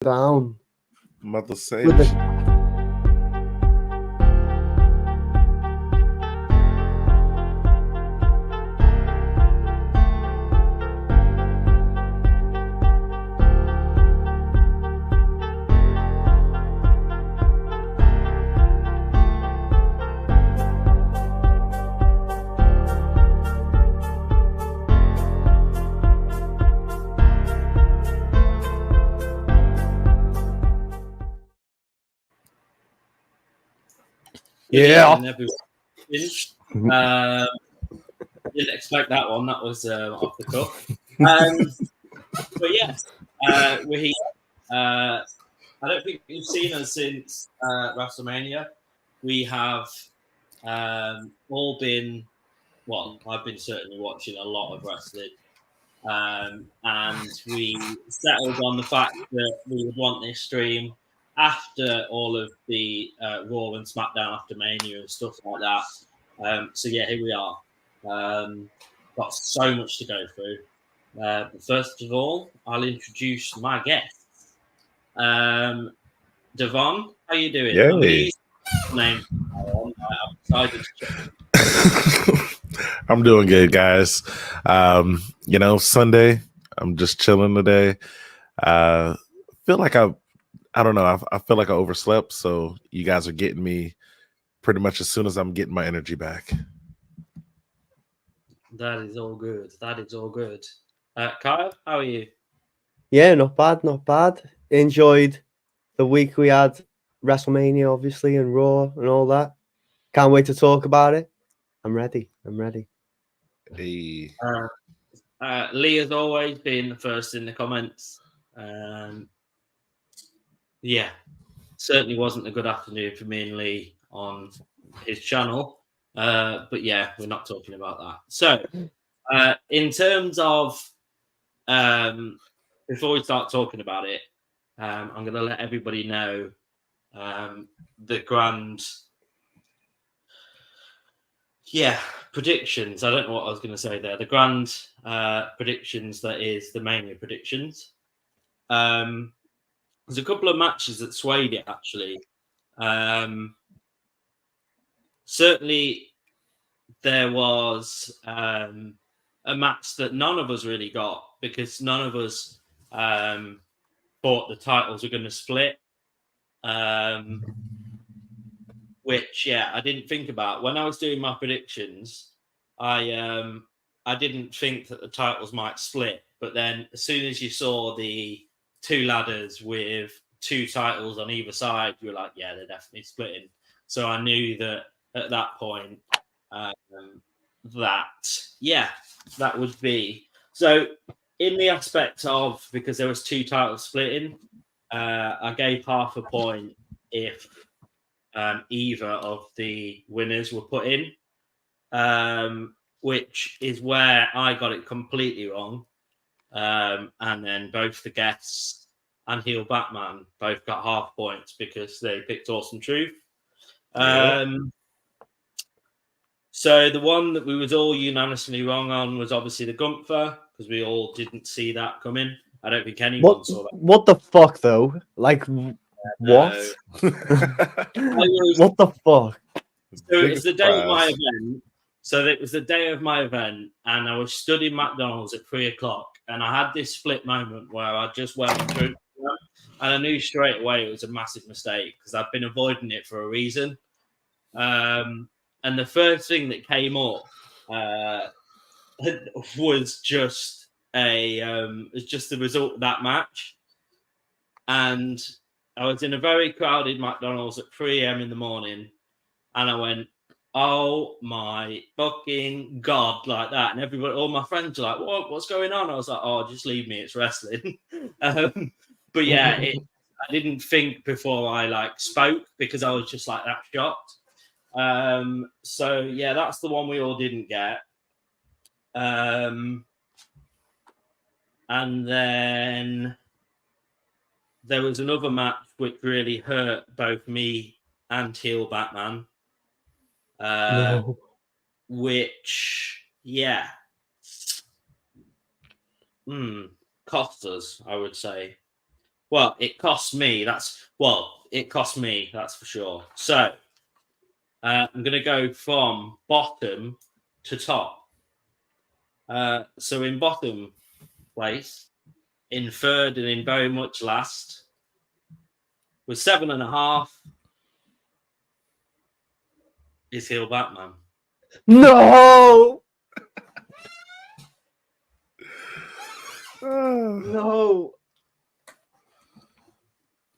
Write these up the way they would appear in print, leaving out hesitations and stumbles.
down. Mother say. With the- Yeah. Didn't expect that one. That was off the cuff. But yes, we're here. I don't think you've seen us since WrestleMania. We have all been, well, I've been certainly watching a lot of wrestling. And we settled on the fact that we would want this stream after all of the Raw and SmackDown after Mania and stuff like that. So yeah, here we are. Got so much to go through. But first of all, I'll introduce my guests. Devon, how you doing? Yay. Name. I'm excited to check. I'm doing good, guys. Sunday, I'm just chilling today. Feel like I don't know. I feel like I overslept, so you guys are getting me pretty much as soon as I'm getting my energy back. That is all good. That is all good. Kyle, how are you? Yeah, not bad, not bad. Enjoyed the week we had WrestleMania, obviously, and Raw and all that. Can't wait to talk about it. I'm ready. Hey. Lee has always been the first in the comments. Yeah, certainly wasn't a good afternoon for me and Lee on his channel. But yeah, we're not talking about that. So, in terms of, before we start talking about it, I'm going to let everybody know the grand, predictions. I don't know what I was going to say there. The grand predictions, that is the Mania predictions. There's a couple of matches that swayed it, actually. Certainly, there was a match that none of us really got because none of us thought the titles were going to split. Which, I didn't think about. When I was doing my predictions, I didn't think that the titles might split. But then as soon as you saw the two ladders with two titles on either side, you were like, yeah, they're definitely splitting. So I knew that at that point, that would be. So in the aspect of, because there was two titles splitting, I gave half a point if either of the winners were put in, which is where I got it completely wrong. And then both the guests and Heel Batman both got half points because they picked Awesome Truth. So the one that we was all unanimously wrong on was obviously the Gunther, because we all didn't see that coming. I don't think anyone saw that. What the fuck, though? Like, what? What the fuck? So it was the day of my event. So it was the day of my event, and I was stood in McDonald's at 3:00, and I had this split moment where I just went through, and I knew straight away it was a massive mistake because I've been avoiding it for a reason. And the first thing that came up was just the result of that match, and I was in a very crowded McDonald's at 3 a.m. in the morning, and I went, oh my fucking God, like that. And everybody, all my friends were like, what's going on? I was like, oh, just leave me, it's wrestling. But yeah, I didn't think before I spoke because I was just like that shocked. So yeah, that's the one we all didn't get. And then there was another match which really hurt both me and Heel Batman. No. Which, cost us, I would say. Well, it cost me. It cost me. That's for sure. So I'm going to go from bottom to top. So in bottom place, in third and in very much last, with 7.5, is Heel Batman. No! No!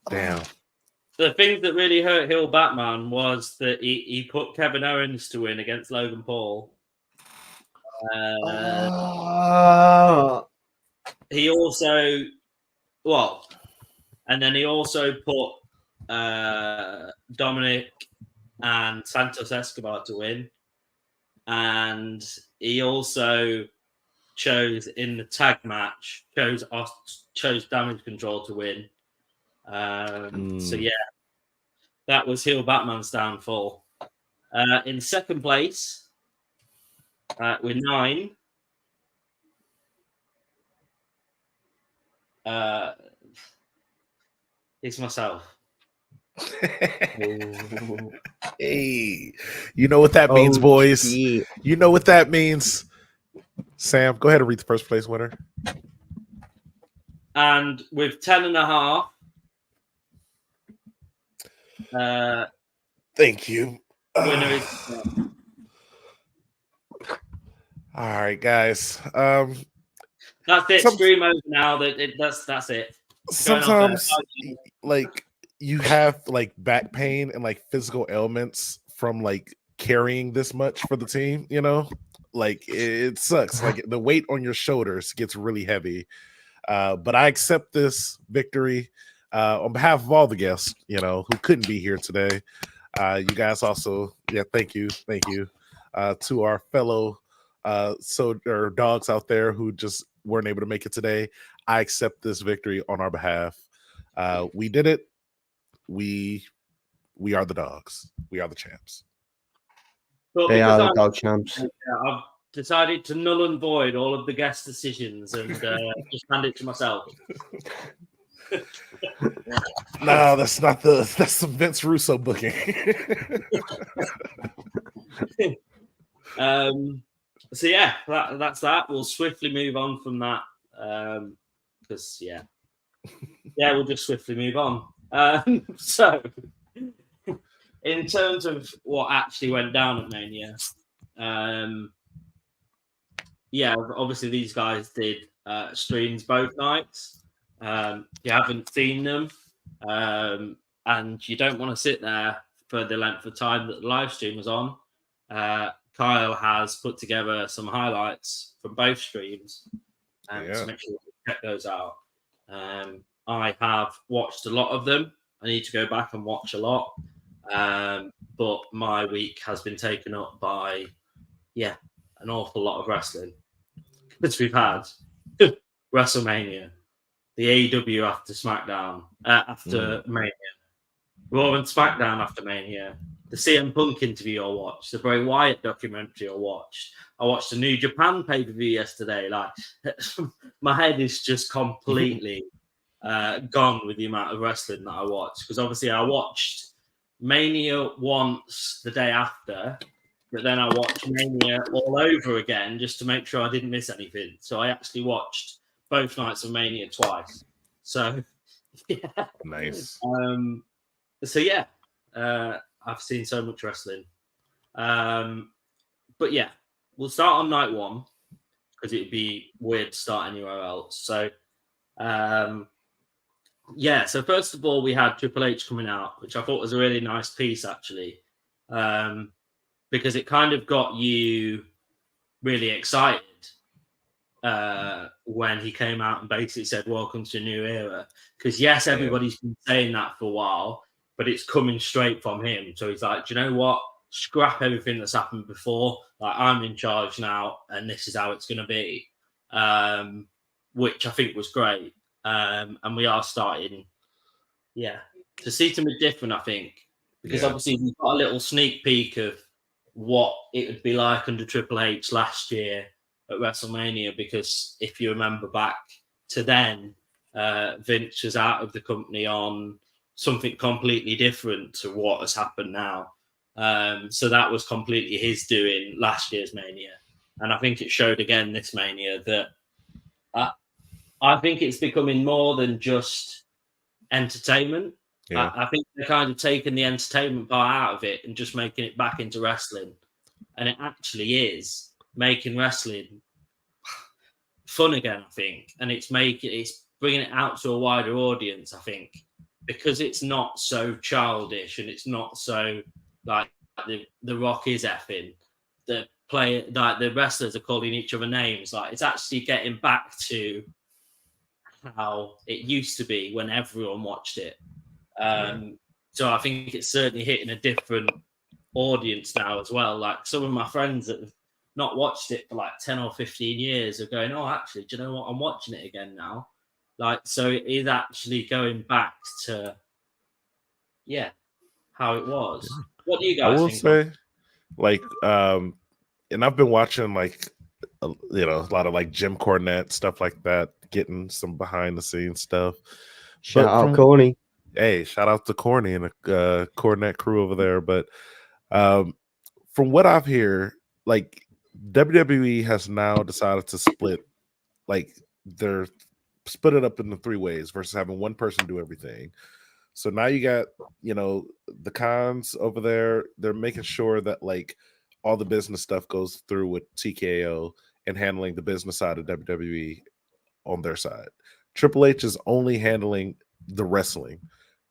Damn. The thing that really hurt Heel Batman was that he put Kevin Owens to win against Logan Paul. He also, and then he also put Dominic and Santos Escobar to win. And he also chose in the tag match, chose Damage Control to win. So yeah, that was Heel Batman's downfall. In second place, with 9, it's myself. Hey, you know what that means, boys. Shit. You know what that means. Sam, go ahead and read the first place winner. And with 10.5, thank you. Winner is all right, guys. that's it. Stream over now. That's it. Sometimes, like, you have like back pain and like physical ailments from like carrying this much for the team. You know, like it sucks. Like the weight on your shoulders gets really heavy. But I accept this victory on behalf of all the guests, you know, who couldn't be here today. You guys also, thank you to our fellow dogs out there who just weren't able to make it today. I accept this victory on our behalf. We did it. We are the dogs. We are the champs. But They are the dog champs. I've decided to null and void all of the guest decisions and just hand it to myself. No, that's some Vince Russo booking. So yeah, that's that. We'll swiftly move on from that because we'll just swiftly move on. So in terms of what actually went down at Mania, obviously these guys did streams both nights. You haven't seen them, and you don't want to sit there for the length of time that the live stream was on. Kyle has put together some highlights from both streams to make sure you check those out. I have watched a lot of them. I need to go back and watch a lot. But my week has been taken up by, an awful lot of wrestling. Because we've had WrestleMania, the AEW after SmackDown, after Mania, Raw and SmackDown after Mania, the CM Punk interview I watched, the Bray Wyatt documentary I watched. I watched the New Japan pay-per-view yesterday. Like, my head is just completely gone with the amount of wrestling that I watched. Because obviously I watched Mania once the day after, but then I watched Mania all over again just to make sure I didn't miss anything. So I actually watched both nights of Mania twice. So, yeah. Nice. I've seen so much wrestling. But yeah, we'll start on night one because it'd be weird to start anywhere else. So, so first of all, we had Triple H coming out, which I thought was a really nice piece, actually, because it kind of got you really excited when he came out and basically said, "Welcome to a new era." Because yes, everybody's been saying that for a while, but it's coming straight from him. So he's like, "Do you know what? Scrap everything that's happened before. Like, I'm in charge now, and this is how it's going to be," which I think was great. And we are starting, to see something different, I think, because obviously we've got a little sneak peek of what it would be like under Triple H last year at WrestleMania, because if you remember back to then, Vince was out of the company on something completely different to what has happened now. So that was completely his doing last year's Mania. And I think it showed again this Mania that I think it's becoming more than just entertainment. Yeah. I think they're kind of taking the entertainment part out of it and just making it back into wrestling. And it actually is making wrestling fun again, I think. And it's bringing it out to a wider audience, I think, because it's not so childish and it's not so like the Rock is effing. The wrestlers are calling each other names. Like, it's actually getting back to how it used to be when everyone watched it. So I think it's certainly hitting a different audience now as well. Like, some of my friends that have not watched it for like 10 or 15 years are going, oh, actually, do you know what? I'm watching it again now. Like, so it is actually going back to, how it was. What do you guys think? I will say, like, and I've been watching like, a lot of like Jim Cornette stuff like that, getting some behind the scenes stuff. Shout out Corny. Hey, shout out to Corny and the Cornette crew over there. But from what I've heard, like, WWE has now decided to split it up into 3 ways versus having one person do everything. So now you got, the cons over there. They're making sure that like all the business stuff goes through with TKO and handling the business side of WWE on their side. Triple H is only handling the wrestling,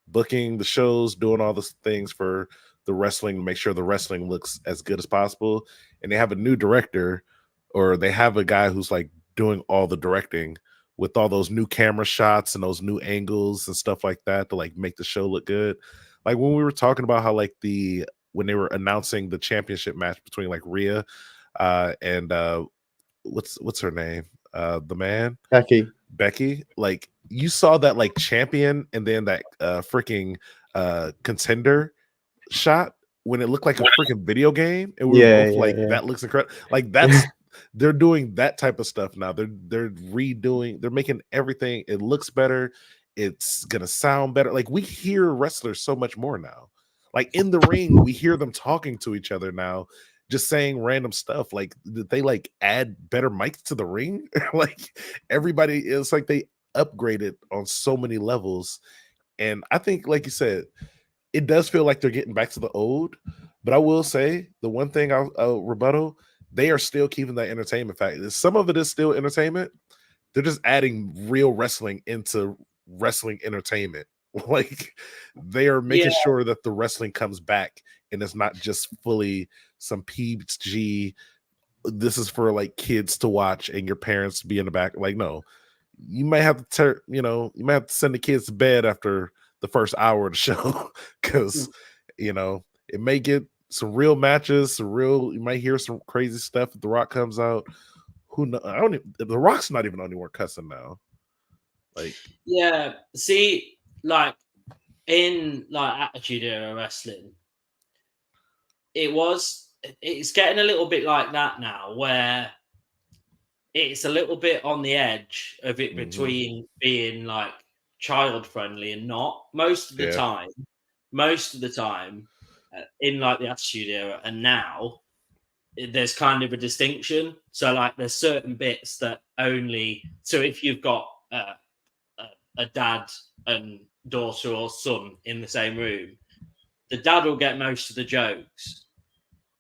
booking the shows, doing all the things for the wrestling to make sure the wrestling looks as good as possible. And they have a new director, or they have a guy who's like doing all the directing with all those new camera shots and those new angles and stuff like that to like make the show look good. Like when we were talking about how like when they were announcing the championship match between like Rhea and what's her name? The man? Becky. Like you saw that like champion and then that freaking contender shot when it looked like a freaking video game. And we were both like, that looks incredible. Like that's they're doing that type of stuff now. They're redoing, they're making everything, it looks better, it's gonna sound better. Like we hear wrestlers so much more now. Like in the ring, we hear them talking to each other now, just saying random stuff. Like they like add better mics to the ring. Like everybody is like they upgraded on so many levels. And I think, like you said, it does feel like they're getting back to the old. But I will say the one thing I'll rebuttal, they are still keeping that entertainment factor. Some of it is still entertainment. They're just adding real wrestling into wrestling entertainment. Like they are making sure that the wrestling comes back and it's not just fully some PG. This is for like kids to watch and your parents to be in the back. Like, no, you might have to you might have to send the kids to bed after the first hour of the show because it may get some real matches, you might hear some crazy stuff if The Rock comes out. Who knows? The Rock's not even anywhere cussing now. Like, see, like in like Attitude Era wrestling, it's getting a little bit like that now, where it's a little bit on the edge of it between being like child friendly and not. Most of the time in like the Attitude Era and now, there's kind of a distinction. So like there's certain bits that only, so if you've got a dad and daughter or son in the same room, the dad will get most of the jokes,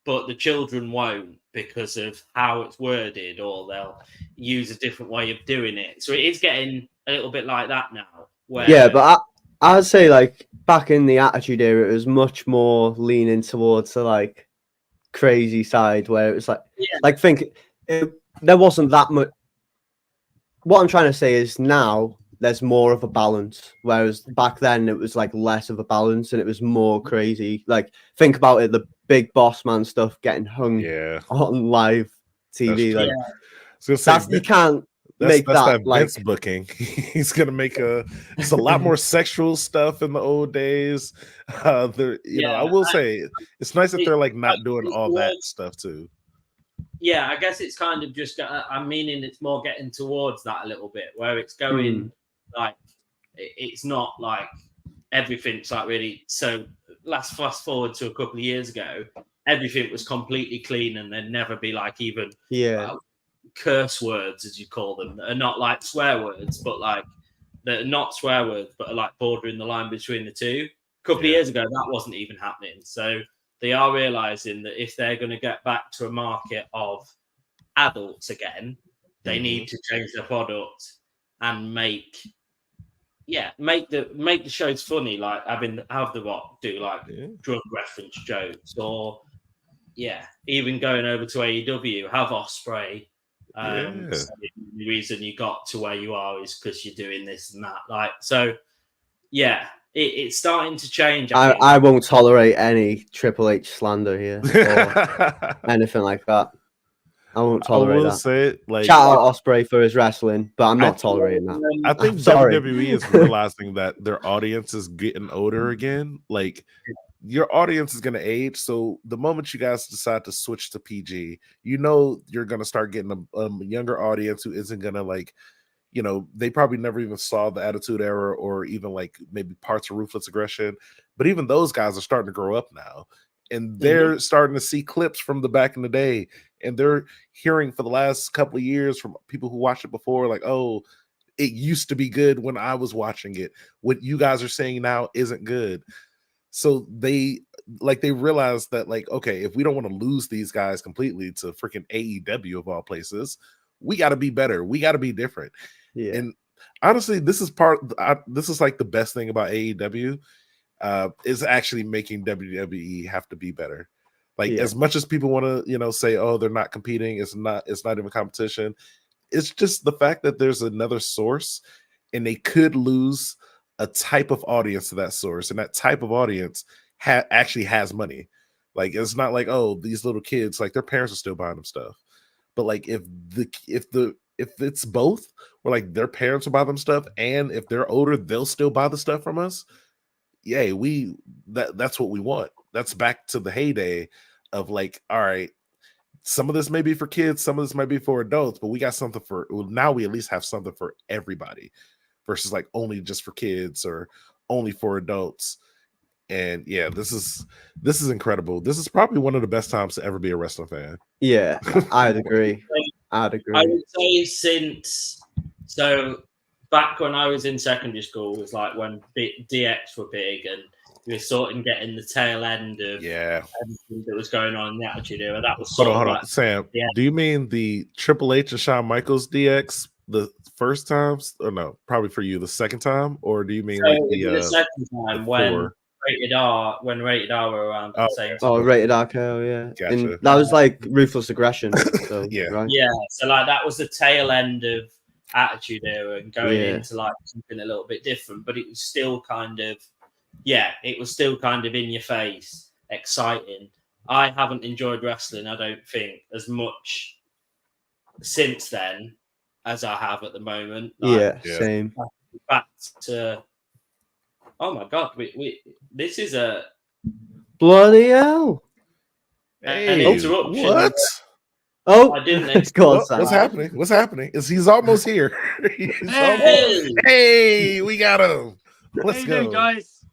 but the children won't because of how it's worded, or they'll use a different way of doing it. So it is getting a little bit like that now. But I'd say like back in the Attitude Era, it was much more leaning towards the like crazy side, where it was there wasn't that much. What I'm trying to say is now there's more of a balance, whereas back then it was like less of a balance and it was more crazy. Like think about it, the Big Boss Man stuff getting hung on live TV. You can't make that like Vince booking. He's gonna make it's a lot more sexual stuff in the old days. I will say it's nice that they're like not doing all that stuff too. Yeah, I guess it's kind of just I'm meaning it's more getting towards that a little bit, where it's going like it's not like everything's like really. So let's fast forward to a couple of years ago. Everything was completely clean, and there'd never be like even curse words, as you call them, that are not like swear words, but like that are not swear words, but are like bordering the line between the two. A couple of years ago, that wasn't even happening. So they are realizing that if they're going to get back to a market of adults again, they need to change their product and make the shows funny, like have the Rock do like drug reference jokes, or even going over to AEW, have Ospreay. So the reason you got to where you are is because you're doing this and that. Like, so it's starting to change. I won't tolerate any Triple H slander here or anything like that. I won't tolerate that. Say, like, shout out Ospreay for his wrestling, but I'm not tolerating that. I think WWE is realizing that their audience is getting older again. Like, your audience is going to age, so the moment you guys decide to switch to PG, you know you're going to start getting a younger audience who isn't going to, like, you know, they probably never even saw the Attitude Era or even like maybe parts of Ruthless Aggression, but even those guys are starting to grow up now, and they're starting to see clips from the back in the day, and they're hearing for the last couple of years from people who watched it before, like, oh, it used to be good when I was watching it. What you guys are saying now isn't good. So they realize that, like, okay, if we don't want to lose these guys completely to freaking AEW of all places, we got to be better. We got to be different. Yeah. And honestly, this is like the best thing about AEW is actually making WWE have to be better. Like, as much as people want to, you know, say, oh, they're not competing, it's not even competition. It's just the fact that there's another source, and they could lose a type of audience to that source, and that type of audience actually has money. Like, it's not like, oh, these little kids, like, their parents are still buying them stuff. But like, if it's both, where like their parents will buy them stuff, and if they're older, they'll still buy the stuff from us. Yay, that's what we want. That's back to the heyday of, like, all right, some of this may be for kids, some of this might be for adults, but we got something now we at least have something for everybody, versus like only just for kids or only for adults. And this is incredible. This is probably one of the best times to ever be a wrestling fan. Yeah, I'd agree. I would say so back when I was in secondary school was like when DX were big, and we were sort of getting the tail end of everything that was going on in the Attitude Era. That was hold on, Sam. Yeah. Do you mean the Triple H and Shawn Michaels DX the first times, or no? Probably for you the second time, or do you mean like the second time when Rated R were around at the same time? Oh, Rated R KO, yeah. Gotcha. And that was like Ruthless Aggression. So, right? Yeah. So like that was the tail end of Attitude Era and going into like something a little bit different, but it was still kind of in your face, exciting. I haven't enjoyed wrestling, I don't think, as much since then as I have at the moment. Like, same. Back to, oh my god, we this is a bloody hell. An interruption. What? Oh, I didn't expect. What's happening? What's happening? He's almost here. Hey, we got him. Let's go, doing, guys.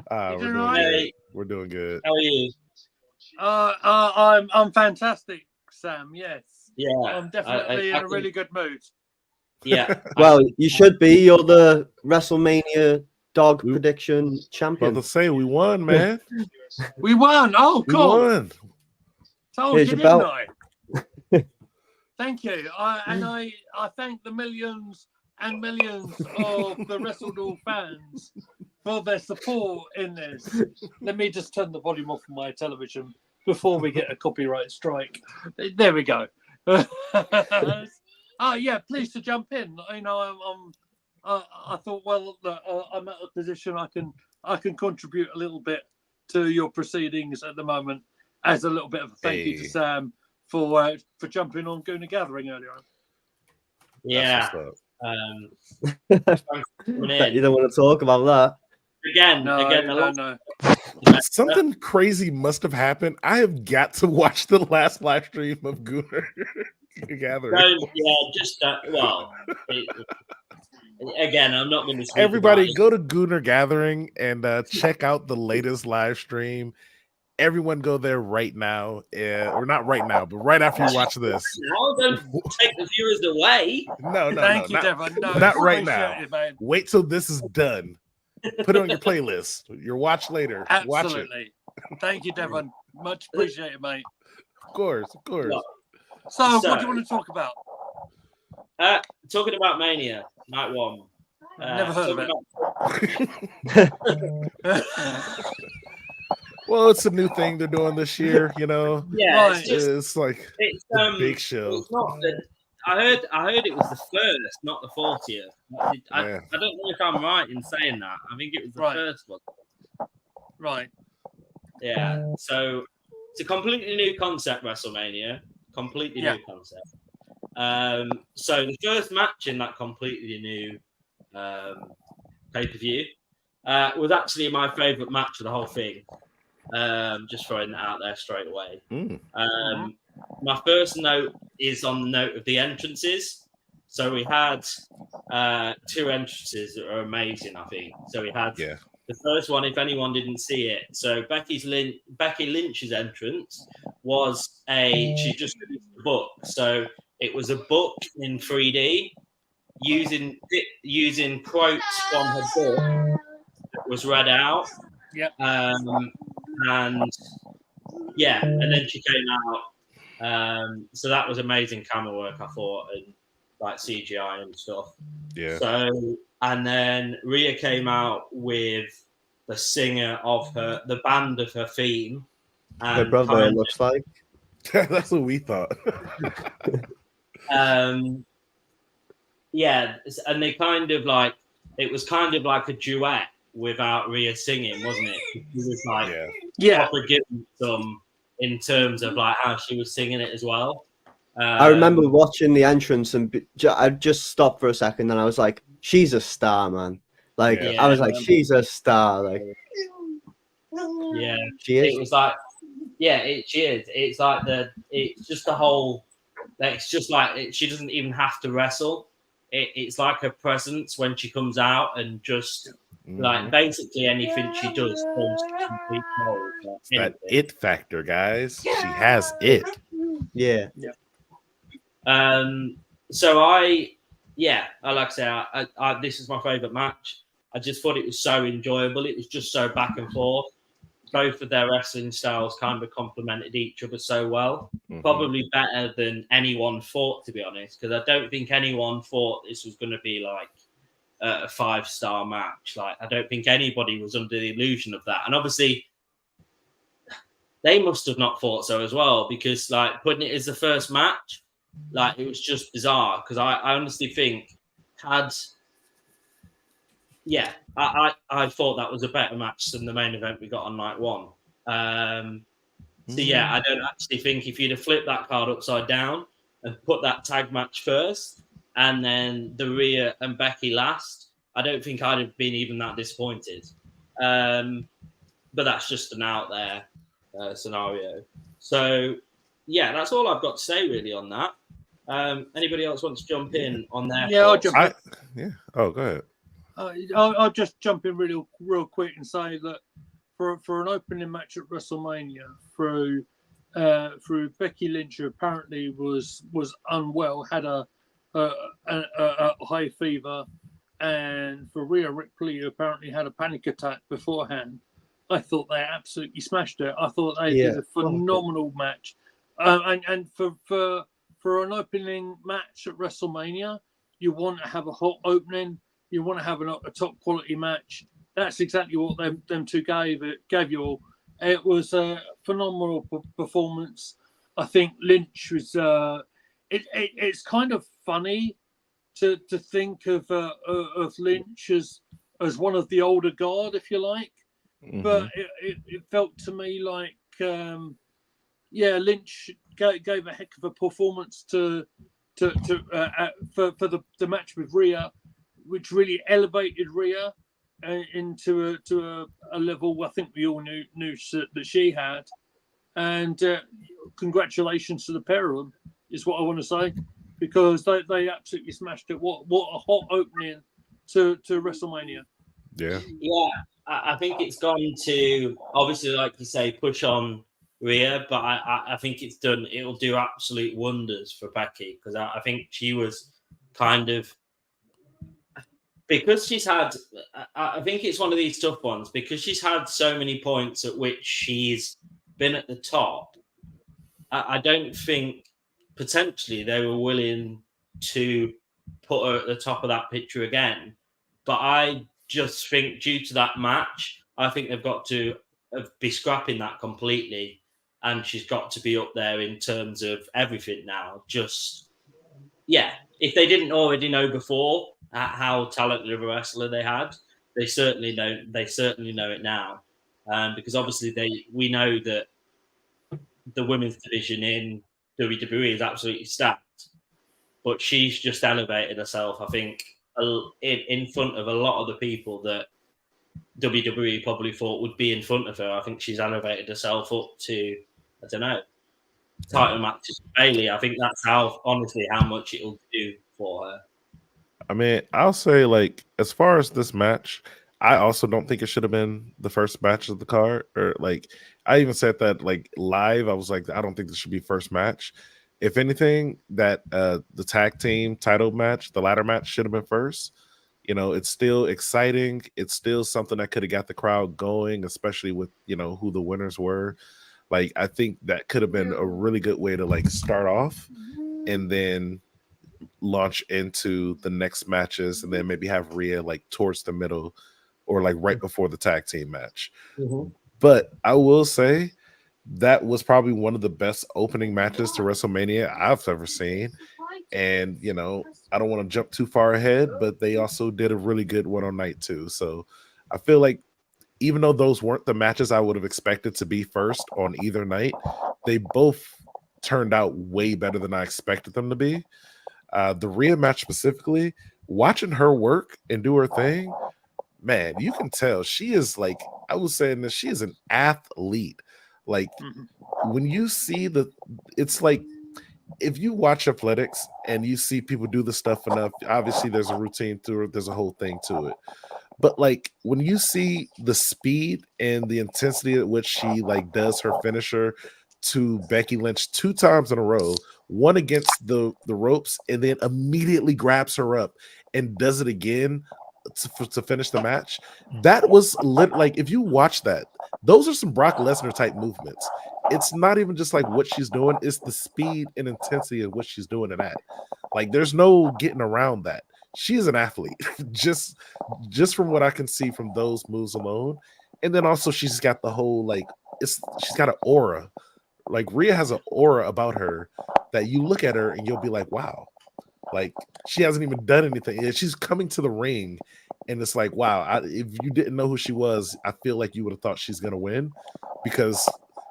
We're doing good. We're doing good. How are you? I'm fantastic, Sam. Yes. Yeah. I'm definitely in a really good mood. Yeah. Well, you should be. You're the WrestleMania dog prediction champion. About to say we won, man. We won. Oh, cool. We won. Told you, didn't I? Thank you. I thank the millions and millions of the WrestleDaw fans for their support in this. Let me just turn the volume off on my television before we get a copyright strike. There we go. Pleased to jump in. You know, I thought, well, look, I'm at a position I can contribute a little bit to your proceedings at the moment, as a little bit of a thank you to Sam for jumping on Gooner Gathering earlier on. Yeah. You don't want to talk about that. No. Something crazy must have happened. I have got to watch the last live stream of Gooner Gathering. Again, I'm not going to. Everybody, go to Gooner Gathering and check out the latest live stream. Everyone, go there right now, or not right now, but right after you watch this. No, don't take the viewers away. No, Thank you, Devon. No, not right now. Man. Wait till this is done. Put it on your playlist. Your watch later. Absolutely. Watch it. Thank you, Devon. Much appreciated, mate. Of course. So, what do you want to talk about? Talking about Mania, night 1. Never heard of it. Well, it's a new thing they're doing this year, you know. Yeah, it's like a big show. It's not I heard it was the first, not the 40th. I don't know if I'm right in saying that. I think it was the first one. Right. Yeah. So it's a completely new concept, WrestleMania. Completely new concept. So the first match in that completely new pay-per-view was actually my favourite match of the whole thing. Just throwing that out there straight away. My first note is on the note of the entrances. So we had 2 entrances that are amazing, I think. So we had the first one, if anyone didn't see it. So Becky Lynch's entrance was she just released a book. So it was a book in 3D using quotes from her book that was read out. Yep. And then she came out. So that was amazing camera work, I thought, and like CGI and stuff. Yeah. So, and then Rhea came out with the singer of the band of her theme. And her brother, it looks like. That's what we thought. Yeah, and they kind of like, it was kind of like a duet without Rhea singing, wasn't it? It was like proper giving some in terms of like how she was singing it as well. I remember watching the entrance and I just stopped for a second and I was like, she's a star, man. Like, I was like, she's a star. Like, yeah, she is. It was like, she is. It's like it's just the whole, it's just like, she doesn't even have to wrestle. It's like her presence when she comes out and just like basically anything she does comes to complete gold. That it factor, guys. She has it. Yeah. So like I say, this is my favorite match. I just thought it was so enjoyable. It was just so back and forth. Both of their wrestling styles kind of complemented each other so well. Probably better than anyone thought, to be honest, because I don't think anyone thought this was going to be like a 5-star match. Like, I don't think anybody was under the illusion of that. And obviously, they must have not thought so as well, because like putting it as the first match, like it was just bizarre. Because I honestly think I thought that was a better match than the main event we got on night 1. So I don't actually think if you'd have flipped that card upside down and put that tag match first and then the Rhea and Becky last, I don't think I'd have been even that disappointed. But that's just an out there scenario. So that's all I've got to say really on that. Anybody else want to jump in on their I'll jump in. Oh, go ahead. I'll just jump in real quick and say that for an opening match at WrestleMania through Becky Lynch, who apparently was unwell, had a high fever, and for Rhea Ripley, who apparently had a panic attack beforehand, I thought they absolutely smashed it. I thought they did a phenomenal match, and for an opening match at WrestleMania, you want to have a hot opening. You want to have a top quality match. That's exactly what them two gave you all. It was a phenomenal performance. I think Lynch was. It's kind of funny to think of Lynch as one of the older guard, if you like. But it felt to me like Lynch gave a heck of a performance for the match with Rhea, which really elevated Rhea into a level I think we all knew that she had. And congratulations to the pair of them is what I want to say, because they absolutely smashed it. What a hot opening to WrestleMania. Yeah. I think it's gone to, obviously, like you say, push on Rhea, but I think it'll do absolute wonders for Becky, because I think she was kind of, because she's had, I think it's one of these tough ones, because she's had so many points at which she's been at the top. I don't think potentially they were willing to put her at the top of that picture again. But I just think due to that match, I think they've got to be scrapping that completely. And she's got to be up there in terms of everything now. Just, yeah, if they didn't already know before how talented of a wrestler they had, they certainly know it now. Because obviously we know that the women's division in WWE is absolutely stacked, but she's just elevated herself, I think, in front of a lot of the people that WWE probably thought would be in front of her. I think she's elevated herself up to, I don't know, title matches with Bayley. I think that's how much it'll do for her. I mean, I'll say, like, as far as this match, I also don't think it should have been the first match of the card. Or, like, I even said that, like, live. I was like, I don't think this should be first match. If anything, that the tag team title match, the ladder match, should have been first. You know, it's still exciting. It's still something that could have got the crowd going, especially with, you know, who the winners were. Like, I think that could have been a really good way to, like, start off and then launch into the next matches, and then maybe have Rhea like towards the middle or like right before the tag team match. But I will say that was probably one of the best opening matches to WrestleMania I've ever seen. And, you know, I don't want to jump too far ahead, but they also did a really good one on night 2. So I feel like even though those weren't the matches I would have expected to be first on either night, they both turned out way better than I expected them to be. The Rhea match specifically, watching her work and do her thing, man, you can tell she is, like, I was saying that she is an athlete. Like, when you see it's like, if you watch athletics and you see people do the stuff enough, obviously there's a routine to it, there's a whole thing to it. But like, when you see the speed and the intensity at which she like does her finisher to Becky Lynch 2 times in a row, one against the ropes, and then immediately grabs her up and does it again to finish the match. That was like, if you watch that, those are some Brock Lesnar type movements. It's not even just like what she's doing, it's the speed and intensity of what she's doing it at. Like, there's no getting around that. She is an athlete, just from what I can see from those moves alone. And then also she's got the whole, like, she's got an aura. Like, Rhea has an aura about her that you look at her and you'll be like, wow, like, she hasn't even done anything. She's coming to the ring and it's like, wow, if you didn't know who she was, I feel like you would have thought she's going to win, because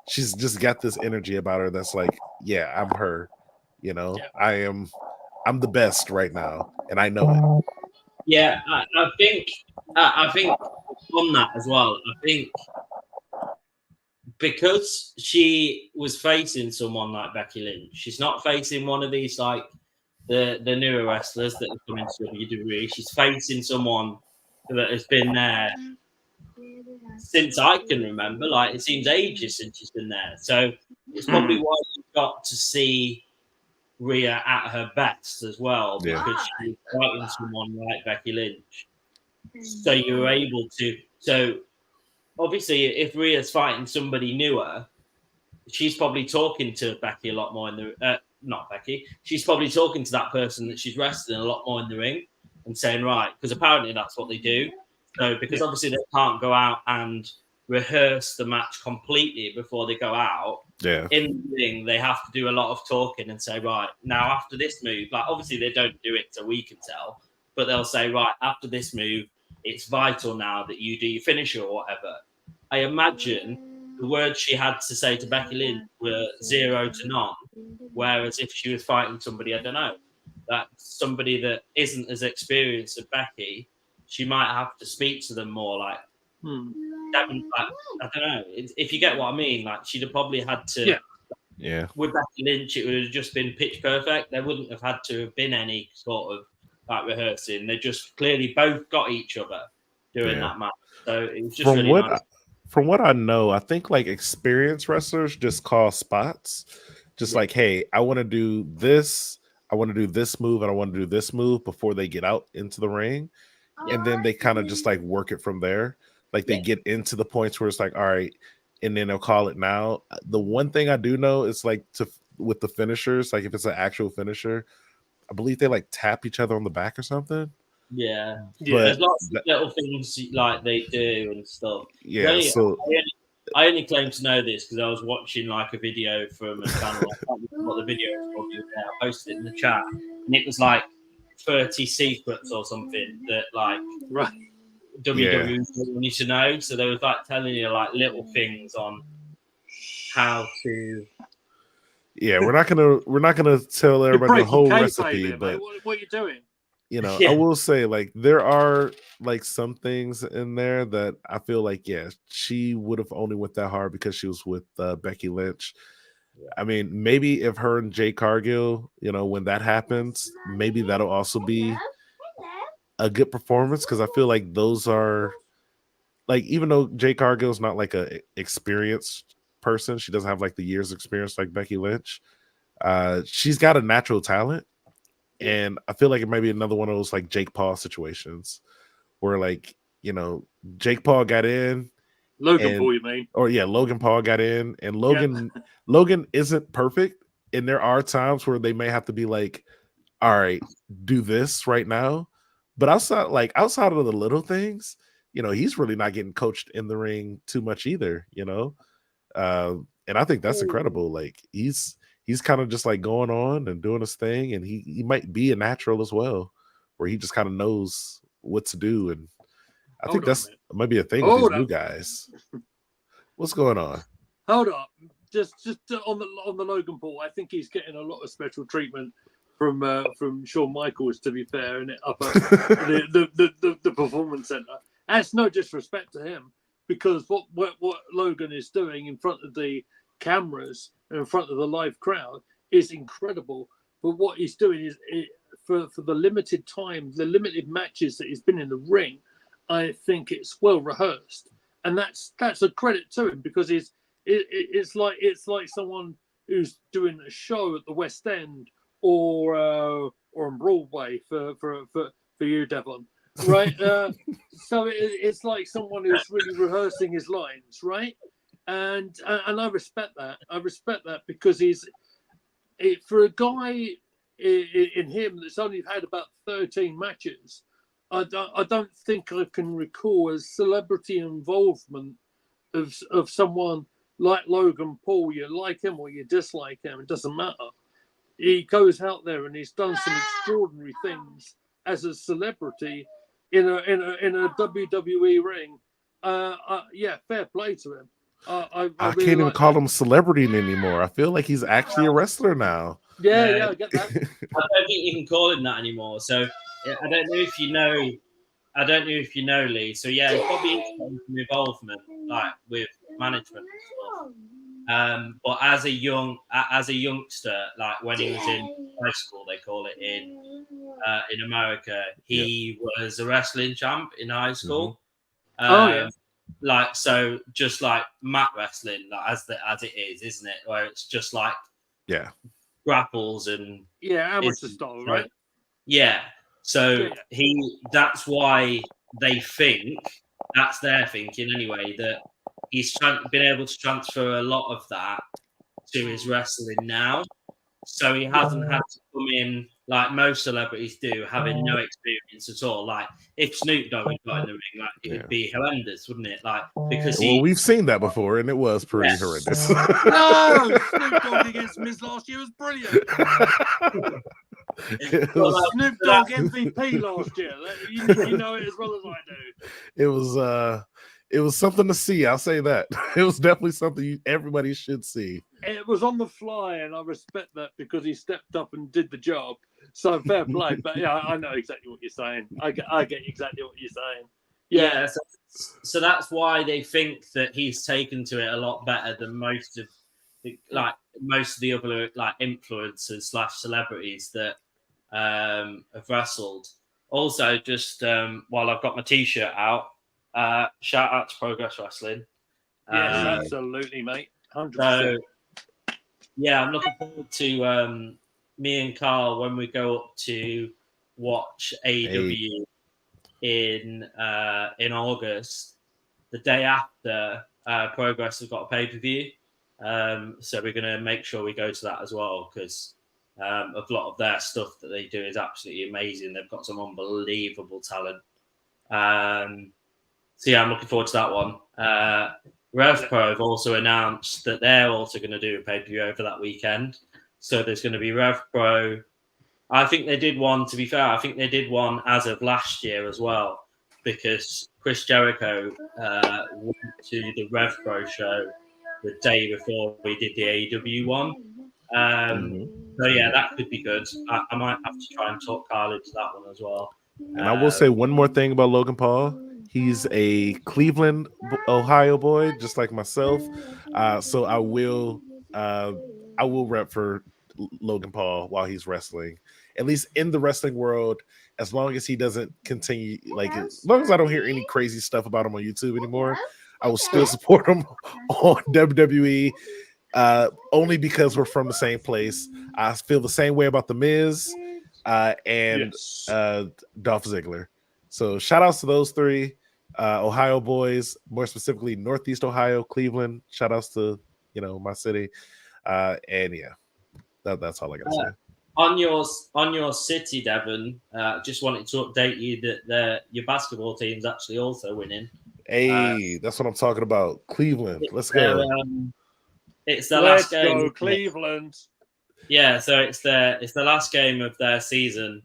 she's just got this energy about her that's like, yeah, I'm her, you know, yeah. I'm the best right now, and I know it. Yeah, I think on that as well, I think because she was facing someone like Becky Lynch, she's not facing one of these like the newer wrestlers that have come into WWE. She's facing someone that has been there since I can remember. Like, it seems ages since she's been there. So it's probably why you got to see Rhea at her best as well, because she was fighting someone like Becky Lynch. So you were able to. So obviously, if Rhea's fighting somebody newer, she's probably talking to Becky a lot more in the not Becky. She's probably talking to that person that she's wrestling a lot more in the ring and saying, right, because apparently that's what they do. So because obviously they can't go out and rehearse the match completely before they go out. Yeah. In the ring, they have to do a lot of talking and say, right, now after this move, like, obviously they don't do it so we can tell, but they'll say, right, after this move, it's vital now that you do your finisher or whatever. I imagine the words she had to say to Becky Lynch were 0 to none, whereas if she was fighting somebody, I don't know, that somebody that isn't as experienced as Becky, she might have to speak to them more like, I don't know. If you get what I mean, like, she'd have probably had to. Yeah. With Becky Lynch, it would have just been pitch perfect. There wouldn't have had to have been any sort of like rehearsing. They just clearly both got each other doing that match. So it was just From really what nice. From what I know, I think like experienced wrestlers just call spots, just like, hey, I want to do this. I want to do this move and I want to do this move before they get out into the ring. And then they kind of just like work it from there. Like they get into the points where it's like, all right, and then they'll call it now. The one thing I do know is like with the finishers, like if it's an actual finisher, I believe they like tap each other on the back or something. Yeah. But there's lots of little things like they do and stuff. Yeah, so I only claim to know this because I was watching like a video from a channel. I can't remember what the video was called. I posted it in the chat, and it was like 30 secrets or something that like WWE need to know. So they was like telling you like little things on how to. Yeah, we're not gonna tell everybody the whole recipe, but what are you doing? You know, I will say like there are like some things in there that I feel like she would have only went that hard because she was with Becky Lynch. I mean, maybe if her and Jay Cargill, you know, when that happens, maybe that'll also be a good performance because I feel like those are like, even though Jay Cargill is not like a experienced person, she doesn't have like the years experience like Becky Lynch. She's got a natural talent. And I feel like it might be another one of those like Jake Paul situations where like, you know, Jake Paul got in. Logan Paul, you mean? Or Logan Paul got in, and Logan isn't perfect. And there are times where they may have to be like, all right, do this right now. But outside of the little things, you know, he's really not getting coached in the ring too much either, you know? And I think that's incredible. Like he's kind of just like going on and doing his thing, and he might be a natural as well, where he just kind of knows what to do. And I think that might be a thing with these new guys. What's going on? Hold up, just on the Logan Paul, I think he's getting a lot of special treatment from Shawn Michaels, to be fair, and up at the Performance Center. That's no disrespect to him, because what Logan is doing in front of the cameras and in front of the live crowd is incredible. But what he's doing is for the limited time, the limited matches that he's been in the ring, I think it's well rehearsed, and that's a credit to him, because it's like someone who's doing a show at the West End or on Broadway for you, Devon, right? So it's like someone who's really rehearsing his lines, right? And I respect that. I respect that, because for a guy in him that's only had about 13 matches, I don't think I can recall a celebrity involvement of someone like Logan Paul. You like him or you dislike him, it doesn't matter. He goes out there and he's done some extraordinary things as a celebrity in a WWE ring. Fair play to him. I can't really even call him celebrity anymore. I feel like he's actually a wrestler now. Yeah, I get that. I don't think you can call him that anymore. So I don't know if you know Lee. So yeah, he's probably some involvement like with management and stuff. But as a youngster, like when he was in high school, they call it in America, he was a wrestling champ in high school. Like, so just like mat wrestling, like as it is, isn't it? Where it's just like grapples and amateur style, right? Yeah. So that's why they think, that's their thinking anyway, that he's been able to transfer a lot of that to his wrestling now. So he hasn't had to come in like most celebrities do, having no experience at all. Like if Snoop Dogg had got in the ring, like it would be horrendous, wouldn't it? Like because we've seen that before, and it was pretty horrendous. No, Snoop Dogg against Miz last year was brilliant. Snoop Dogg MVP last year. You know it as well as I do. It was something to see. I'll say that. It was definitely something everybody should see. It was on the fly, and I respect that, because he stepped up and did the job. So fair play. But yeah, I know exactly what you're saying. I get exactly what you're saying. Yeah. So that's why they think that he's taken to it a lot better than most of the other like influencers / celebrities that have wrestled. Also, just while I've got my T-shirt out, shout out to Progress Wrestling. Yes, absolutely, mate. 100%. So, yeah, I'm looking forward to me and Carl when we go up to watch AEW in August. The day after, Progress has got a pay-per-view. So we're going to make sure we go to that as well, because a lot of their stuff that they do is absolutely amazing. They've got some unbelievable talent. So yeah, I'm looking forward to that one. RevPro have also announced that they're also going to do a pay-per-view over that weekend. So there's going to be RevPro. I think they did one, to be fair, I think they did one as of last year as well, because Chris Jericho went to the RevPro show the day before we did the AEW one. So yeah, that could be good. I might have to try and talk Carl into that one as well. And I will say one more thing about Logan Paul. He's a Cleveland, Ohio boy, just like myself. So I will rep for Logan Paul while he's wrestling, at least in the wrestling world, as long as he doesn't continue, like, as long as I don't hear any crazy stuff about him on YouTube anymore, I will still support him on WWE, only because we're from the same place. I feel the same way about The Miz and Dolph Ziggler. So shout outs to those three Ohio boys, more specifically Northeast Ohio, Cleveland. Shout outs to, my city. And yeah, that's all I gotta say. On your city, Devon, just wanted to update you that your basketball team's actually also winning. Hey, that's what I'm talking about. Cleveland, let's go. It's the last game. Let's go, Cleveland. Yeah, so it's the last game of their season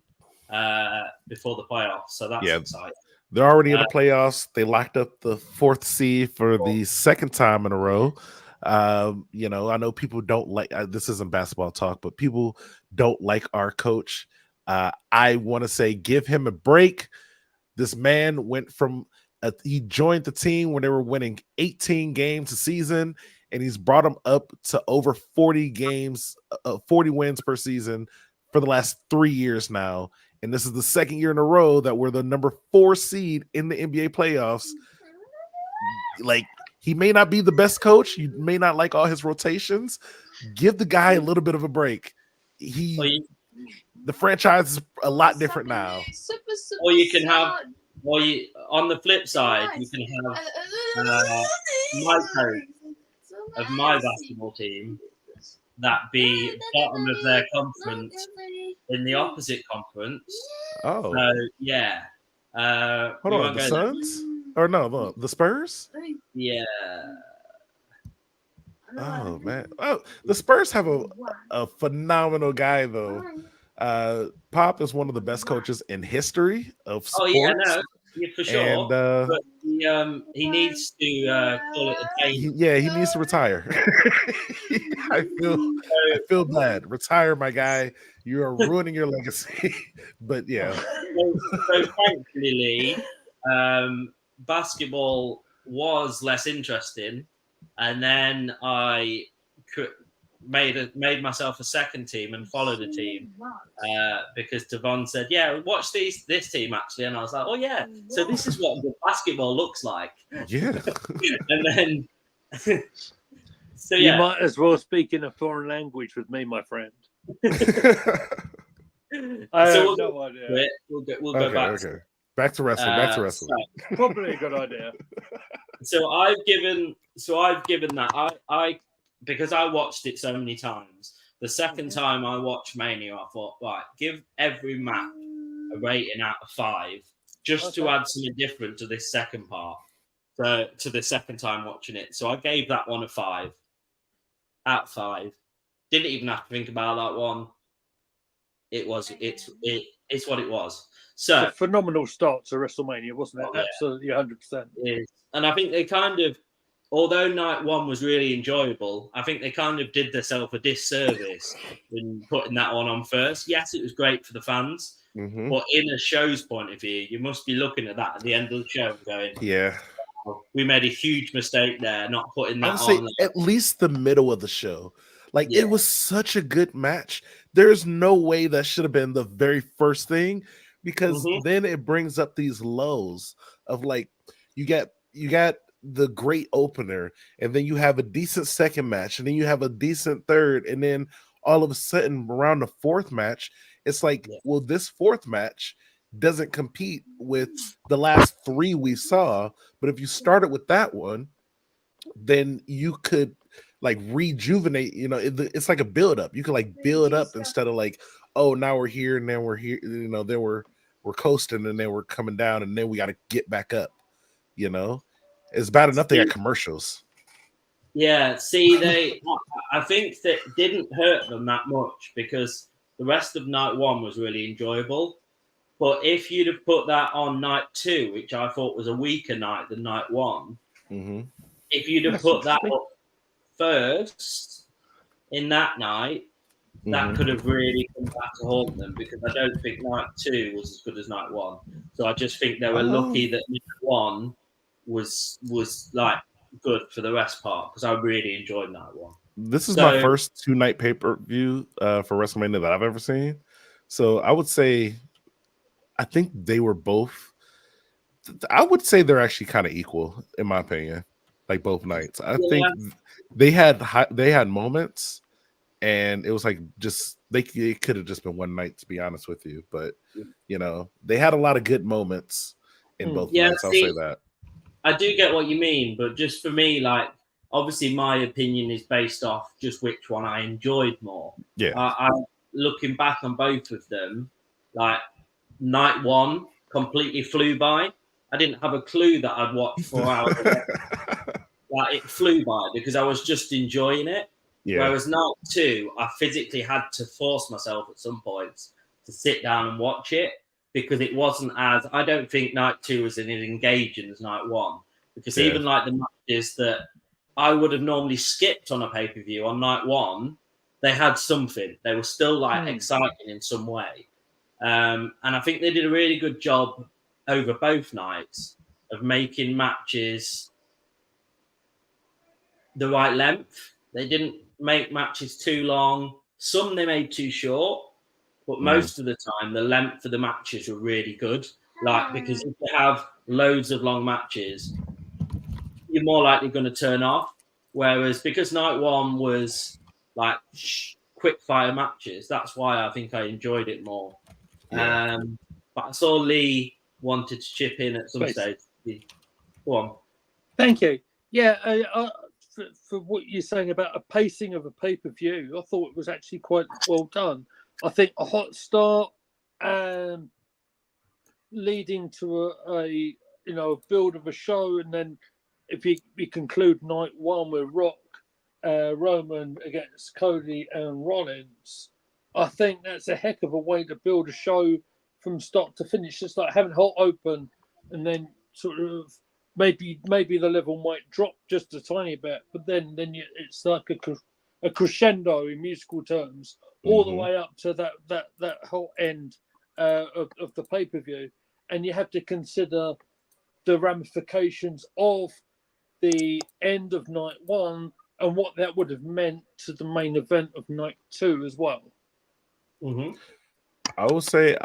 before the playoffs. So that's exciting. They're already in the playoffs. They locked up the 4th seed for the second time in a row. I know people don't like this isn't basketball talk, but people don't like our coach. I want to say give him a break. This man went from he joined the team when they were winning 18 games a season, and he's brought them up to over 40 games, 40 wins per season for the last 3 years now. And this is the second year in a row that we're the number 4 seed in the NBA playoffs. Like, he may not be the best coach. You may not like all his rotations. Give the guy a little bit of a break. The franchise is a lot different now. Or you can have, on the flip side, you can have my coach of my basketball team that be bottom of their conference in the opposite conference. Oh, so yeah. Hold on, the Suns? Or no, the Spurs? Yeah. Oh man. Oh, the Spurs have a phenomenal guy though. Pop is one of the best coaches in history of sports. Oh yeah, no, for sure. And, but he needs to call it a day. He needs to retire. I feel bad. Retire, my guy. You are ruining your legacy. But yeah. So thankfully, basketball was less interesting, and then I made myself a second team and followed a team because Devon said, "Yeah, watch this team actually," and I was like, "Oh yeah, so this is what good basketball looks like." Yeah, and then so you might as well speak in a foreign language with me, my friend. I have no idea. We'll go back. Okay. Back to wrestling. Back to wrestling. Probably a good idea. So I've given that I because I watched it so many times. The second time I watched Mania, I thought, right, give every match a rating out of 5, just to add something different to this second part. So to the second time watching it, so I gave that one a 5 out of 5. Didn't even have to think about that one. It's what it was. So it's a phenomenal start to WrestleMania, wasn't it? Absolutely, 100%. And I think they kind of, although night one was really enjoyable, I think they kind of did themselves a disservice in putting that one on first. Yes, it was great for the fans, but in a show's point of view, you must be looking at that at the end of the show and going, "Yeah, we made a huge mistake there, not putting that on." At least the middle of the show. It was such a good match. There's no way that should have been the very first thing, because then it brings up these lows of like you got the great opener, and then you have a decent second match, and then you have a decent third, and then all of a sudden around the fourth match, it's like, well, this fourth match doesn't compete with the last three we saw, but if you started with that one, then you could like rejuvenate, it's like a build up. You can like build up instead of like, oh, now we're here and then we're here, then we're coasting and then we're coming down and then we got to get back up. It's bad enough they got commercials. Yeah, see, I think that didn't hurt them that much because the rest of night one was really enjoyable. But if you'd have put that on night two, which I thought was a weaker night than night one, if you'd have put that up first in that night, that could have really come back to haunt them, because I don't think night two was as good as night one. So I just think they were lucky that night one was like good for the rest part, because I really enjoyed night one. This is my first 2-night pay-per-view for WrestleMania that I've ever seen. So I would say, I think they were both, I would say they're actually kind of equal in my opinion, like both nights. I think they had moments, and it was like it could have just been one night, to be honest with you. But they had a lot of good moments in both nights. I'll say that. I do get what you mean, but just for me, like, obviously my opinion is based off just which one I enjoyed more. Yeah. I looking back on both of them, like night one completely flew by. I didn't have a clue that I'd watched 4 hours. Like, it flew by because I was just enjoying it. Yeah. Whereas night two, I physically had to force myself at some points to sit down and watch it, because it wasn't as, I don't think night two was as engaging as night one, because even like the matches that I would have normally skipped on a pay-per-view on night one, they had something. They were still like exciting in some way. And I think they did a really good job over both nights of making matches the right length. They didn't make matches too long. Some they made too short. But most of the time, the length of the matches were really good. Like, because if you have loads of long matches, you're more likely going to turn off. Whereas because night one was like quick fire matches, that's why I think I enjoyed it more. Yeah. But I saw Lee wanted to chip in at some stage. Go on. Thank you. Yeah, for what you're saying about a pacing of a pay-per-view, I thought it was actually quite well done. I think a hot start leading to a build of a show, and then if you conclude night one with Roman against Cody and Rollins, I think that's a heck of a way to build a show from start to finish. It's like having hot open, and then sort of maybe the level might drop just a tiny bit, but then it's like a crescendo in musical terms, all the way up to that whole end of the pay-per-view. And you have to consider the ramifications of the end of night one and what that would have meant to the main event of night two as well. I would say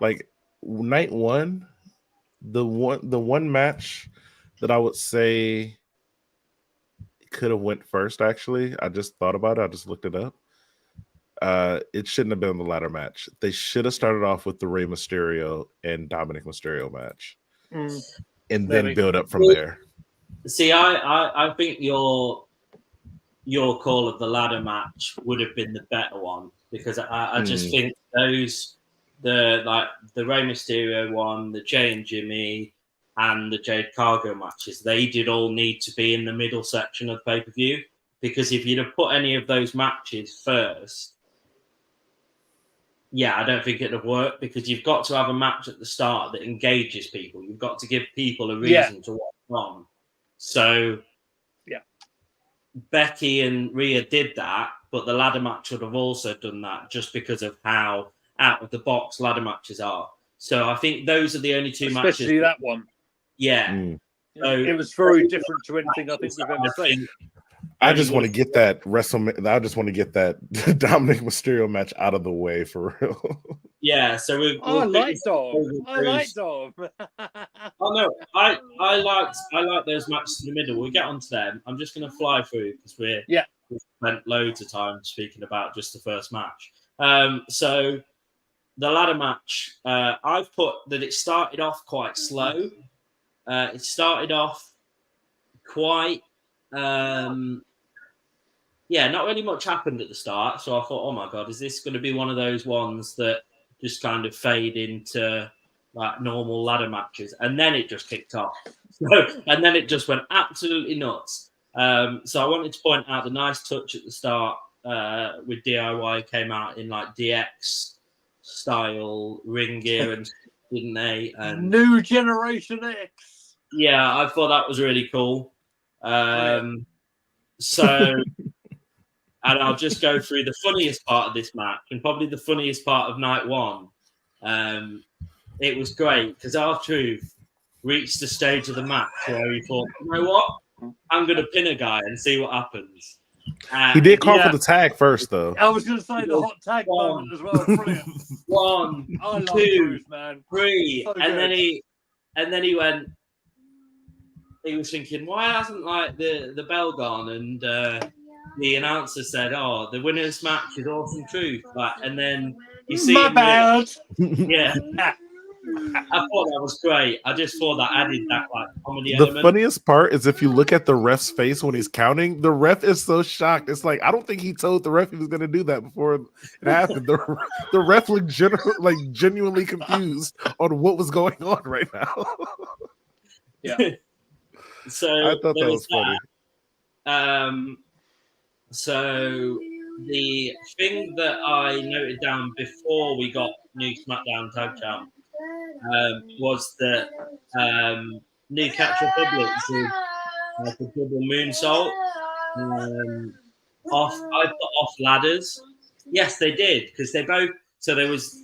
like night one, the one match that I would say could have went first. Actually, I just thought about it. I just looked it up. It shouldn't have been the ladder match. They should have started off with the Rey Mysterio and Dominic Mysterio match, and then build up from there. See, I think your call of the ladder match would have been the better one, because I just think the Rey Mysterio one, the Jay and Jimmy, and the Jade Cargo matches, they did all need to be in the middle section of the pay-per-view, because if you'd have put any of those matches first, I don't think it'd have worked, because you've got to have a match at the start that engages people. You've got to give people a reason to watch on. So, Becky and Rhea did that, but the ladder match would have also done that, just because of how out of the box ladder matches are. So I think those are the only two matches. Especially that one. Yeah. So, it was very different to anything I think we've ever seen. I just want to get that WrestleMania. I just want to get that Dominic Mysterio match out of the way for real. Yeah, so we'll I like Dawg. I through- like Dawg. Oh no, I like those matches in the middle. We'll get onto them. I'm just going to fly through because we've spent loads of time speaking about just the first match. So the ladder match, I've put that it started off quite slow. It started off quite, not really much happened at the start. So I thought, oh my God, is this going to be one of those ones that just kind of fade into like normal ladder matches? And then it just kicked off. And then it just went absolutely nuts. So I wanted to point out the nice touch at the start with DIY came out in like DX style ring gear, and didn't they? And New Generation X. yeah, I thought that was really cool. So, and I'll just go through the funniest part of this match, and probably the funniest part of night one. It was great because R-Truth reached the stage of the match where he thought, you know what? I'm going to pin a guy and see what happens. He did call for the tag first, though. I was going to say the hot tag moment as well. Brilliant. 1, I love 2, Truth, man. 3, So and good. then he went. He was thinking, why hasn't like the bell gone? And the announcer said, "Oh, the winner's match is Awesome Truth." Like, and then you see, My bad. Yeah. I thought that was great. I just thought that added that like comedy The element. funniest part is if you look at the ref's face when he's counting, the ref is so shocked. It's like, I don't think he told the ref he was going to do that before it happened. The ref looked genuinely confused on what was going on right now. Yeah. So I thought that was funny. So the thing that I noted down before we got new SmackDown Tag Champ was that New Catch Republic did like a double moonsault off ladders. Yes, they did, because they both. So there was,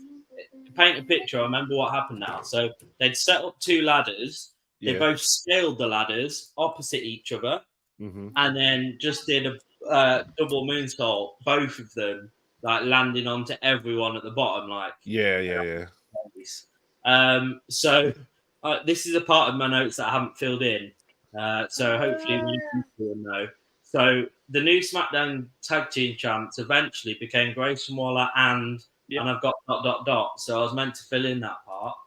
paint a picture. I remember what happened now. So they'd set up two ladders. They both scaled the ladders opposite each other, and then just did a double moonsault, both of them, like landing onto everyone at the bottom. Like yeah. So this is a part of my notes that I haven't filled in. So hopefully people will know. So the new SmackDown Tag Team Champs eventually became Grayson Waller and I've got ... So I was meant to fill in that part.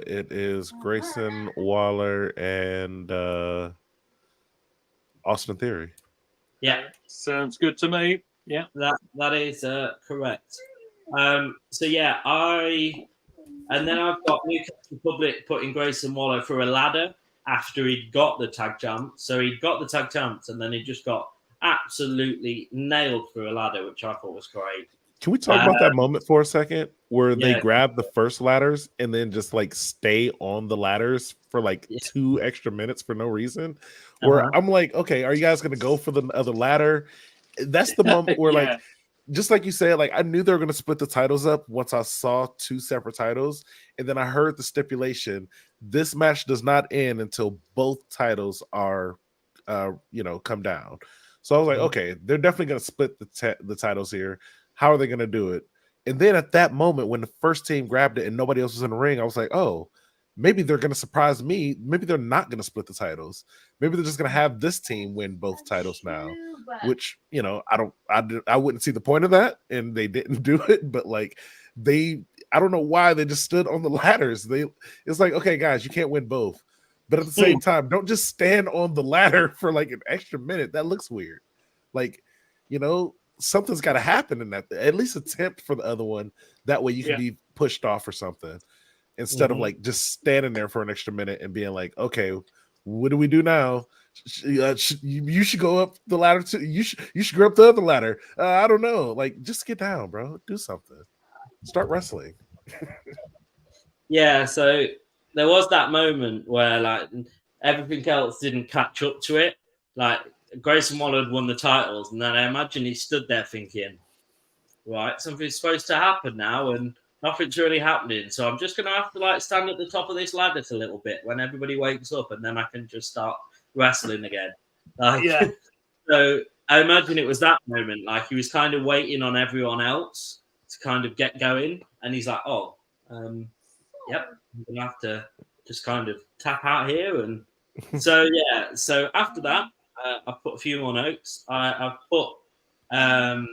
It is Grayson Waller and Austin Theory. Yeah, sounds good to me. Yeah, that is correct. So yeah, and then I've got New Catch Republic putting Grayson Waller through a ladder after he'd got the tag champ. So he'd got the tag champs, and then he just got absolutely nailed through a ladder, which I thought was great. Can we talk about that moment for a second where they grab the first ladders and then just like stay on the ladders for like 2 extra minutes for no reason? Where I'm like, okay, are you guys going to go for the other ladder? That's the moment where like, just like you said, like I knew they were going to split the titles up once I saw 2 separate titles. And then I heard the stipulation, this match does not end until both titles are, come down. So I was like, okay, they're definitely going to split the titles here. How are they going to do it? And then at that moment, when the first team grabbed it and nobody else was in the ring, I was like, oh, maybe they're going to surprise me. Maybe they're not going to split the titles. Maybe they're just going to have this team win both titles now, which, I wouldn't see the point of that. And they didn't do it. But like I don't know why they just stood on the ladders. It's like, okay, guys, you can't win both. But at the same time, don't just stand on the ladder for like an extra minute. That looks weird. Like, something's got to happen in that. At least attempt for the other one. That way you can be pushed off or something. Instead of like just standing there for an extra minute and being like, okay, what do we do now? You should go up the ladder too. You should go up the other ladder. I don't know. Like, just get down, bro. Do something. Start wrestling. Yeah, so there was that moment where like everything else didn't catch up to it. Like Grayson Waller had won the titles, and then I imagine he stood there thinking, right, something's supposed to happen now, and nothing's really happening. So I'm just going to have to like stand at the top of this ladder for a little bit when everybody wakes up, and then I can just start wrestling again. So I imagine it was that moment. Like he was kind of waiting on everyone else to kind of get going. and he's like, "Oh, yep, I'm gonna have to just kind of tap out here." And so yeah, so after that, I put a few more notes. I put Kofi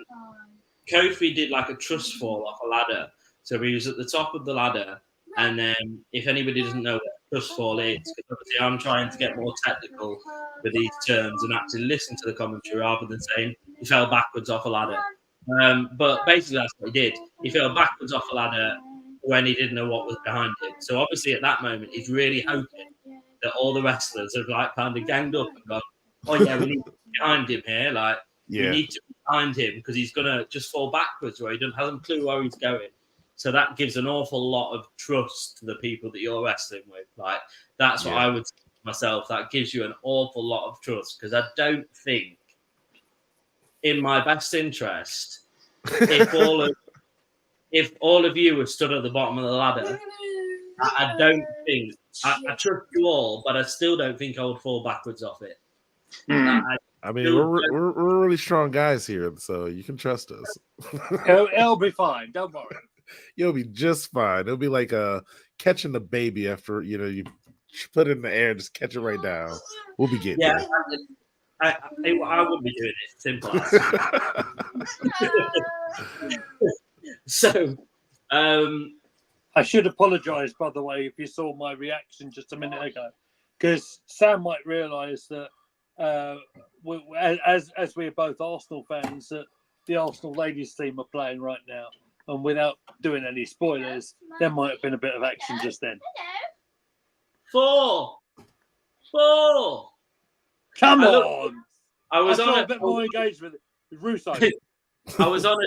did like a trust fall off a ladder, so he was at the top of the ladder, and then if anybody doesn't know what trust fall is, because obviously I'm trying to get more technical with these terms and actually listen to the commentary rather than saying he fell backwards off a ladder. But basically that's what he did. He fell backwards off a ladder when he didn't know what was behind him. So obviously at that moment he's really hoping that all the wrestlers have like kind of ganged up and gone, "Oh yeah, we need to be behind him here. Like we need to be behind him because he's gonna just fall backwards where he hasn't a clue where he's going." So that gives an awful lot of trust to the people that you're wrestling with. Like that's what I would say to myself. That gives you an awful lot of trust because I don't think, in my best interest, if all of you were stood at the bottom of the ladder, I don't think I trust you all, but I still don't think I would fall backwards off it. I mean, we're really strong guys here, so you can trust us. It'll be fine. Don't worry. You'll be just fine. It'll be like catching a baby after you put it in the air and just catch it right down. We'll be getting there. I wouldn't be doing it. Simple as. So, I should apologise, by the way, if you saw my reaction just a minute ago, because Sam might realise that as we're both Arsenal fans, that the Arsenal ladies team are playing right now, and without doing any spoilers, there might have been a bit of action just then. Four. Come on! I was on a bit more engaged with Russo. I was on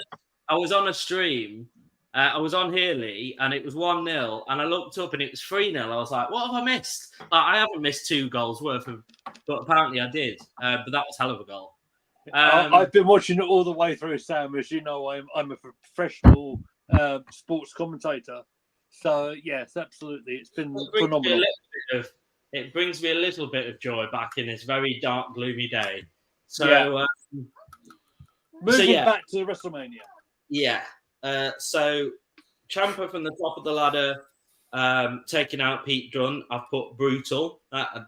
a stream. I was on Healy, and it was 1-0, and I looked up, and it was 3-0. I was like, "What have I missed?" I haven't missed 2 goals worth of, but apparently I did. But that was hell of a goal. I've been watching it all the way through, Sam. As you know, I'm a professional sports commentator. So yes, absolutely, it's been phenomenal. It brings me a little bit of joy back in this very dark, gloomy day. So, moving back to WrestleMania. Yeah. So Ciampa from the top of the ladder, taking out Pete Dunne. I've put brutal. I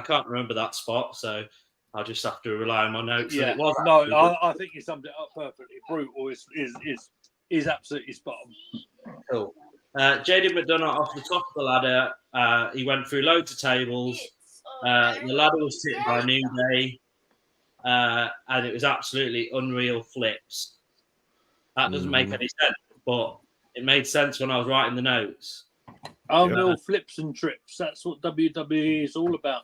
can't remember that spot, so I'll just have to rely on my notes. Yeah, I think you summed it up perfectly. Brutal is absolutely spot on. Cool. Jaden McDonough off the top of the ladder. He went through loads of tables. The ladder was hit by New Day, and it was absolutely unreal flips. That doesn't make any sense, but it made sense when I was writing the notes. Unreal flips and trips. That's what WWE is all about.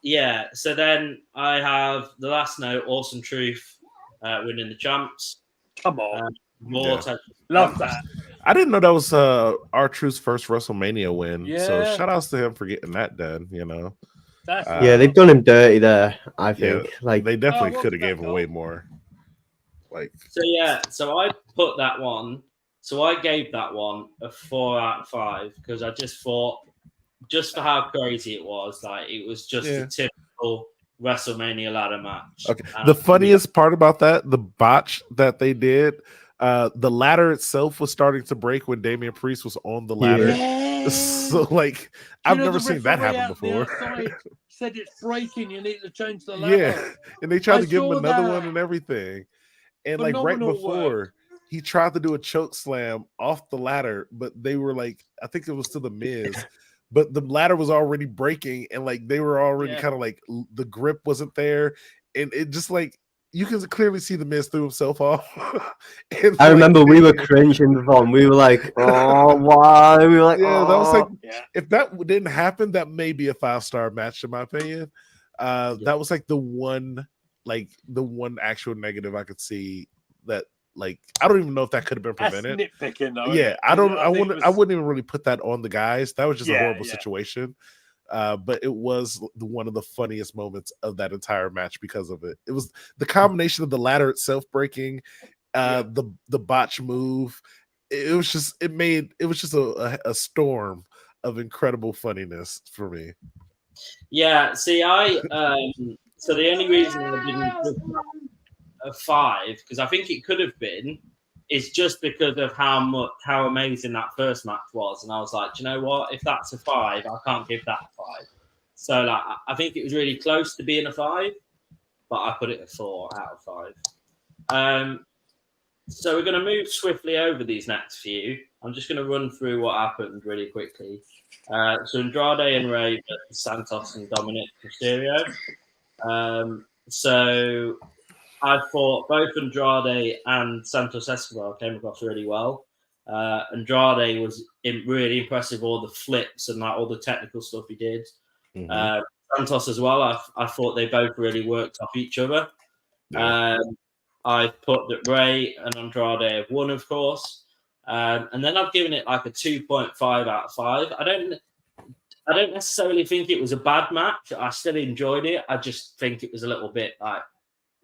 Yeah. So then I have the last note, Awesome Truth winning the champs. Come on. Love that. I didn't know that was R-Truth's first WrestleMania win. Yeah. So shout outs to him for getting that done, they've done him dirty there, I think. Like they definitely could have gave him way more. So I put that one. So I gave that one a 4 out of 5 because I just thought, just for how crazy it was, like it was just a typical WrestleMania ladder match. Okay. The funniest part about that, the botch that they did, the ladder itself was starting to break when Damian Priest was on the ladder. Yeah. So I've never seen that happen before. Said it's breaking, you need to change the ladder. Yeah, and they tried to give him another one and everything. And right before, he tried to do a choke slam off the ladder, but they were I think it was to the Miz, but the ladder was already breaking, and they were already kind of the grip wasn't there, and it just you can clearly see the Miz threw himself off. And I remember we were cringing with him. We were like, "Oh, why?" We were like, "Yeah, that was if that didn't happen, that may be a 5-star match in my opinion." That was the one actual negative I could see that I don't even know if that could have been prevented. That's nitpicking though. Yeah, I wouldn't even really put that on the guys. That was just a horrible situation. But it was one of the funniest moments of that entire match because of it. It was the combination of the ladder itself breaking, the botch move. It was just a storm of incredible funniness for me. Yeah, see, so the only reason I didn't put a 5, because I think it could have been it's just because of how amazing that first match was, and I was like, do you know what? If that's a 5, I can't give that a 5. So like, I think it was really close to being a 5, but I put it a 4 out of 5. So we're going to move swiftly over these next few. I'm just going to run through what happened really quickly. So Andrade and Ray versus Santos and Dominic Mysterio. So I thought both Andrade and Santos Escobar came across really well. Andrade was really impressive, all the flips and like all the technical stuff he did. Mm-hmm. Santos as well. I thought they both really worked off each other. Yeah. I put that Ray and Andrade have won, of course, and then I've given it like a 2.5 out of 5. I don't necessarily think it was a bad match. I still enjoyed it. I just think it was a little bit like,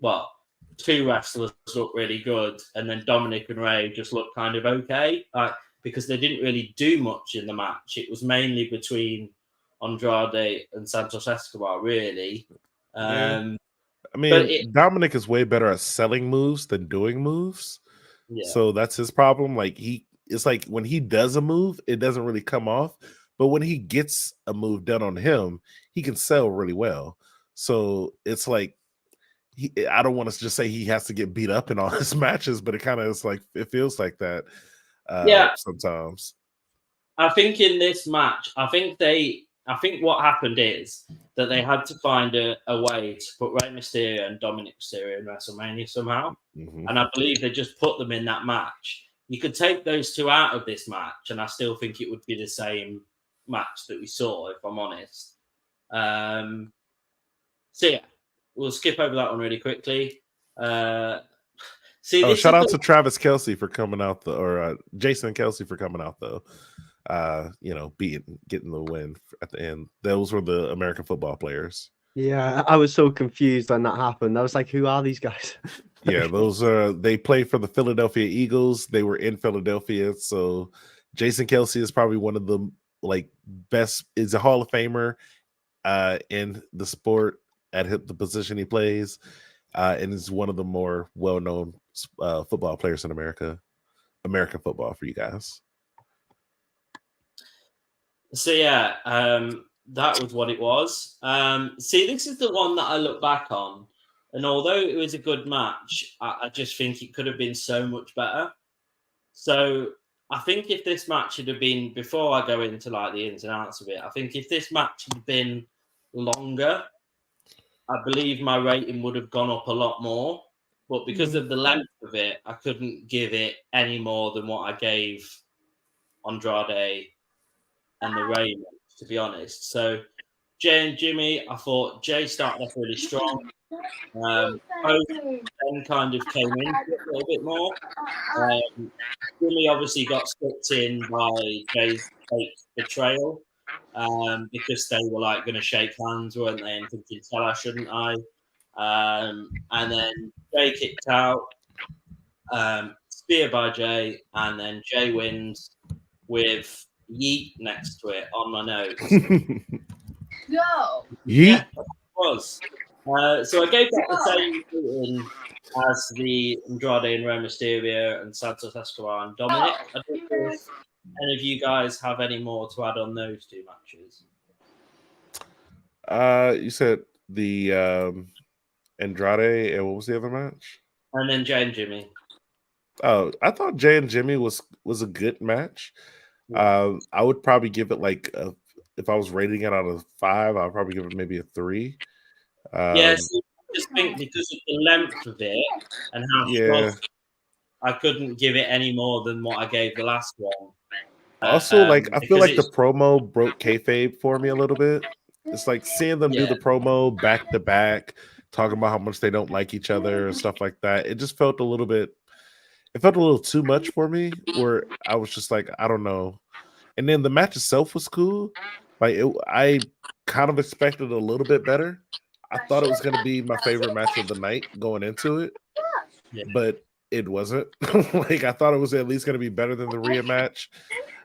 well, 2 wrestlers look really good, and then Dominic and Ray just looked kind of okay, because they didn't really do much in the match. It was mainly between Andrade and Santos Escobar, really. Yeah. I mean, Dominic is way better at selling moves than doing moves. Yeah. So that's his problem. Like it's like when he does a move, it doesn't really come off. But when he gets a move done on him, he can sell really well. So it's like, I don't want to just say he has to get beat up in all his matches, but it kind of is like, it feels like that sometimes. I think in this match, I think what happened is that they had to find a way to put Rey Mysterio and Dominic Mysterio in WrestleMania somehow. Mm-hmm. And I believe they just put them in that match. You could take those 2 out of this match, and I still think it would be the same match that we saw, if I'm honest. So yeah, we'll skip over that one really quickly. Shout out to Travis Kelce for coming out, or Jason Kelce for coming out, though. Getting the win at the end. Those were the American football players. Yeah, I was so confused when that happened. I was like, who are these guys? Yeah, those they played for the Philadelphia Eagles. They were in Philadelphia. So Jason Kelce is probably one of the best, is a Hall of Famer in the sport at the position he plays, and is one of the more well-known football players in American football for you guys. So yeah, that was what it was. See, this is the one that I look back on, and although it was a good match, I just think it could have been so much better. So I think if this match had been, before I go into like the ins and outs of it, I think if this match had been longer, I believe my rating would have gone up a lot more. But because of the length of it, I couldn't give it any more than what I gave Andrade and the Ray, to be honest. So Jay and Jimmy, I thought Jay started off really strong. Both then kind of came in a little bit more. Jimmy obviously got slipped in by Jay's fake betrayal, because they were like going to shake hands, weren't they? And thinking, tell her, shouldn't I? And then Jay kicked out, spear by Jay, and then Jay wins with yeet next to it on my notes. No. Yeet. Yeah, it was. So I gave that the same rating as the Andrade and Rey Mysterio and Santos Escobar and Dominic. I don't know if any of you guys have any more to add on those 2 matches. You said the Andrade, and what was the other match? And then Jay and Jimmy. Oh, I thought Jay and Jimmy was a good match. I would probably give it if I was rating it out of 5, I'd probably give it maybe a 3. Yes, I just think because of the length of it and how strong, I couldn't give it any more than what I gave the last one. Also, I feel like the promo broke kayfabe for me a little bit. It's like seeing them do the promo back to back, talking about how much they don't like each other and stuff like that. It just felt a little too much for me, where I was just like, I don't know. And then the match itself was cool. I kind of expected a little bit better. I thought it was going to be my favorite match of the night going into it, but it wasn't. I thought it was at least going to be better than the Rhea match.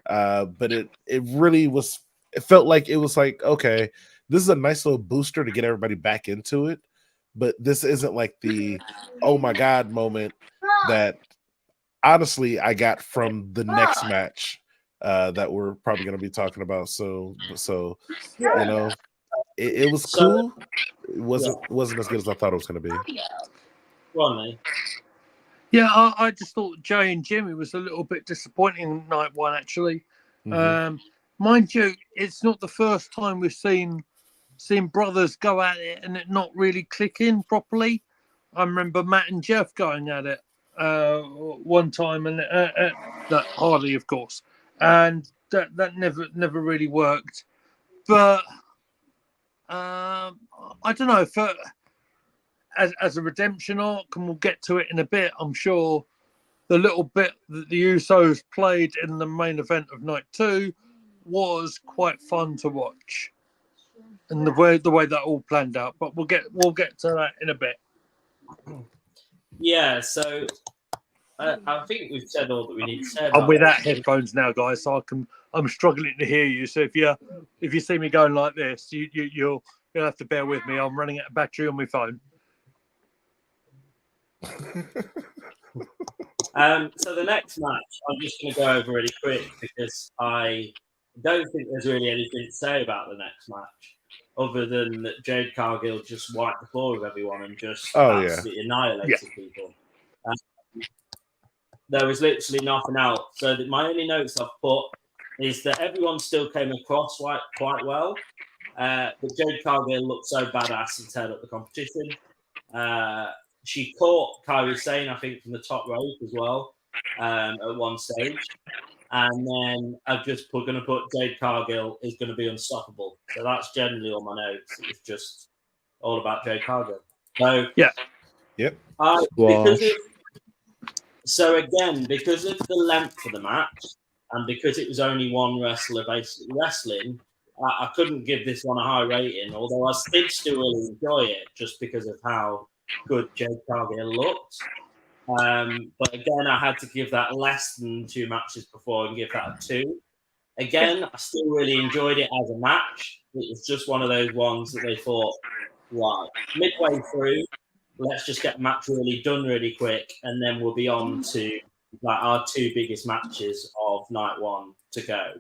But it really was. It felt like it was like, okay, this is a nice little booster to get everybody back into it. But this isn't like the oh my god moment that honestly, I got from the next match that we're probably going to be talking about. So you know, it was cool. It wasn't as good as I thought it was going to be. Go on, Lee. Yeah, I just thought Jay and Jimmy was a little bit disappointing in night one, actually. Mind you, it's not the first time we've seen brothers go at it and it not really clicking properly. I remember Matt and Jeff going at it one time, and that Hardy, of course, and that never really worked. But I don't know, for as a redemption arc, and we'll get to it in a bit, I'm sure the little bit that the Usos played in the main event of night 2 was quite fun to watch, and the way that all planned out. But we'll get to that in a bit. Yeah, so I think we've said all that we need to say. I'm without headphones now, guys, so I'm struggling to hear you. So if you see me going like this, you'll have to bear with me. I'm running out of battery on my phone. So the next match, I'm just going to go over really quick because I don't think there's really anything to say about the next match, other than that Jade Cargill just wiped the floor with everyone and just absolutely annihilated people. There was literally nothing else. So my only notes I've put is that everyone still came across quite well. But Jade Cargill looked so badass and teared up the competition. She caught Kairi Sane, I think, from the top rope as well at one stage. And then I'm just going to put Jade Cargill is going to be unstoppable. So that's generally all my notes. It's just all about Jade Cargill. So yep. Because of the length of the match and because it was only one wrestler basically wrestling, I couldn't give this one a high rating. Although I did still really enjoy it just because of how good Jade Cargill looked. But again, I had to give that less than 2 matches before and give that a 2. Again, I still really enjoyed it as a match. It was just one of those ones that they thought, right, midway through, let's just get the match really done really quick, and then we'll be on to like our 2 biggest matches of night 1 to go.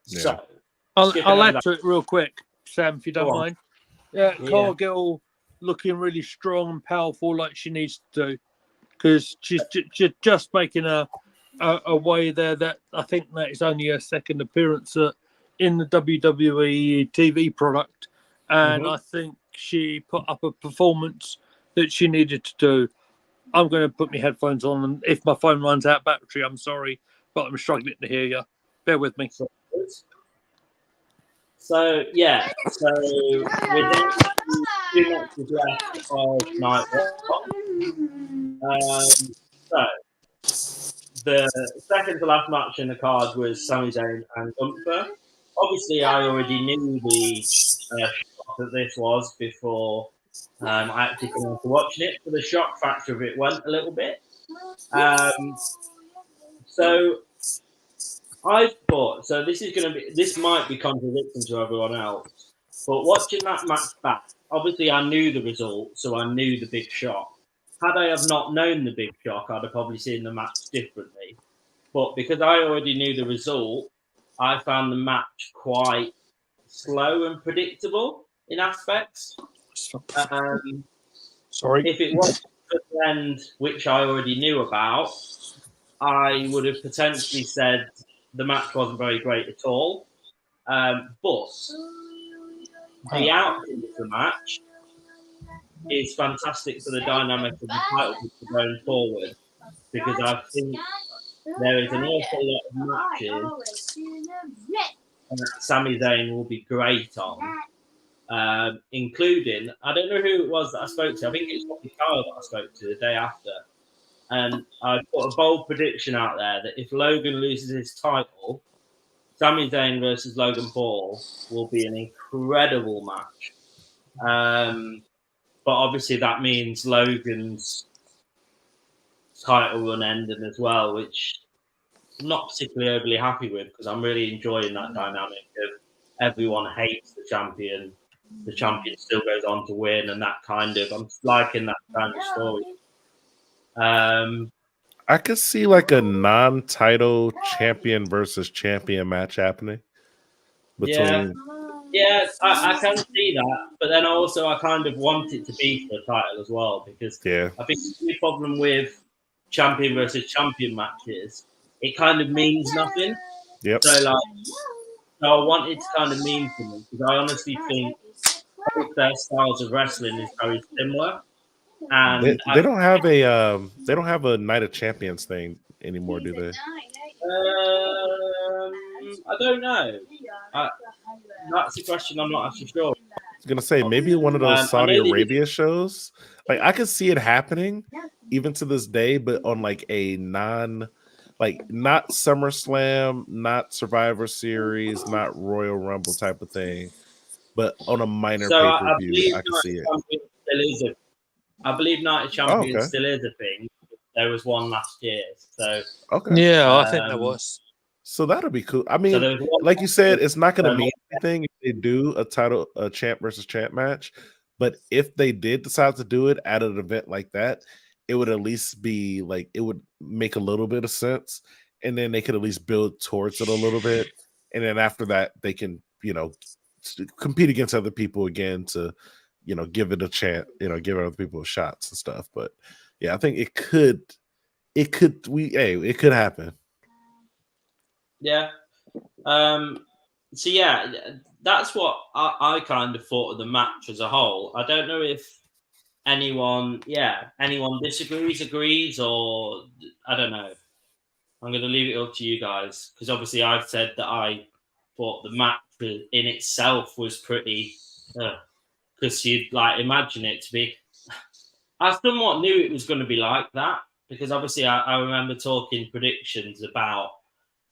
So I'll add to it real quick, Sam, if you don't mind. Yeah, Cargill looking really strong and powerful like she needs to do, because she's just making a way there that I think that is only her second appearance in the WWE TV product, and I think she put up a performance that she needed to do. I'm going to put my headphones on, and if my phone runs out of battery, I'm sorry, but I'm struggling to hear you. Bear with me. So we're down to 2 matches left of night 1. So the second to last match in the card was Sami Zayn and Gunther. Obviously, I already knew the shock that this was before I actually came on to watching it. So the shock factor of it went a little bit. So I thought, so this might be contradicting to everyone else, but watching that match back, obviously I knew the result, so I knew the big shock. Had I have not known the big shock, I'd have probably seen the match differently. But because I already knew the result, I found the match quite slow and predictable in aspects. Sorry. If it wasn't the end, which I already knew about, I would have potentially said the match wasn't very great at all. But the outcome of the match is fantastic for the dynamic of the title going forward, because I think there is an awful lot of matches that Sami Zayn will be great on, including, I don't know who it was that I spoke to. I think it's probably Kyle that I spoke to the day after. And I put a bold prediction out there that if Logan loses his title, Sami Zayn versus Logan Paul will be an incredible match. But obviously that means Logan's title run ending as well, which I'm not particularly overly happy with, because I'm really enjoying that dynamic of everyone hates the champion still goes on to win, and that kind of, I'm liking that kind of story. I could see like a non-title champion versus champion match happening between. Yeah, I can see that, but then also I kind of want it to be for the title as well, because I think the problem with champion versus champion matches, it kind of means nothing. Yep. So I want it to kind of mean something, because I honestly think both their styles of wrestling is very similar. And they don't have a Night of Champions thing anymore, do they? I don't know. That's a question I'm not actually sure. I was gonna say maybe one of those Saudi Arabia shows. Like I could see it happening even to this day, but on like a not SummerSlam, not Survivor Series, not Royal Rumble type of thing, but on a minor pay-per-view, I can see it. I believe Night of Champions still is a thing. There was one last year, so yeah, I think there was. So that'll be cool. I mean, like you said, it's not going to mean anything if they do a champ versus champ match, but if they did decide to do it at an event like that, it would at least be like it would make a little bit of sense, and then they could at least build towards it a little bit, and then after that, they can compete against other people again to give it a chance, give other people shots and stuff. But yeah, I think it could happen. Yeah. So yeah, that's what I kind of thought of the match as a whole. I don't know if anyone disagrees, agrees, or I don't know. I'm going to leave it up to you guys, because obviously I've said that I thought the match in itself was pretty. Because you'd imagine it to be. I somewhat knew it was going to be like that, because obviously I remember talking predictions about.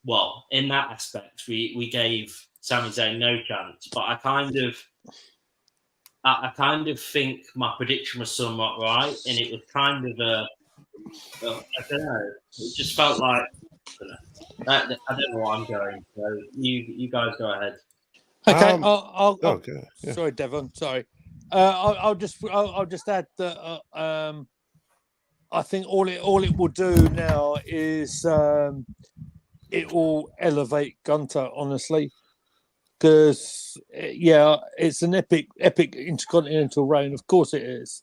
Well, in that aspect, we gave Sami Zayn no chance, but I kind of think my prediction was somewhat right, and it was kind of I don't know. It just felt like I don't know what I'm going. So you guys go ahead. Okay, sorry, Devon. Sorry. I'll just add that I think all it will do now is it will elevate Gunter, honestly, because it's an epic intercontinental reign. Of course it is,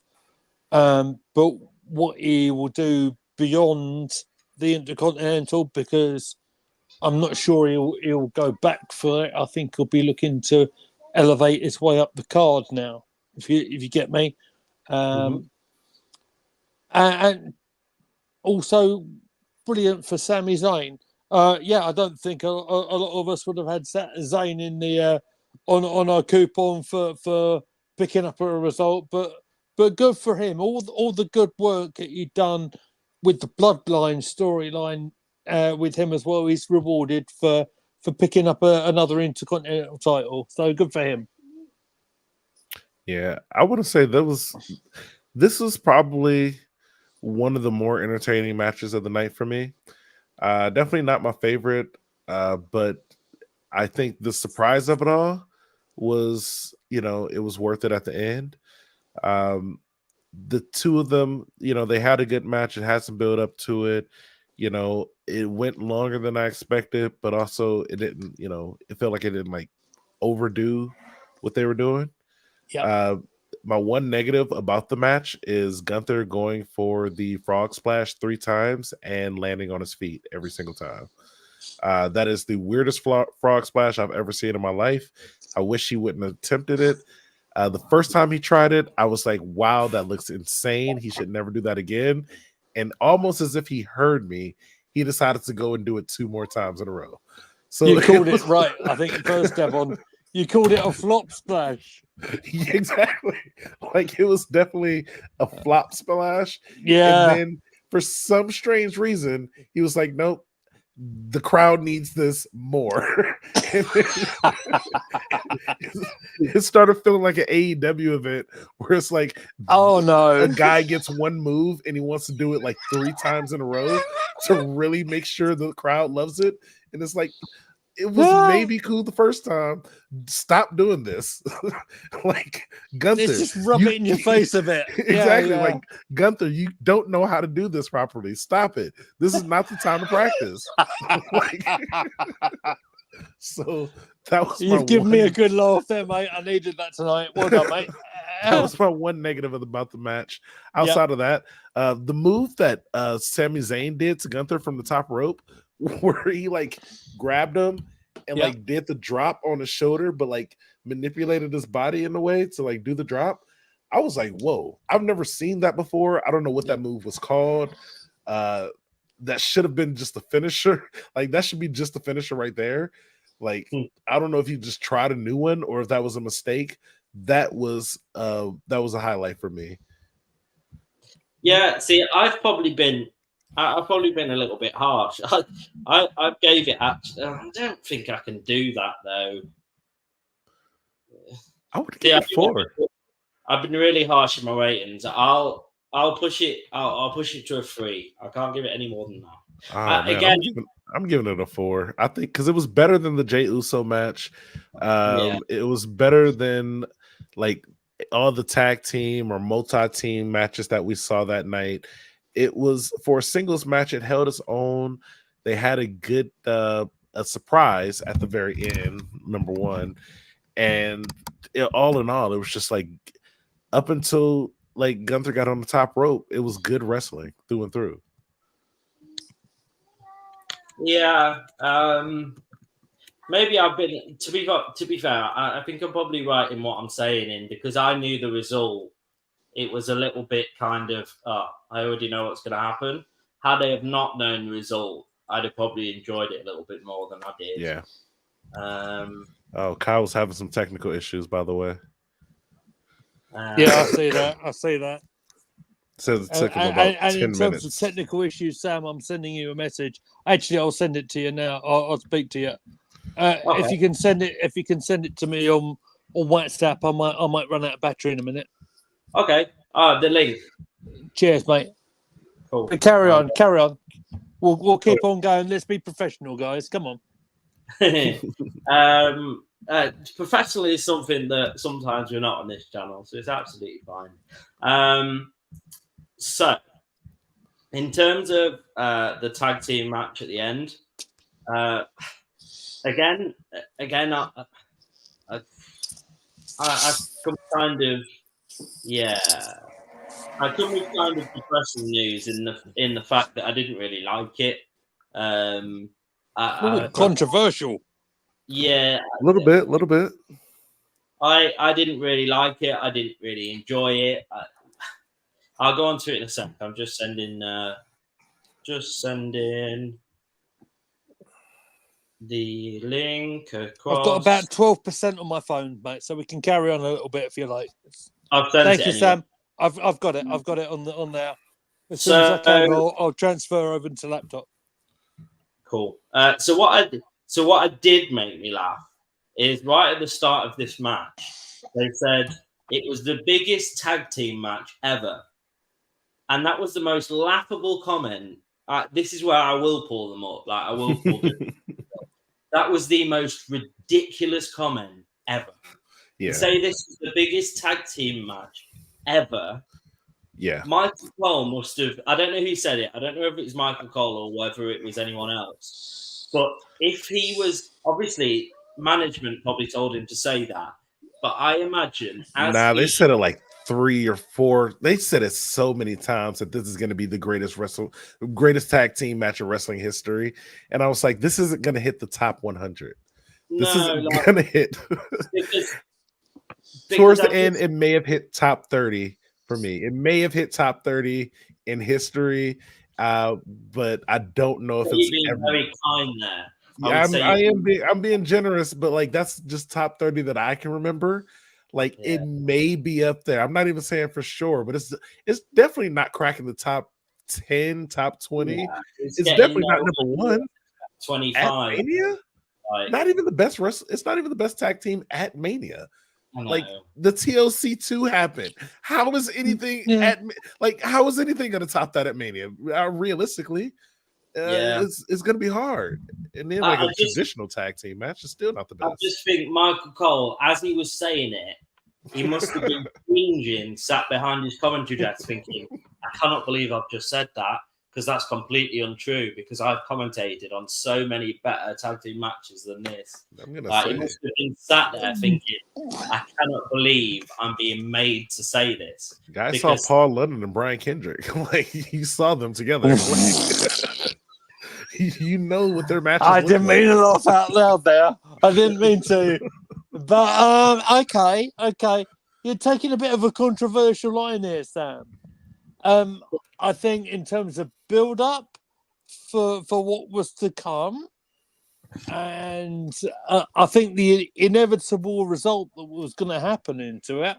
but what he will do beyond the intercontinental, because I'm not sure he'll go back for it. I think he'll be looking to elevate his way up the card now. If you get me, and also brilliant for Sami Zayn. I don't think a lot of us would have had Zayn in the on our coupon for picking up a result, but good for him. All the good work that he'd done with the Bloodline storyline with him as well. He's rewarded for picking up another Intercontinental title. So good for him. Yeah, I want to say this was probably one of the more entertaining matches of the night for me. Definitely not my favorite, but I think the surprise of it all was, it was worth it at the end. The two of them, they had a good match. It had some build up to it. It went longer than I expected, but also it didn't, it felt like it didn't overdo what they were doing. Yeah. My one negative about the match is Gunther going for the frog splash 3 times and landing on his feet every single time. That is the weirdest frog splash I've ever seen in my life. I wish he wouldn't have attempted it. The first time he tried it, I was like, wow, that looks insane. He should never do that again. And almost as if he heard me, he decided to go and do it 2 more times in a row. So you called it right. I think first, Devon, you called it a flop splash. Exactly. It was definitely a flop splash. Yeah. And then for some strange reason, he was like, nope, the crowd needs this more. It started feeling like an AEW event where it's like, oh no, a guy gets one move and he wants to do it 3 times in a row to really make sure the crowd loves it. And it's like, it was maybe cool the first time. Stop doing this. Like Gunther, Let's just rub it in your face a bit. Exactly. Yeah. Like Gunther, you don't know how to do this properly. Stop it. This is not the time to practice. Like, so that was You've given me a good laugh there, mate. I needed that tonight. Well done, mate. That was my one negative about the match. Outside of that, the move that Sami Zayn did to Gunther from the top rope, where he like grabbed him and like did the drop on his shoulder, but like manipulated his body in a way to like do the drop. I was like, whoa, I've never seen that before. I don't know what that move was called. That should have been just a finisher. Like that should be just a finisher right there. Like I don't know if he just tried a new one or if that was a mistake. That was a highlight for me. Yeah, see, I've probably been a little bit harsh. I gave it actually. I don't think I can do that though. I would give it 4. I've been really harsh in my ratings. I'll push it. I'll push it to a 3. I can't give it any more than that. Again, I'm giving it a 4. I think because it was better than the Jey Uso match. It was better than like all the tag team or multi-team matches that we saw that night. It was for a singles match. It held its own. They had a good a surprise at the very end, number one, and all in all, it was just like up until like Gunther got on the top rope, it was good wrestling through and through. Yeah, maybe I've been to be fair. I think I'm probably right in what I'm saying, because I knew the result. It was a little bit kind of, I already know what's going to happen. Had I have not known the result, I'd have probably enjoyed it a little bit more than I did. Yeah. Oh, Kyle's having some technical issues, by the way. Yeah, I see that. Says it took him about 10 minutes. In terms of technical issues, Sam, I'm sending you a message. Actually, I'll send it to you now. I'll speak to you. Okay. If you can send it to me on WhatsApp, I might run out of battery in a minute. Okay. The link. Cheers, mate. Cool. But carry on. We'll keep on going. Let's be professional, guys. Come on. Professional is something that sometimes we're not on this channel, so it's absolutely fine. So, in terms of the tag team match at the end, again, I come kind of, I come with kind of depressing news in the fact that I didn't really like it. Controversial. Yeah, a little bit. I didn't really like it. I didn't really enjoy it. I'll go on to it in a sec. I'm just sending the link across. I've got about 12% on my phone, mate, so we can carry on a little bit if you like. I've sent Thank it you, anyway. Sam. I've got it. I've got it on there. As soon as I can, I'll transfer over to laptop. Cool. So what did make me laugh is right at the start of this match, they said it was the biggest tag team match ever. And that was the most laughable comment. This is where I will pull them up. Like I will pull them. That was the most ridiculous comment ever. Yeah. To say this is the biggest tag team match ever. Yeah. Michael Cole must have, I don't know who said it. I don't know if it was Michael Cole or whether it was anyone else. But if he was, obviously, management probably told him to say that. But I imagine. They said it like 3 or 4. They said it so many times that this is going to be the greatest tag team match in wrestling history. And I was like, this isn't going to hit the top 100. This isn't going to hit. Because towards the end, it may have hit top 30 for me. It may have hit top 30 in history, but I don't know if it's being ever. Very kind there. I'm being generous, but like that's just top 30 that I can remember. Like it may be up there. I'm not even saying for sure, but it's definitely not cracking the top 10, top 20. Yeah, it's definitely not number 1. 25. At Mania? Not even the best it's not even the best tag team at Mania. Like the TLC 2 happened. How is anything how is anything going to top that at Mania? Realistically, It's going to be hard. And then like a traditional tag team match is still not the best. I just think Michael Cole, as he was saying it, he must have been cringing, sat behind his commentary desk thinking, I cannot believe I've just said that, because that's completely untrue, because I've commentated on so many better tag team matches than this. He must have been sat there thinking, I cannot believe I'm being made to say this. I saw Paul London and Brian Kendrick. Like, you saw them together. You know what their matches I didn't mean to laugh out loud there. I didn't mean to. But, okay. You're taking a bit of a controversial line here, Sam. I think in terms of build-up for what was to come, and I think the inevitable result that was going to happen into it,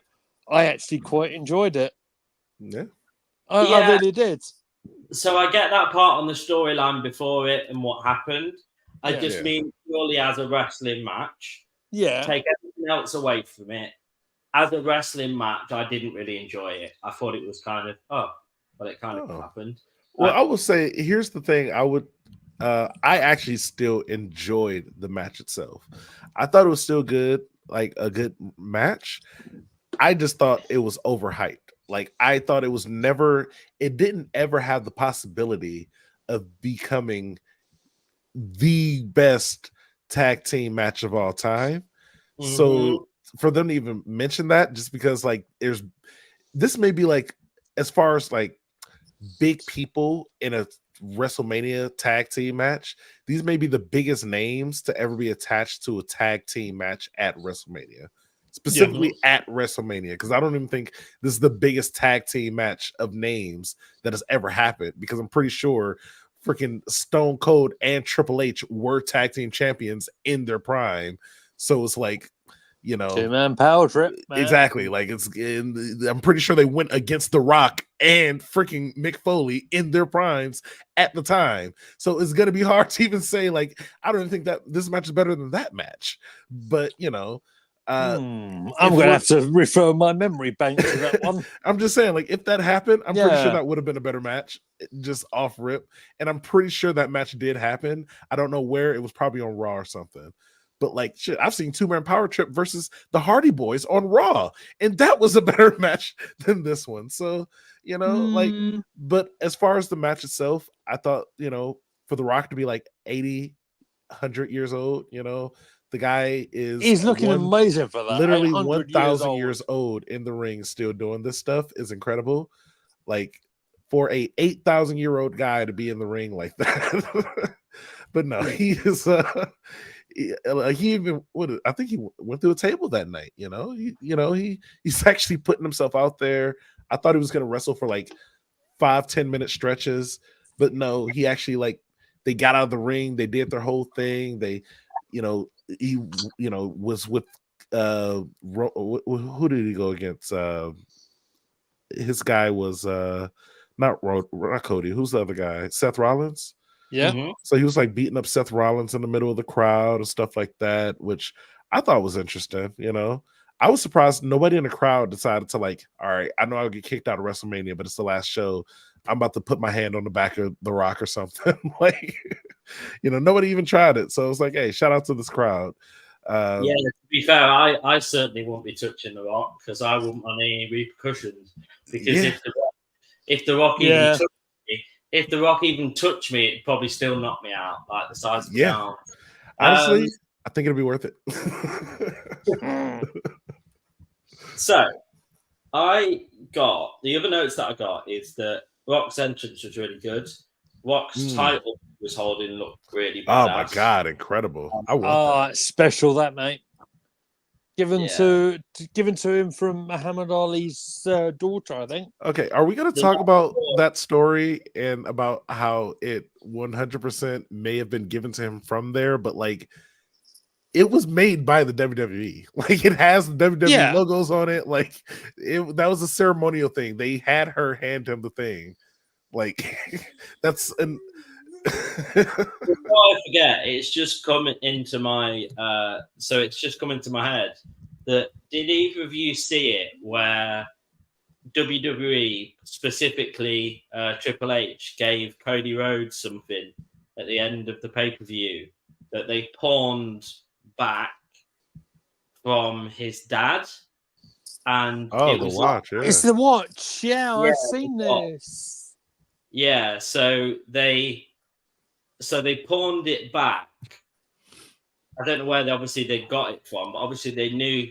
I actually quite enjoyed it. Yeah. I really did. So I get that part on the storyline before it and what happened. I just mean purely as a wrestling match. Yeah. Take everything else away from it. As a wrestling match, I didn't really enjoy it. I thought it was kind of, it kind of happened. Well, I will say, here's the thing. I actually still enjoyed the match itself. I thought it was still good, like a good match. I just thought it was overhyped. Like, I thought it didn't ever have the possibility of becoming the best tag team match of all time. Mm-hmm. So for them to even mention that, just because like this may be like, as far as like big people in a WrestleMania tag team match, these may be the biggest names to ever be attached to a tag team match at WrestleMania. Specifically at WrestleMania, because I don't even think this is the biggest tag team match of names that has ever happened, because I'm pretty sure freaking Stone Cold and Triple H were tag team champions in their prime. So it's like, you know, 2-man power trip, man. Exactly. Like, I'm pretty sure they went against The Rock and freaking Mick Foley in their primes at the time. So it's going to be hard to even say, like, I don't even think that this match is better than that match. But, you know, I'm going to have to refer my memory bank to that one. I'm just saying, like, if that happened, I'm pretty sure that would have been a better match, just off rip. And I'm pretty sure that match did happen. I don't know where. It was probably on Raw or something. But like, shit, I've seen 2-man power trip versus the Hardy Boys on Raw, and that was a better match than this one. So, you know, like, but as far as the match itself, I thought, you know, for The Rock to be like 80, 100 years old, you know, the guy he's looking amazing for that. Literally 1,000 years old in the ring, still doing this stuff is incredible. Like, for a 8,000-year-old guy to be in the ring like that. But no, he is he even I think he went through a table that night. You know, he's actually putting himself out there. I thought he was going to wrestle for like 5-10 minute stretches, but no, he actually, like, they got out of the ring, they did their whole thing. They, you know, he, you know, was with who did he go against? His guy was not Cody. Who's the other guy? Seth Rollins. Yeah. Mm-hmm. So he was like beating up Seth Rollins in the middle of the crowd and stuff like that, which I thought was interesting. You know, I was surprised nobody in the crowd decided to, like, all right, I know I'll get kicked out of WrestleMania, but it's the last show. I'm about to put my hand on the back of The Rock or something. Like, you know, nobody even tried it. So it's like, hey, shout out to this crowd. To be fair, I certainly won't be touching The Rock, because I wouldn't want any repercussions. Because if The Rock even took me, if The Rock even touched me, it'd probably still knock me out, like the size of the arm. Honestly, I think it'll be worth it. So, the other notes that I got is that Rock's entrance was really good. Rock's title was holding looked really badass. Oh my god, incredible! I want that. Special that, mate. Given to him from Muhammad Ali's daughter, I think. Okay, are we going to talk about that story and about how it 100% may have been given to him from there, but like, it was made by the WWE. Like, it has WWE logos on it. Like, that was a ceremonial thing. They had her hand him the thing. Like, that's an. Before I forget, it's just coming into my head that, did either of you see it where WWE, specifically Triple H, gave Cody Rhodes something at the end of the pay-per-view that they pawned back from his dad. And it the was watch, yeah. It's the watch. Yeah, Yeah, I've seen the watch. this. Yeah, so they pawned it back. I don't know where they got it from, but obviously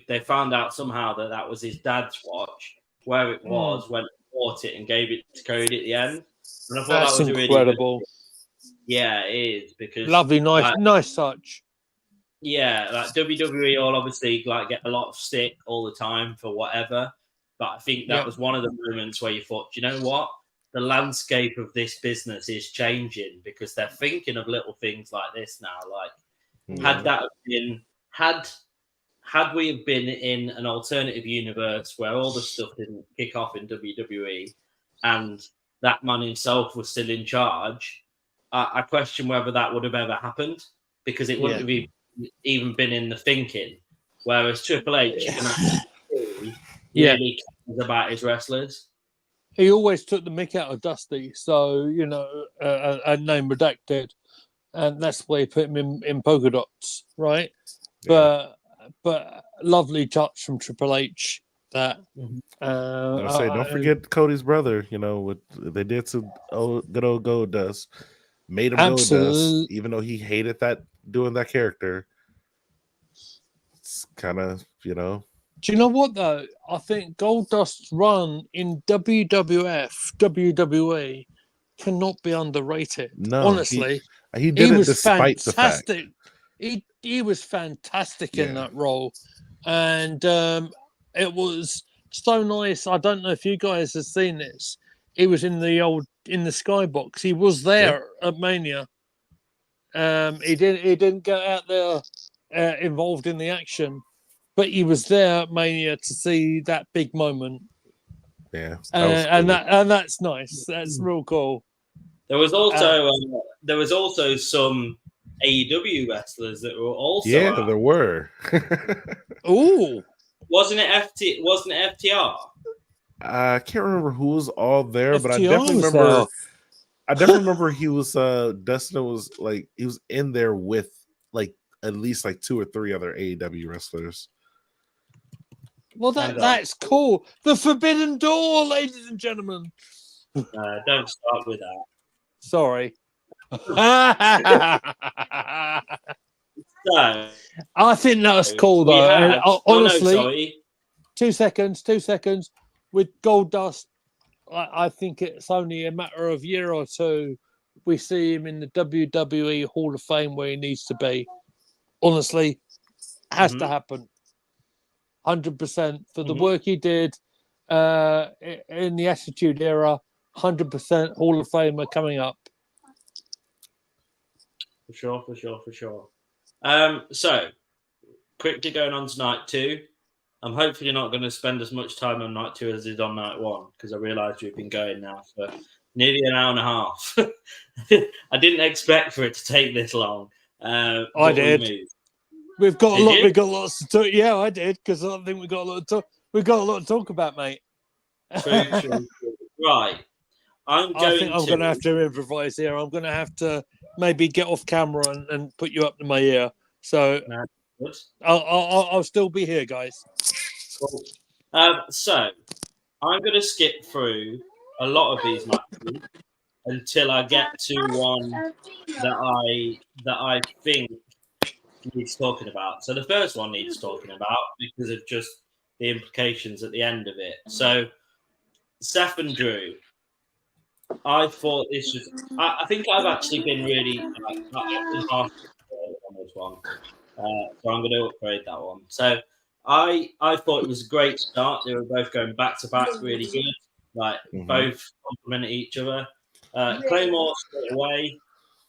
they found out somehow that was his dad's watch, where it was, went and bought it and gave it to Cody at the end. And I thought That's that was incredible. A really good, yeah, it is, because Lovely, nice touch. Yeah, like WWE all obviously like get a lot of stick all the time for whatever, but I think that was one of the moments where you thought, you know what, the landscape of this business is changing because they're thinking of little things like this now. Like, had we have been in an alternative universe where all the stuff didn't kick off in WWE, and that man himself was still in charge, I question whether that would have ever happened because it wouldn't have even been in the thinking. Whereas Triple H can actually really cares about his wrestlers. He always took the mick out of Dusty, so a name redacted, and that's why he put him in polka dots, right? Yeah. But lovely touch from Triple H. That don't forget Cody's brother. What they did to good old Goldust, made him Goldust, even though he hated doing that character. It's kind of Do you know what though? I think Goldust's run in WWF, WWE cannot be underrated. No, honestly, he did it despite fantastic. The fact. He was fantastic in that role, and it was so nice. I don't know if you guys have seen this. He was in the skybox. He was there at Mania. He didn't get out there involved in the action, but he was there at Mania to see that big moment. Yeah, and that's nice. That's real cool. There was also some AEW wrestlers that were also there were. Ooh, wasn't it FTR? I can't remember who was all there, FTR, but I definitely remember he was Dustin was like he was in there with like at least like 2 or 3 other AEW wrestlers. Well, that's cool. The Forbidden Door, ladies and gentlemen. Don't start with that. Sorry. So, I think that was cool though. And, honestly, 2 seconds. With Goldust, I think it's only a matter of a year or two. We see him in the WWE Hall of Fame where he needs to be. Honestly, has to happen. 100% for the work he did in the Attitude Era. 100% Hall of Famer coming up. For sure. So, quickly going on to night 2. I'm hopefully not going to spend as much time on night 2 as I did on night 1 because I realised we've been going now for nearly an hour and a half. I didn't expect for it to take this long. I did. We've got lots to talk. Yeah, I did because I think we've got a lot to talk about, mate. True. Right. I think I'm going to have to improvise here. I'm going to have to maybe get off camera and put you up to my ear. So I'll still be here, guys. Cool. So I'm going to skip through a lot of these matches until I get to one that I think needs talking about. So the first one needs talking about because of just the implications at the end of it. So Seth and Drew. I thought this was. I think I've actually been really harsh on this one, so I'm going to upgrade that one. So I thought it was a great start. They were both going back to back, really good. Like both complemented each other. Claymore straight away,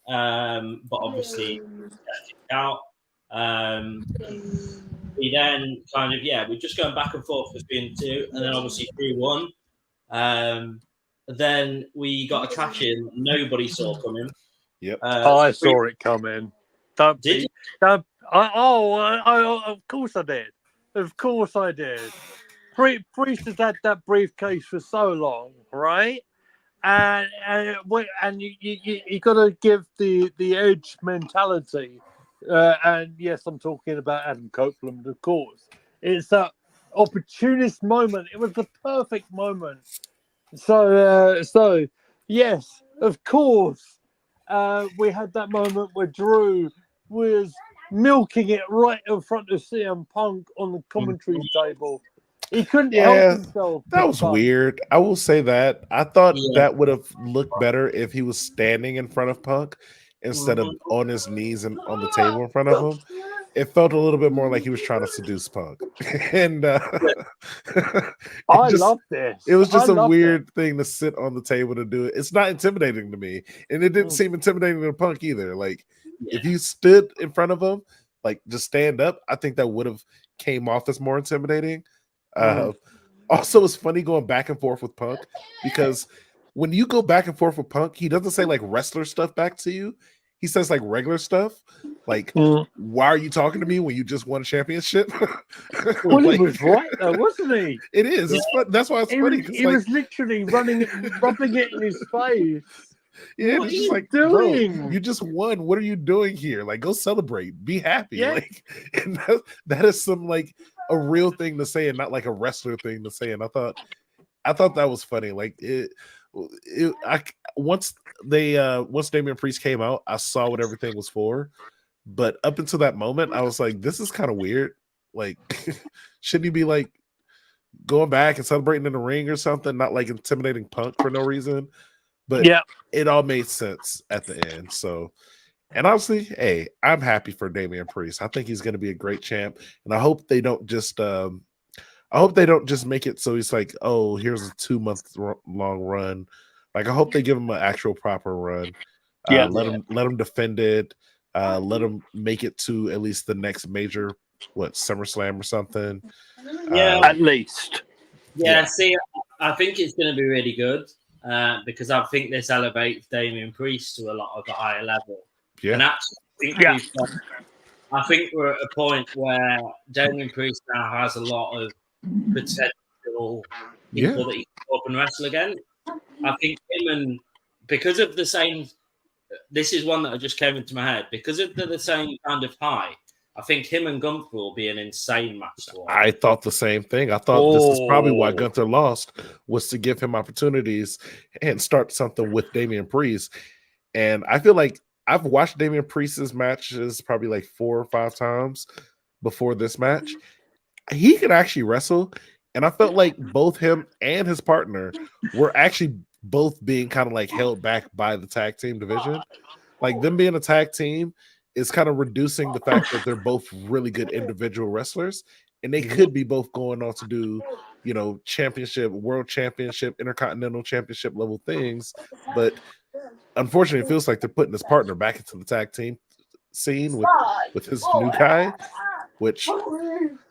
but obviously kicked out. We then kind of we're just going back and forth between the two, and then obviously Drew won. Then we got a cash in nobody saw coming. Yep. I saw it coming. Of course I did. Of course I did. Priest has had that briefcase for so long, right? And you got to give the edge mentality. And yes, I'm talking about Adam Copeland, of course. It's that opportunist moment. It was the perfect moment. So yes, of course, we had that moment where Drew was milking it right in front of CM Punk on the commentary table. He couldn't help himself. That was weird. I will say that. I thought that would have looked better if he was standing in front of Punk instead of on his knees and on the table in front of him. It felt a little bit more like he was trying to seduce Punk. And I love this. It was just a weird thing to sit on the table to do it. It's not intimidating to me. And it didn't seem intimidating to Punk either. Like, if you stood in front of him, like just stand up, I think that would have came off as more intimidating. Also, it's funny going back and forth with Punk because when you go back and forth with Punk, he doesn't say like wrestler stuff back to you. He says like regular stuff, like "Why are you talking to me when you just won a championship?" Well, he was right though, wasn't he? It is. It's fun. That's why it's funny. He was literally rubbing it in his face. Yeah, what it's are just you like, doing? bro, you just won. What are you doing here? Like, go celebrate. Be happy. Yeah. Like, and that is some like a real thing to say, and not like a wrestler thing to say. And I thought that was funny. Like once Damian Priest came out, I saw what everything was for. But up until that moment, I was like, this is kind of weird. Like, shouldn't he be like going back and celebrating in the ring or something? Not like intimidating Punk for no reason. But it all made sense at the end. So, and honestly, hey, I'm happy for Damian Priest. I think he's going to be a great champ, and I hope they don't just make it so he's like, oh, here's a 2-month long run. Like, I hope they give him an actual proper run. Let him defend it. Let him make it to at least the next major, SummerSlam or something. At least. See, I think it's going to be really good. Because I think this elevates Damian Priest to a lot of a higher level. Yeah. And actually, I think we're at a point where Damian Priest now has a lot of potential people that he can go up and wrestle again. I think because of the same, this is one that just came into my head, because of the same kind of high, I think him and Gunther will be an insane match to watch. I thought the same thing. I thought this is probably why Gunther lost, was to give him opportunities and start something with Damian Priest. And I feel like I've watched Damian Priest's matches probably like 4 or 5 times before this match. He could actually wrestle. And I felt like both him and his partner were actually both being kind of like held back by the tag team division. Like, them being a tag team is kind of reducing the fact that they're both really good individual wrestlers, and they could be both going on to do, championship, world championship, intercontinental championship level things. But unfortunately, it feels like they're putting his partner back into the tag team scene with his new guy, which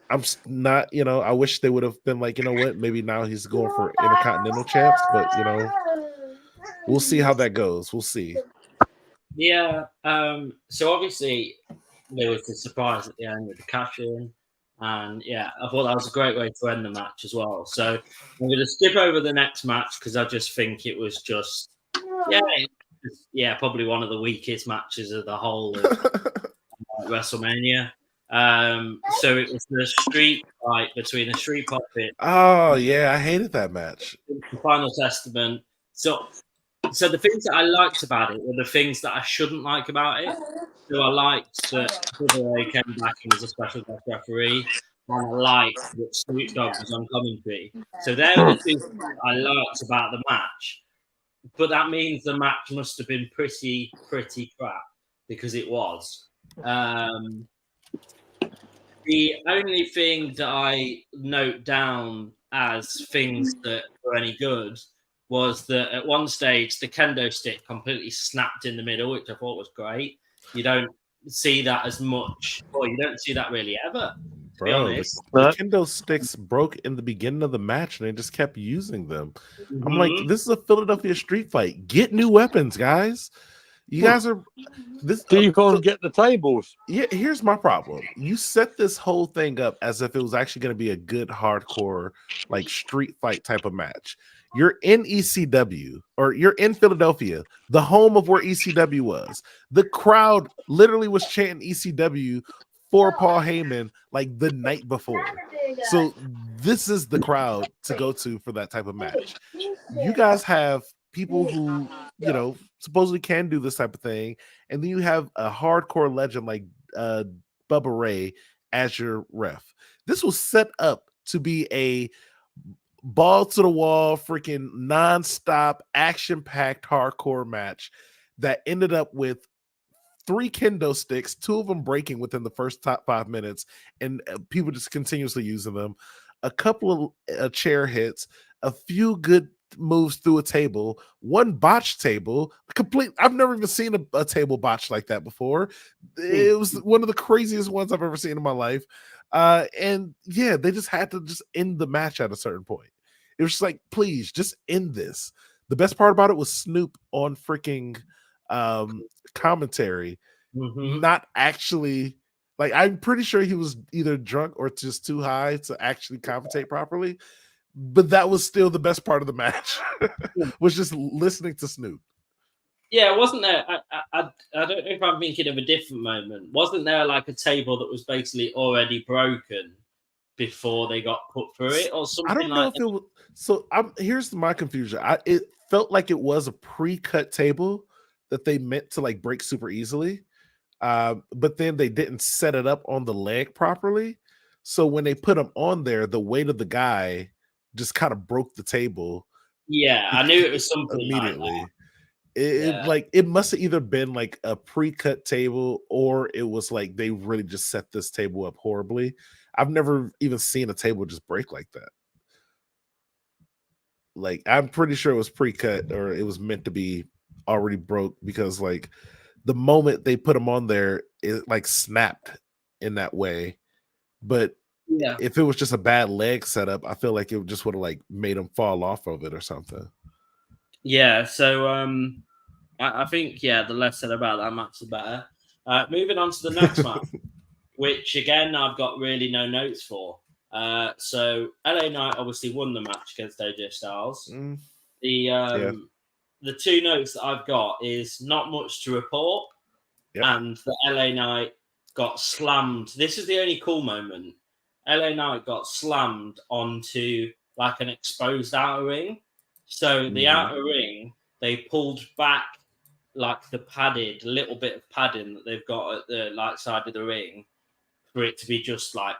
I'm not, I wish they would have been like, what, maybe now he's going for intercontinental champs, but we'll see how that goes. We'll see. Yeah. So obviously there was the surprise at the end with the cash in, and I thought that was a great way to end the match as well. So I'm going to skip over the next match because I just think it was just probably one of the weakest matches of the whole of WrestleMania. So it was the street fight between the Street Profits. Oh yeah, I hated that match. The Final Testament. So the things that I liked about it were the things that I shouldn't like about it. So I liked that Triple came back and was a special guest referee. And I liked that Snoop Dogg was on commentary. So there were the 2 things I liked about the match. But that means the match must have been pretty crap, because it was. The only thing that I note down as things that were any good was that at one stage the kendo stick completely snapped in the middle, which I thought was great. You don't see that as much, or you don't see that really ever. To be honest, the kendo sticks broke in the beginning of the match, and they just kept using them. I'm like, this is a Philadelphia street fight. Get new weapons, guys. You guys are this. Do you go and get the tables? Yeah, here's my problem. You set this whole thing up as if it was actually going to be a good hardcore, like street fight type of match. You're in ECW, or you're in Philadelphia, the home of where ECW was. The crowd literally was chanting ECW for Paul Heyman like the night before. So this is the crowd to go to for that type of match. You guys have people who, you know, supposedly can do this type of thing, and then you have a hardcore legend like Bubba Ray as your ref. This was set up to be a ball to the wall, freaking non-stop, action-packed hardcore match that ended up with 3 kendo sticks, 2 of them breaking within the first top 5 minutes, and people just continuously using them. A couple of chair hits, a few good moves through a table, 1 botched table, complete. I've never even seen a table botched like that before. It was one of the craziest ones I've ever seen in my life. And yeah, they just had to just end the match at a certain point. It was just like, please, just end this. The best part about it was Snoop on freaking commentary, not actually, like, I'm pretty sure he was either drunk or just too high to actually commentate properly. But that was still the best part of the match, was just listening to Snoop. Yeah, wasn't there? I don't know if I'm thinking of a different moment. Wasn't there like a table that was basically already broken before they got put through it, or something? I don't know if it was. So here's my confusion. It felt like it was a pre-cut table that they meant to like break super easily, but then they didn't set it up on the leg properly. So when they put them on there, the weight of the guy just kind of broke the table. Yeah, I knew it was something immediately. Like that. It must have either been like a pre-cut table, or it was like they really just set this table up horribly. I've never even seen a table just break like that. Like, I'm pretty sure it was pre-cut, or it was meant to be already broke, because like the moment they put them on there, it like snapped in that way. But yeah, if it was just a bad leg setup, I feel like it just would have like made them fall off of it or something. Yeah, so I think, yeah, the less said about that match, the better. Moving on to the next match, which again I've got really no notes for. So LA Knight obviously won the match against AJ Styles. The 2 notes that I've got is not much to report, and the LA Knight got slammed. This is the only cool moment. LA Knight got slammed onto like an exposed outer ring. So the outer ring, they pulled back like the little bit of padding that they've got at the like side of the ring for it to be just like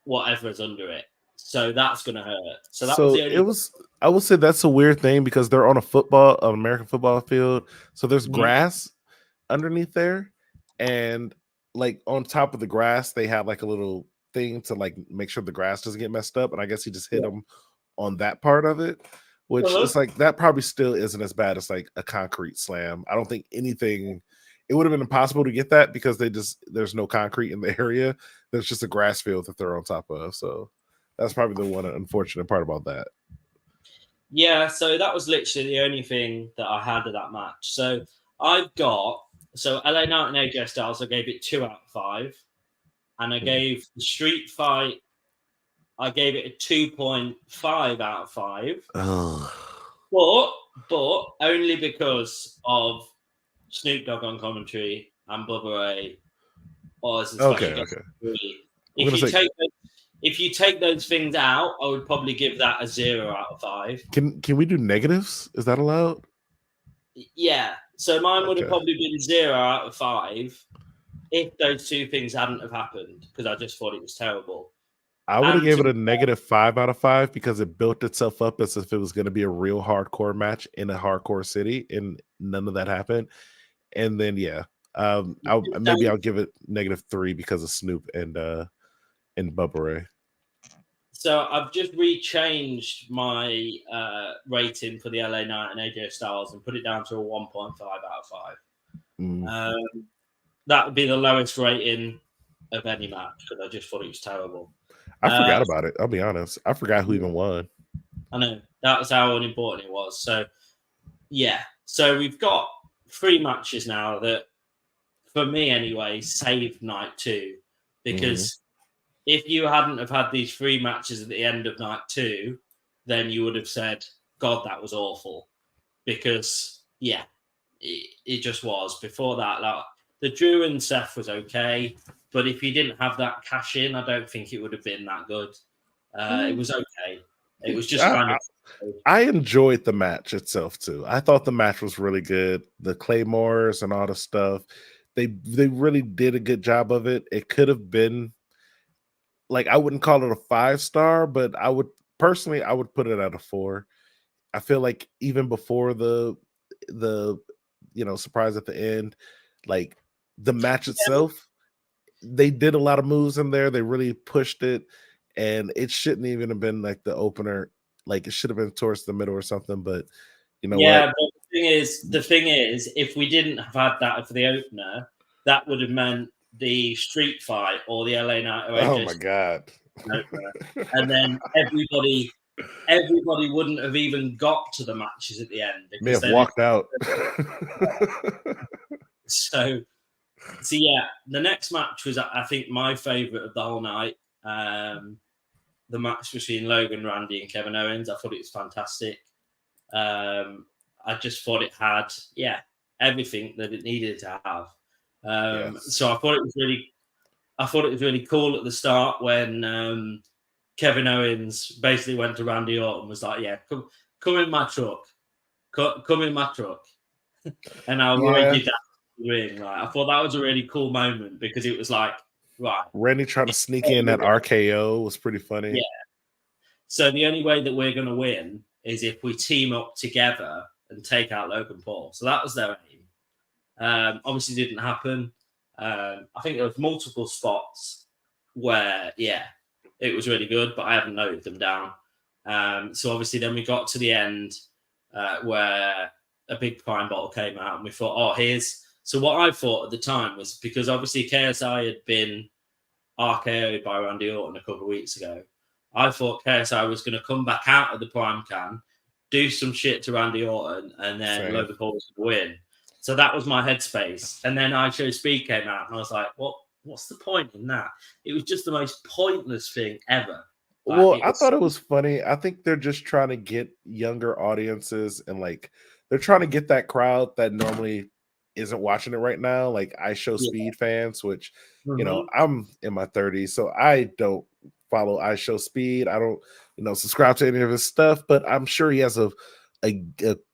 whatever's under it. So that's gonna hurt. So that was the only. I would say that's a weird thing, because they're on an American football field, so there's grass underneath there, and like on top of the grass they have like a little thing to like make sure the grass doesn't get messed up, and I guess he just hit him on that part of it, which is like, that probably still isn't as bad as like a concrete slam. I don't think anything. It would have been impossible to get that, because there's no concrete in the area. There's just a grass field that they're on top of. So that's probably the one unfortunate part about that. Yeah, so that was literally the only thing that I had of that match. So I've got, LA Knight and AJ Styles, I gave it 2 out of 5. And I gave the street fight, I gave it a 2.5 out of 5. But only because of Snoop Dogg on commentary and Bubba Ray. Okay. If you take those things out, I would probably give that a 0 out of 5. Can we do negatives? Is that allowed? Yeah. So mine would have probably been 0 out of 5 if those 2 things hadn't have happened, because I just thought it was terrible. I would have gave it a -5 out of 5, because it built itself up as if it was going to be a real hardcore match in a hardcore city, and none of that happened. And then I'll give it -3 because of Snoop and Bubba Ray. So I've just rechanged my rating for the LA Knight and AJ Styles and put it down to a 1.5 out of 5. That would be the lowest rating of any match, because I just thought it was terrible. I forgot about it. I'll be honest. I forgot who even won. I know. That was how unimportant it was. So, yeah. So we've got 3 matches now that, for me anyway, saved night 2, because if you hadn't have had these 3 matches at the end of night 2, then you would have said, God, that was awful. Because, yeah, it just was. Before that, like, the Drew and Seth was okay, but if you didn't have that cash in, I don't think it would have been that good. It was okay. It was just I enjoyed the match itself too. I thought the match was really good. The Claymores and all the stuff, they really did a good job of it. It could have been, like, I wouldn't call it a 5-star, but I would put it at a 4. I feel like even before the surprise at the end, like, the match itself, they did a lot of moves in there. They really pushed it, and it shouldn't even have been like the opener. Like, it should have been towards the middle or something. But what? But the thing is, if we didn't have had that for the opener, that would have meant the street fight or the LA Knight. Oh my God! And then everybody wouldn't have even got to the matches at the end. May have walked out. So yeah, the next match was, I think, my favorite of the whole night. The match between Logan, Randy, and Kevin Owens. I thought it was fantastic. I just thought it had, everything that it needed to have. So I thought it was really cool at the start when Kevin Owens basically went to Randy Orton and was like, "Yeah, come in my truck, come in my truck," and I already did that. Ring. Like, I thought that was a really cool moment because it was like, right, Randy trying to sneak in that RKO was pretty funny. Yeah. So the only way that we're going to win is if we team up together and take out Logan Paul. So that was their aim. Obviously, didn't happen. I think there was multiple spots where, it was really good, but I haven't noted them down. So obviously, then we got to the end where a big prime bottle came out, and we thought, here's. So what I thought at the time was, because obviously KSI had been RKO'd by Randy Orton a couple of weeks ago, I thought KSI was going to come back out of the prime can, do some shit to Randy Orton, and then Logan Paul was going to win. So that was my headspace. And then I Show Speed came out, and I was like, what's the point in that? It was just the most pointless thing ever. I thought it was funny. I think they're just trying to get younger audiences, and like they're trying to get that crowd that normally isn't watching it right now, like I Show Speed fans, which I'm in my 30s, so I don't follow I Show Speed. I don't subscribe to any of his stuff, but I'm sure he has a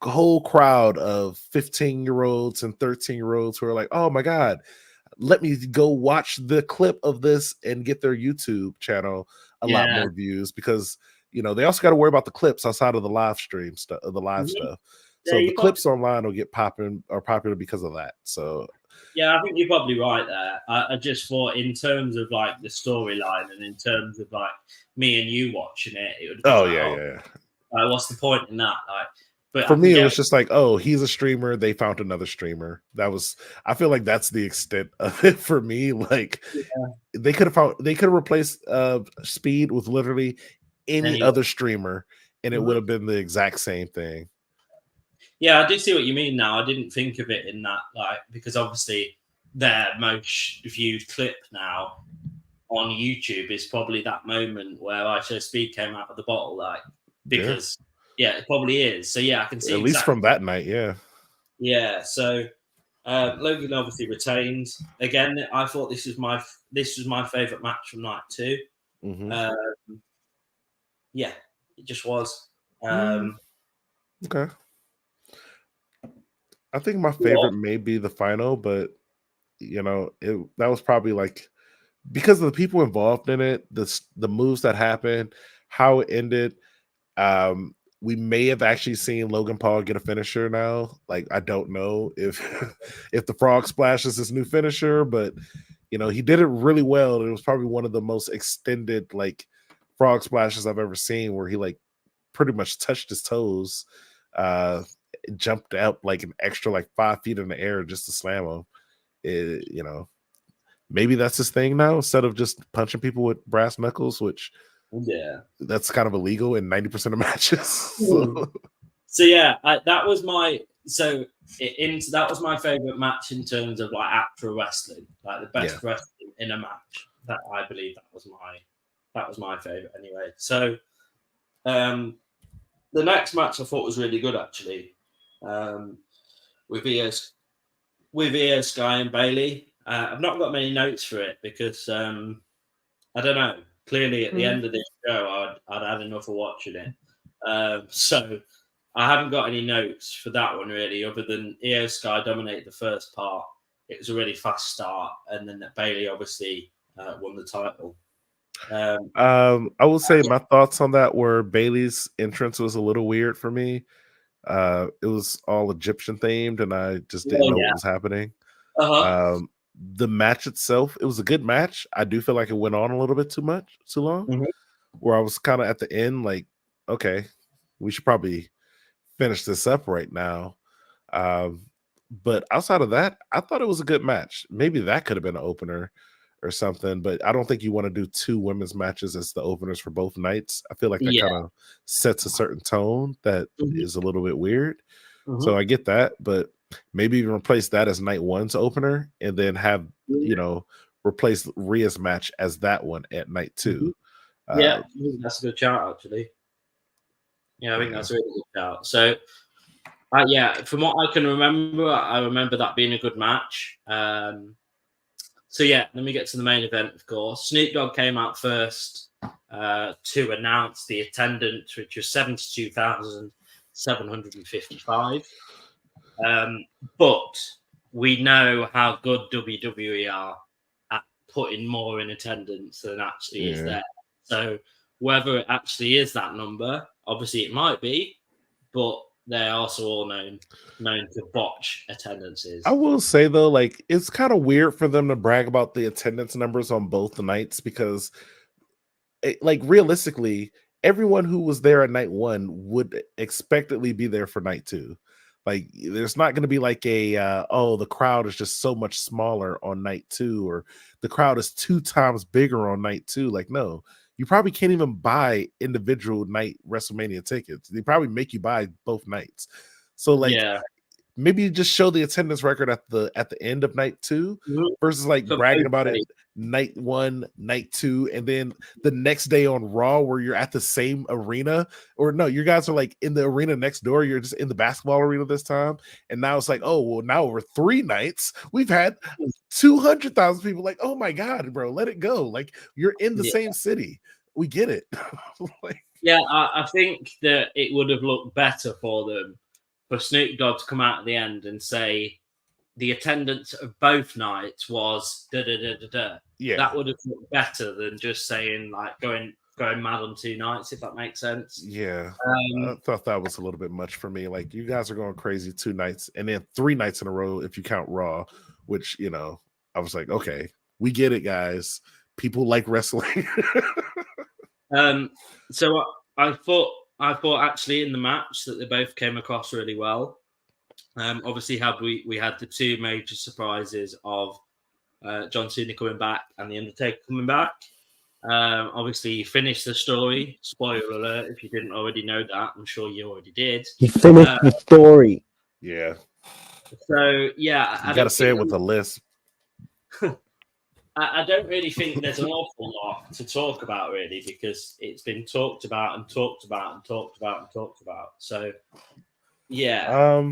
whole crowd of 15-year-olds and 13-year-olds who are like, oh my God, let me go watch the clip of this and get their YouTube channel a lot more views, because they also got to worry about the clips outside of the live stream stuff, the live stuff. So the clips online will get popular because of that. So I think you're probably right there. I just thought, in terms of like the storyline and in terms of like me and you watching it, it would be what's the point in that? Like, but for me, it was just like, oh, he's a streamer. They found another streamer. I feel like that's the extent of it for me. Like they could have replaced Speed with literally any other streamer, and it would have been the exact same thing. Yeah, I do see what you mean now. I didn't think of it in that, like, because obviously their most viewed clip now on YouTube is probably that moment where I Show Speed came out of the bottle, like, because it probably is. So I can see at least from that night, Yeah. So Logan obviously retained. Again, I thought this was my favorite match from night 2. It just was. Okay. I think my favorite may be the final, but that was probably like, because of the people involved in it, the moves that happened, how it ended. We may have actually seen Logan Paul get a finisher now. Like, I don't know if the frog splash is his new finisher, but he did it really well. It was probably one of the most extended like frog splashes I've ever seen, where he like pretty much touched his toes. Jumped out like an extra like 5 feet in the air just to slam him. Maybe that's his thing now, instead of just punching people with brass knuckles, which that's kind of illegal in 90% of matches. So that was my. So that was my favorite match in terms of like actual wrestling, like the best wrestling in a match. That I believe that was my favorite anyway. So the next match I thought was really good actually, with Io Sky and Bailey. I've not got many notes for it because I don't know. Clearly, at the end of this show, I'd had enough of watching it. So I haven't got any notes for that one really, other than Io Sky dominated the first part. It was a really fast start, and then Bailey obviously won the title. I will say my thoughts on that were Bailey's entrance was a little weird for me. It was all Egyptian themed, and I just didn't know what was happening. The match itself, it was a good match. I do feel like it went on a little bit too long, where I was kind of at the end like, okay, we should probably finish this up right now. But outside of that, I thought it was a good match. Maybe that could have been an opener or something, but I don't think you want to do 2 women's matches as the openers for both nights. I feel like that kind of sets a certain tone that is a little bit weird. So I get that, but maybe even replace that as night 1's opener and then have, replace Rhea's match as that one at night 2. Yeah, that's a good shout actually. Yeah, I think that's a really good shout. So, from what I can remember, I remember that being a good match. So, let me get to the main event, of course. Snoop Dogg came out first to announce the attendance, which was 72,755. But we know how good WWE are at putting more in attendance than actually is there. So, whether it actually is that number, obviously it might be, but they're also all known to botch attendances. I will say though, like it's kind of weird for them to brag about the attendance numbers on both the nights because, realistically, everyone who was there at night 1 would expectedly be there for night 2. Like, there's not going to be like the crowd is just so much smaller on night 2, or the crowd is 2 times bigger on night 2. Like, no. You probably can't even buy individual night WrestleMania tickets. They probably make you buy both nights. So maybe you just show the attendance record at the end of night 2 versus bragging about it night 1, night 2, and then the next day on Raw where you're at the same arena. Or no, you guys are in the arena next door. You're just in the basketball arena this time. And now it's now over 3 nights, we've had 200,000 people. Like, oh my God, bro, let it go. Like, you're in the same city. We get it. I think that it would have looked better for them for Snoop Dogg to come out at the end and say the attendance of both nights was da-da-da-da-da. Yeah. That would have looked better than just saying going mad on 2 nights, if that makes sense. Yeah. I thought that was a little bit much for me. Like, you guys are going crazy 2 nights and then 3 nights in a row if you count Raw, which, I was like, okay, we get it, guys. People like wrestling. So I thought actually in the match that they both came across really well. Obviously, we had the 2 major surprises of John Cena coming back and The Undertaker coming back. Obviously, he finished the story. Spoiler alert, if you didn't already know that. I'm sure you already did. He finished the story. Yeah. So, yeah. You got to say it with a lisp. I don't really think there's an awful lot to talk about, really, because it's been talked about and talked about and talked about and talked about. So, yeah.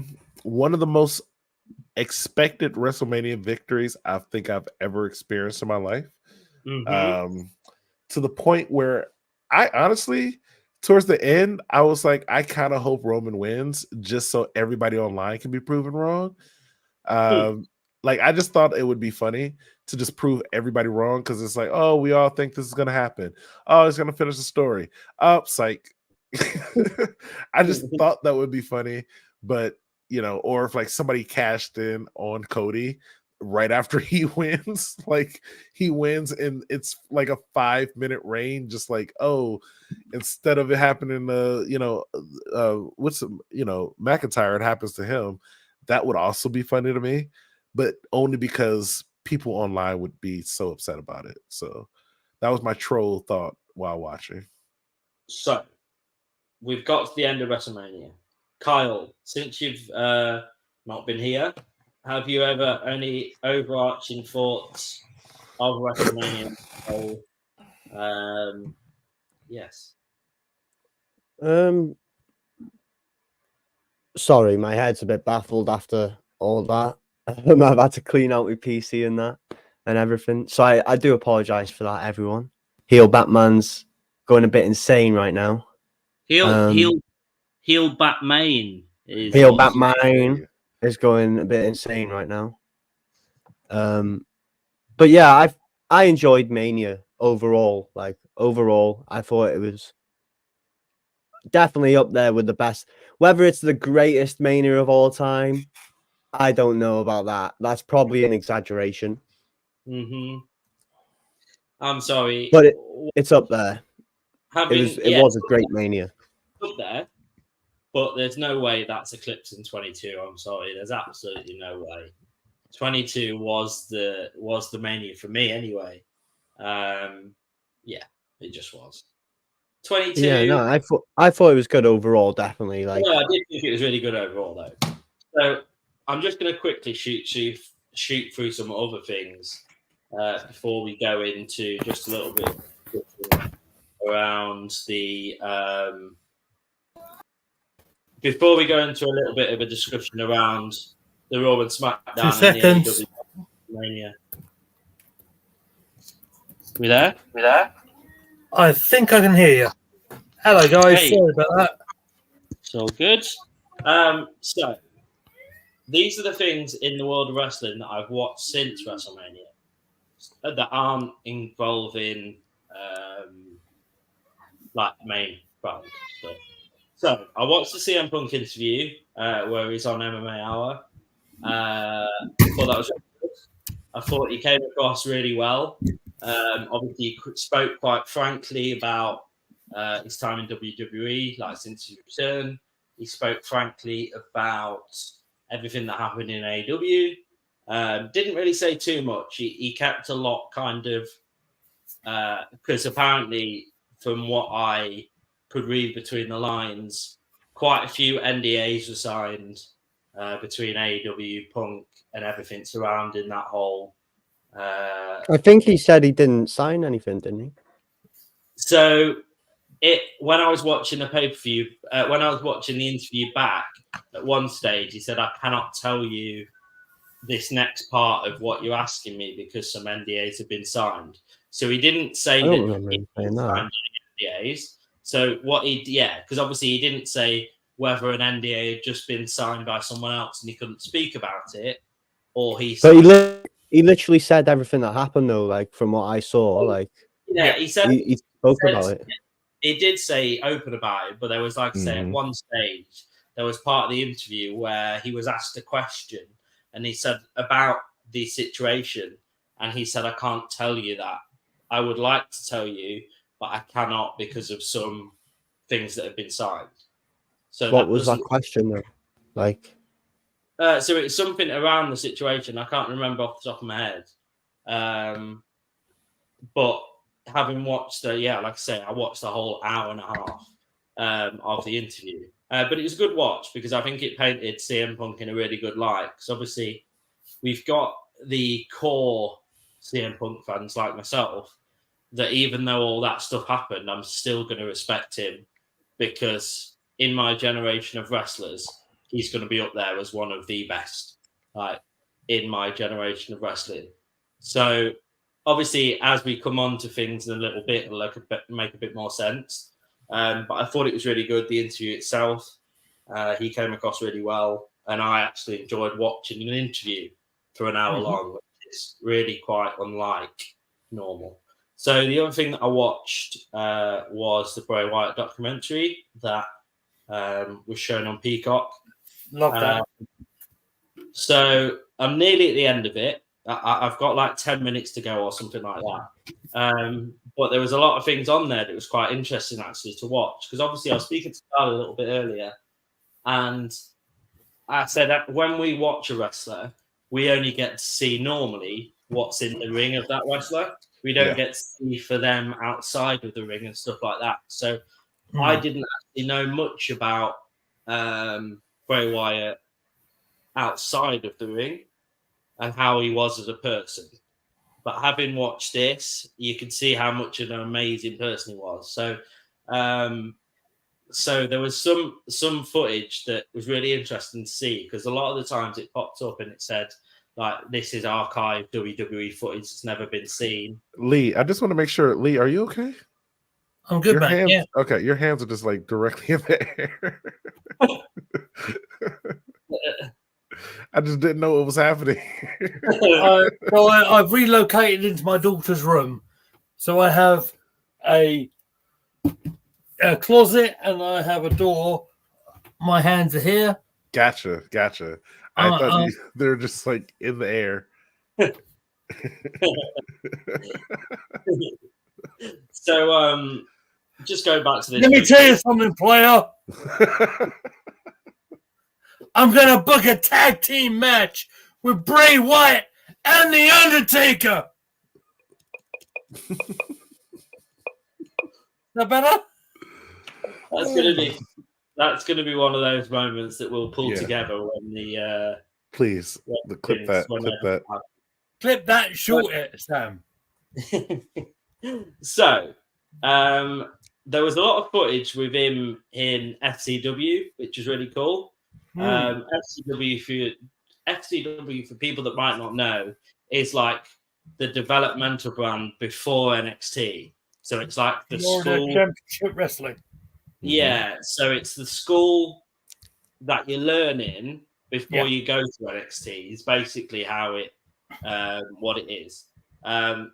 One of the most expected WrestleMania victories I think I've ever experienced in my life. To the point where I honestly, towards the end, I was like, I kind of hope Roman wins just so everybody online can be proven wrong. I just thought it would be funny to just prove everybody wrong because it's like, oh, we all think this is going to happen. Oh, it's going to finish the story. Oh, psych. I just thought that would be funny, but or if somebody cashed in on Cody right after he wins, he wins and it's like a 5-minute reign, just instead of it happening McIntyre, it happens to him. That would also be funny to me, but only because people online would be so upset about it. So that was my troll thought while watching. So we've got to the end of WrestleMania. Kyle, since you've not been here. Have you ever any overarching thoughts of WrestleMania? Yes. Sorry, my head's a bit baffled after all that. I've had to clean out my PC and that and everything. So I do apologize for that, everyone. Heel Batman's going a bit insane right now. Heel Batman is Heel Batman is going a bit insane right now. But yeah, I enjoyed Mania overall. Like overall, I thought it was definitely up there with the best. Whether it's the greatest Mania of all time, I don't know about that. That's probably an exaggeration. I'm sorry, but it's up there. It was a great Mania. Up there, but there's no way that's eclipsing 22. I'm sorry, there's absolutely no way. 22 was the Mania for me anyway. Yeah, it just was. 22. Yeah, no, I thought it was good overall, definitely. Like, I did think it was really good overall, though. So I'm just going to quickly shoot through some other things before we go into just a little bit around the. Before we go into a little bit of a discussion around the Raw and SmackDown 2 seconds. and the Mania. We there? I think I can hear you. Hello, guys. Hey. Sorry about that. It's all good. So these are the things in the world of wrestling that I've watched since WrestleMania that aren't involving like main brand stuff. So I watched the CM Punk interview where he's on MMA Hour. I thought that was really good. I thought he came across really well. Obviously, he spoke quite frankly about his time in WWE, like since his return. He spoke frankly about everything that happened in AEW. Didn't really say too much. He kept a lot kind of because apparently, from what I could read between the lines, quite a few NDAs were signed between AEW, Punk, and everything surrounding that whole. I think he said he didn't sign anything, didn't he? So, when I was watching the pay-per-view, when I was watching the interview back, at one stage he said, "I cannot tell you this next part of what you're asking me because some NDAs have been signed." So he didn't say I don't that remember he him saying signed that. any NDAs. So because obviously he didn't say whether an NDA had just been signed by someone else and he couldn't speak about it, or he. But he literally said everything that happened, though. Like from what I saw, like he said he spoke about it. He did say open about it, but there was, like I say, at one stage there was part of the interview where he was asked a question and he said about the situation, and he said, "I can't tell you that. I would like to tell you, but I cannot because of some things that have been signed." So what was that question, though? Like, so it's something around the situation. I can't remember off the top of my head. But having watched like I say, I watched the whole hour and a half of the interview. But it was a good watch because I think it painted CM Punk in a really good light. Because obviously, we've got the core CM Punk fans like myself that even though all that stuff happened, I'm still going to respect him because in my generation of wrestlers, he's going to be up there as one of the best, like in my generation of wrestling. So obviously, as we come on to things in a little bit, it'll make a bit more sense. But I thought it was really good, the interview itself. He came across really well, and I actually enjoyed watching an interview for an hour long, which is really quite unlike normal. So the other thing that I watched was the Bray Wyatt documentary that was shown on Peacock. Love that. So I'm nearly at the end of it. I've got like 10 minutes to go or something like that. But there was a lot of things on there that was quite interesting actually to watch because obviously I was speaking to Carl a little bit earlier and I said that when we watch a wrestler, we only get to see normally what's in the ring of that wrestler. We don't get to see for them outside of the ring and stuff like that. So I didn't actually know much about Bray Wyatt outside of the ring and how he was as a person. But having watched this, you can see how much of an amazing person he was. So, so there was some footage that was really interesting to see, because a lot of the times it popped up and it said, like, this is archived WWE footage that's never been seen. Lee, I just want to make sure. Lee, are you okay? I'm good, man. Hands, yeah. Okay, your hands are just like directly in the air. I just didn't know what was happening. So I've relocated into my daughter's room. So I have a closet and I have a door. My hands are here. Gotcha. I thought they're just like in the air. So, just going back to this. Let me tell you something, player. I'm going to book a tag team match with Bray Wyatt and The Undertaker. Is that better? That's gonna be one of those moments that we'll pull together when the please clip that. Clip that, shoot it, Sam. So, there was a lot of footage with him in FCW, which is really cool. FCW for people that might not know is like the developmental brand before NXT. So it's like the school championship wrestling. Yeah, so it's the school that you learn in before you go to NXT. Is basically how it what it is.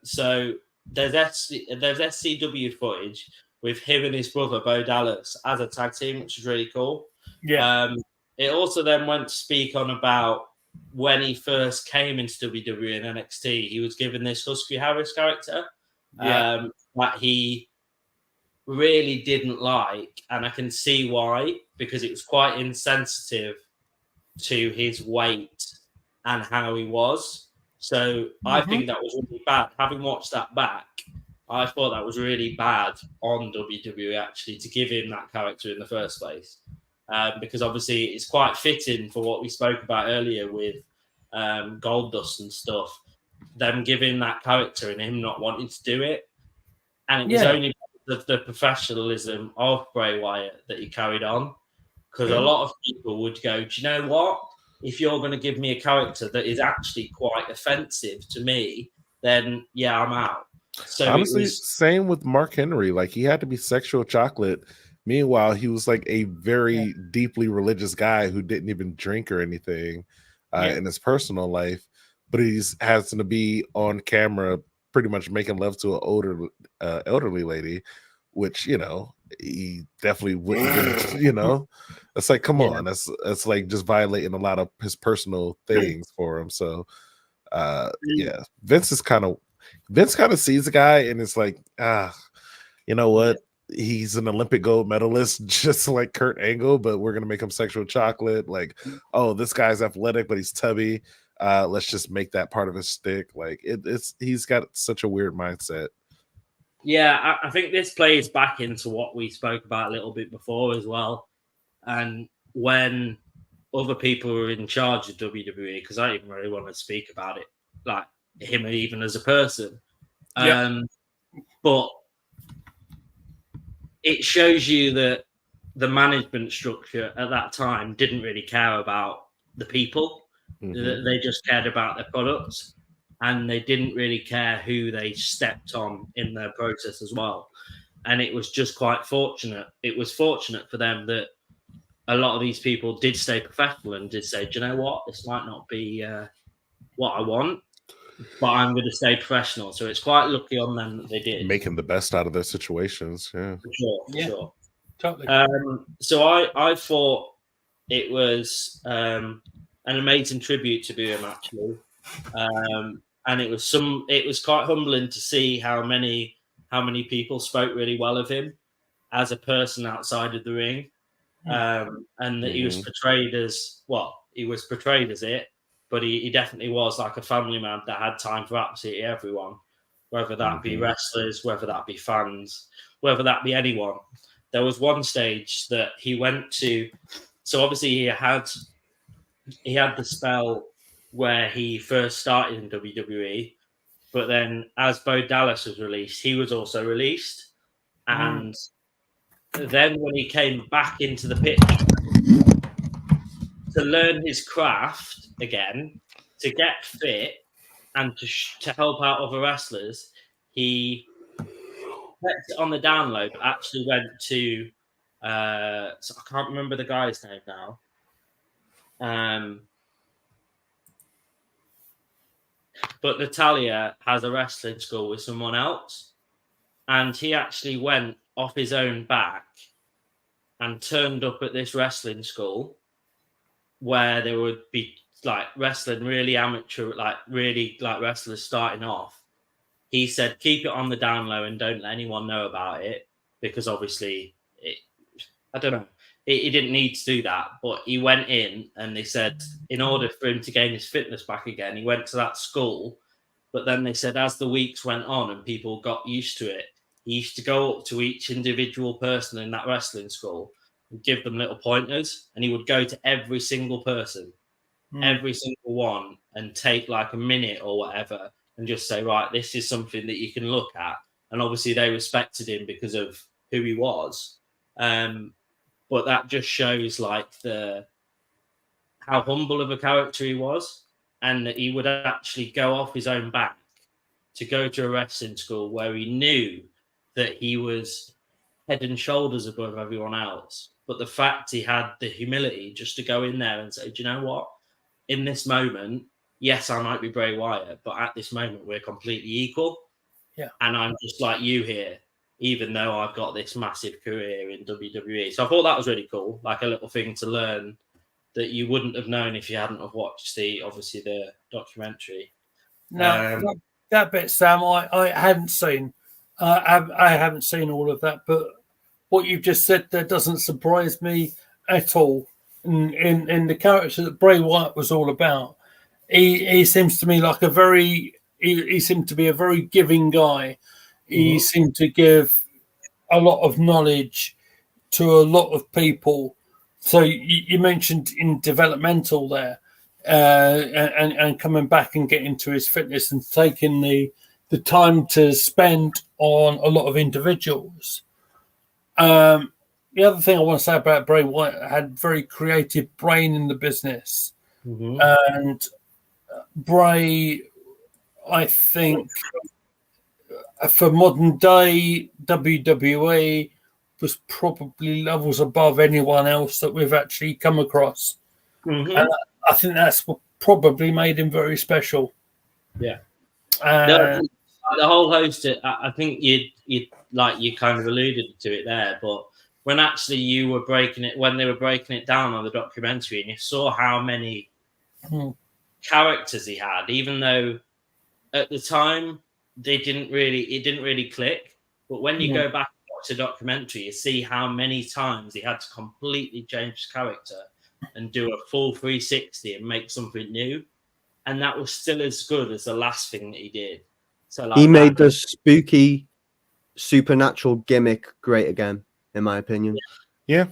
So there's SCW footage with him and his brother Bo Dallas as a tag team, which is really cool. Yeah. It also then went to speak on about when he first came into WWE and NXT. He was given this Husky Harris character that he really didn't like, and I can see why, because it was quite insensitive to his weight and how he was. So I think that was really bad. Having watched that back, I thought that was really bad on WWE actually to give him that character in the first place. Because obviously it's quite fitting for what we spoke about earlier with Goldust and stuff, them giving that character and him not wanting to do it. And it was only the professionalism of Bray Wyatt that he carried on. Because a lot of people would go, do you know what? If you're going to give me a character that is actually quite offensive to me, then I'm out. So honestly, same with Mark Henry. Like, he had to be sexual chocolate. Meanwhile, he was like a very deeply religious guy who didn't even drink or anything in his personal life, but he's has to be on camera pretty much making love to an older elderly lady, which, you know, he definitely wouldn't. You know, it's like, come on, that's like just violating a lot of his personal things for him. So Vince kind of sees the guy and it's like, you know what, he's an Olympic gold medalist just like Kurt Angle, but we're gonna make him sexual chocolate. Like, oh, this guy's athletic but he's tubby, let's just make that part of his stick. Like, he's got such a weird mindset. Yeah, I think this plays back into what we spoke about a little bit before as well. And when other people were in charge of WWE, because I didn't really want to speak about it, like him even as a person. But it shows you that the management structure at that time didn't really care about the people. They just cared about their products. And they didn't really care who they stepped on in their process as well. And it was just quite fortunate. It was fortunate for them that a lot of these people did stay professional and did say, do you know what? This might not be what I want, but I'm going to stay professional. So it's quite lucky on them that they did. Making the best out of their situations. Yeah. For sure. Totally. So I thought it was an amazing tribute to him, actually. And it was quite humbling to see how many people spoke really well of him as a person outside of the ring, and that he was portrayed as it, but he definitely was like a family man that had time for absolutely everyone, whether that be wrestlers, whether that be fans, whether that be anyone. There was one stage that he went to, so obviously he had he had the spell where he first started in WWE, but then as Bo Dallas was released, he was also released. And then when he came back into the picture to learn his craft again, to get fit, and to help out other wrestlers, he kept it on the download, but actually went to so I can't remember the guy's name now. But Natalia has a wrestling school with someone else, and he actually went off his own back and turned up at this wrestling school where there would be like wrestling really amateur, like really like wrestlers starting off. He said, keep it on the down low and don't let anyone know about it, because obviously I don't know. He didn't need to do that, but he went in and they said in order for him to gain his fitness back again, he went to that school. But then they said as the weeks went on and people got used to it, he used to go up to each individual person in that wrestling school and give them little pointers. And he would go to every single person, every single one, and take like a minute or whatever and just say, right, this is something that you can look at. And obviously they respected him because of who he was. But that just shows like how humble of a character he was, and that he would actually go off his own back to go to a wrestling school where he knew that he was head and shoulders above everyone else. But the fact he had the humility just to go in there and say, do you know what? In this moment, yes, I might be Bray Wyatt, but at this moment, we're completely equal. Yeah. And I'm just like you here, even though I've got this massive career in WWE. So I thought that was really cool, like a little thing to learn that you wouldn't have known if you hadn't have watched obviously the documentary. No, that bit, Sam, I hadn't seen. I haven't seen all of that, but what you've just said there doesn't surprise me at all. In the character that Bray Wyatt was all about, he seems to me like he seemed to be a very giving guy. He seemed to give a lot of knowledge to a lot of people. So you mentioned in developmental there, and coming back and getting to his fitness and taking the time to spend on a lot of individuals. The other thing I want to say about Bray Wyatt, had very creative brain in the business, and Bray, I think, for modern day WWE, was probably levels above anyone else that we've actually come across. And I think that's what probably made him very special. Yeah. The whole host, I think you like you kind of alluded to it there, but when actually you were when they were breaking it down on the documentary, and you saw how many characters he had, even though at the time it didn't really click. But when you go back and watch the documentary, you see how many times he had to completely change his character and do a full 360 and make something new. And that was still as good as the last thing that he did. So like he made the spooky supernatural gimmick great again, in my opinion. Yeah.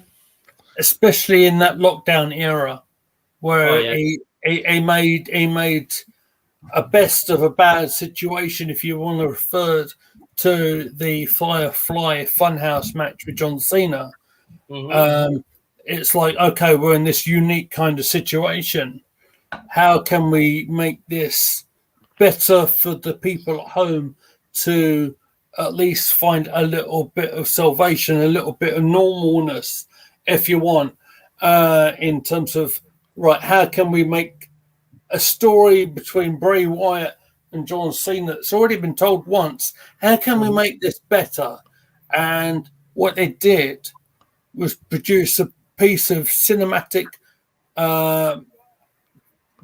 Especially in that lockdown era where he made a best of a bad situation, if you want to refer to the Firefly Funhouse match with John Cena. It's like, okay, we're in this unique kind of situation. How can we make this better for the people at home to at least find a little bit of salvation, a little bit of normalness, if you want, in terms of, right, how can we make a story between Bray Wyatt and John Cena that's already been told once? How can we make this better? And what they did was produce a piece of cinematic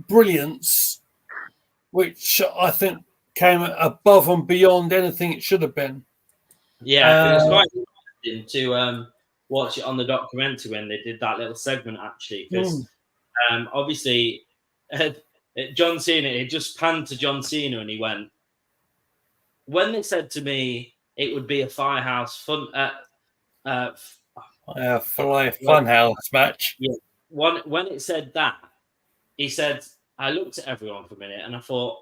brilliance, which I think came above and beyond anything it should have been. Yeah, it was quite interesting to watch it on the documentary when they did that little segment, actually, because obviously John Cena, it just panned to John Cena and he went, when they said to me it would be a Firehouse Funhouse match. Yeah, when it said that, he said, I looked at everyone for a minute and I thought,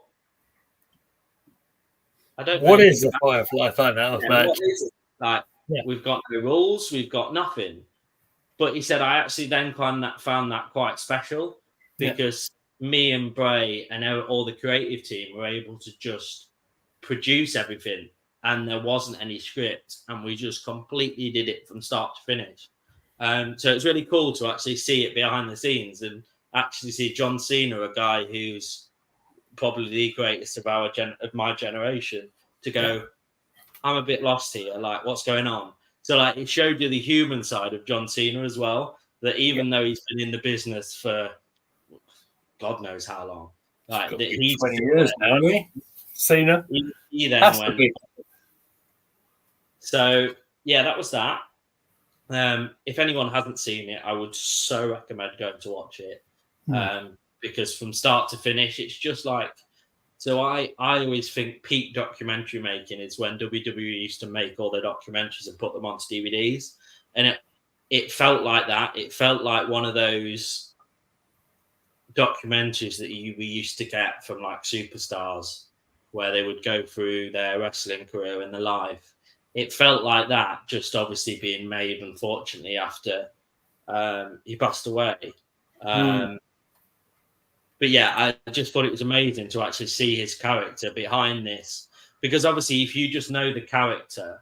I don't know. What is the Firefly Funhouse match? What is it? Like, we've got no rules, we've got nothing. But he said, I actually then found that quite special because me and Bray and all the creative team were able to just produce everything and there wasn't any script and we just completely did it from start to finish. So it's really cool to actually see it behind the scenes and actually see John Cena, a guy who's probably the greatest of my generation, to go, I'm a bit lost here. Like, what's going on? So, like, it showed you the human side of John Cena as well, that even though he's been in the business for God knows how long, like, that he's 20 years now, hasn't he? Cena. He then went. So, yeah, that was that. If anyone hasn't seen it, I would so recommend going to watch it. Because from start to finish, it's just like, so I always think peak documentary making is when WWE used to make all their documentaries and put them onto DVDs. And it felt like that. It felt like one of those documentaries that we used to get from like superstars, where they would go through their wrestling career and their life. It felt like that, just obviously being made, unfortunately, after he passed away. But yeah, I just thought it was amazing to actually see his character behind this. Because obviously, if you just know the character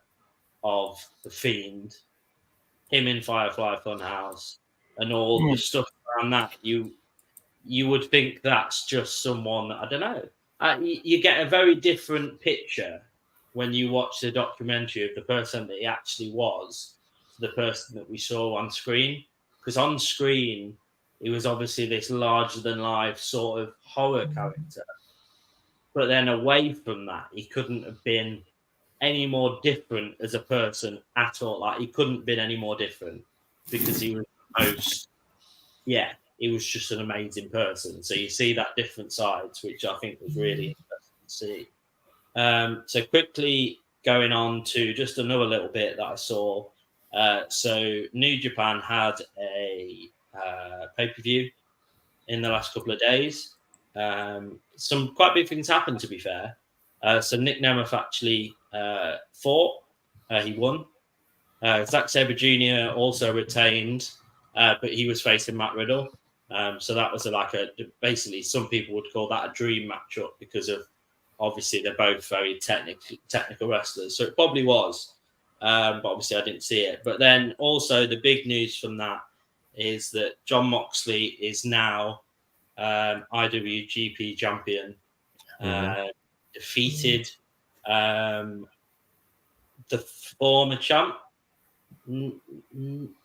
of The Fiend, him in Firefly Funhouse, and all the stuff around that, you would think that's just someone, I don't know. You get a very different picture when you watch the documentary of the person that he actually was to the person that we saw on screen. Because on screen, he was obviously this larger-than-life sort of horror character. But then away from that, he couldn't have been any more different as a person at all. Like, he couldn't have been any more different because he was he was just an amazing person. So you see that different sides, which I think was really interesting to see. So quickly going on to just another little bit that I saw. So New Japan had a pay-per-view in the last couple of days. Some quite big things happened, to be fair. So Nick Nemeth actually fought. He won. Zack Sabre Jr. also retained, but he was facing Matt Riddle. So that was basically some people would call that a dream matchup because of obviously they're both very technical wrestlers. So it probably was, but obviously I didn't see it. But then also the big news from that is that Jon Moxley is now IWGP champion, defeated the former champ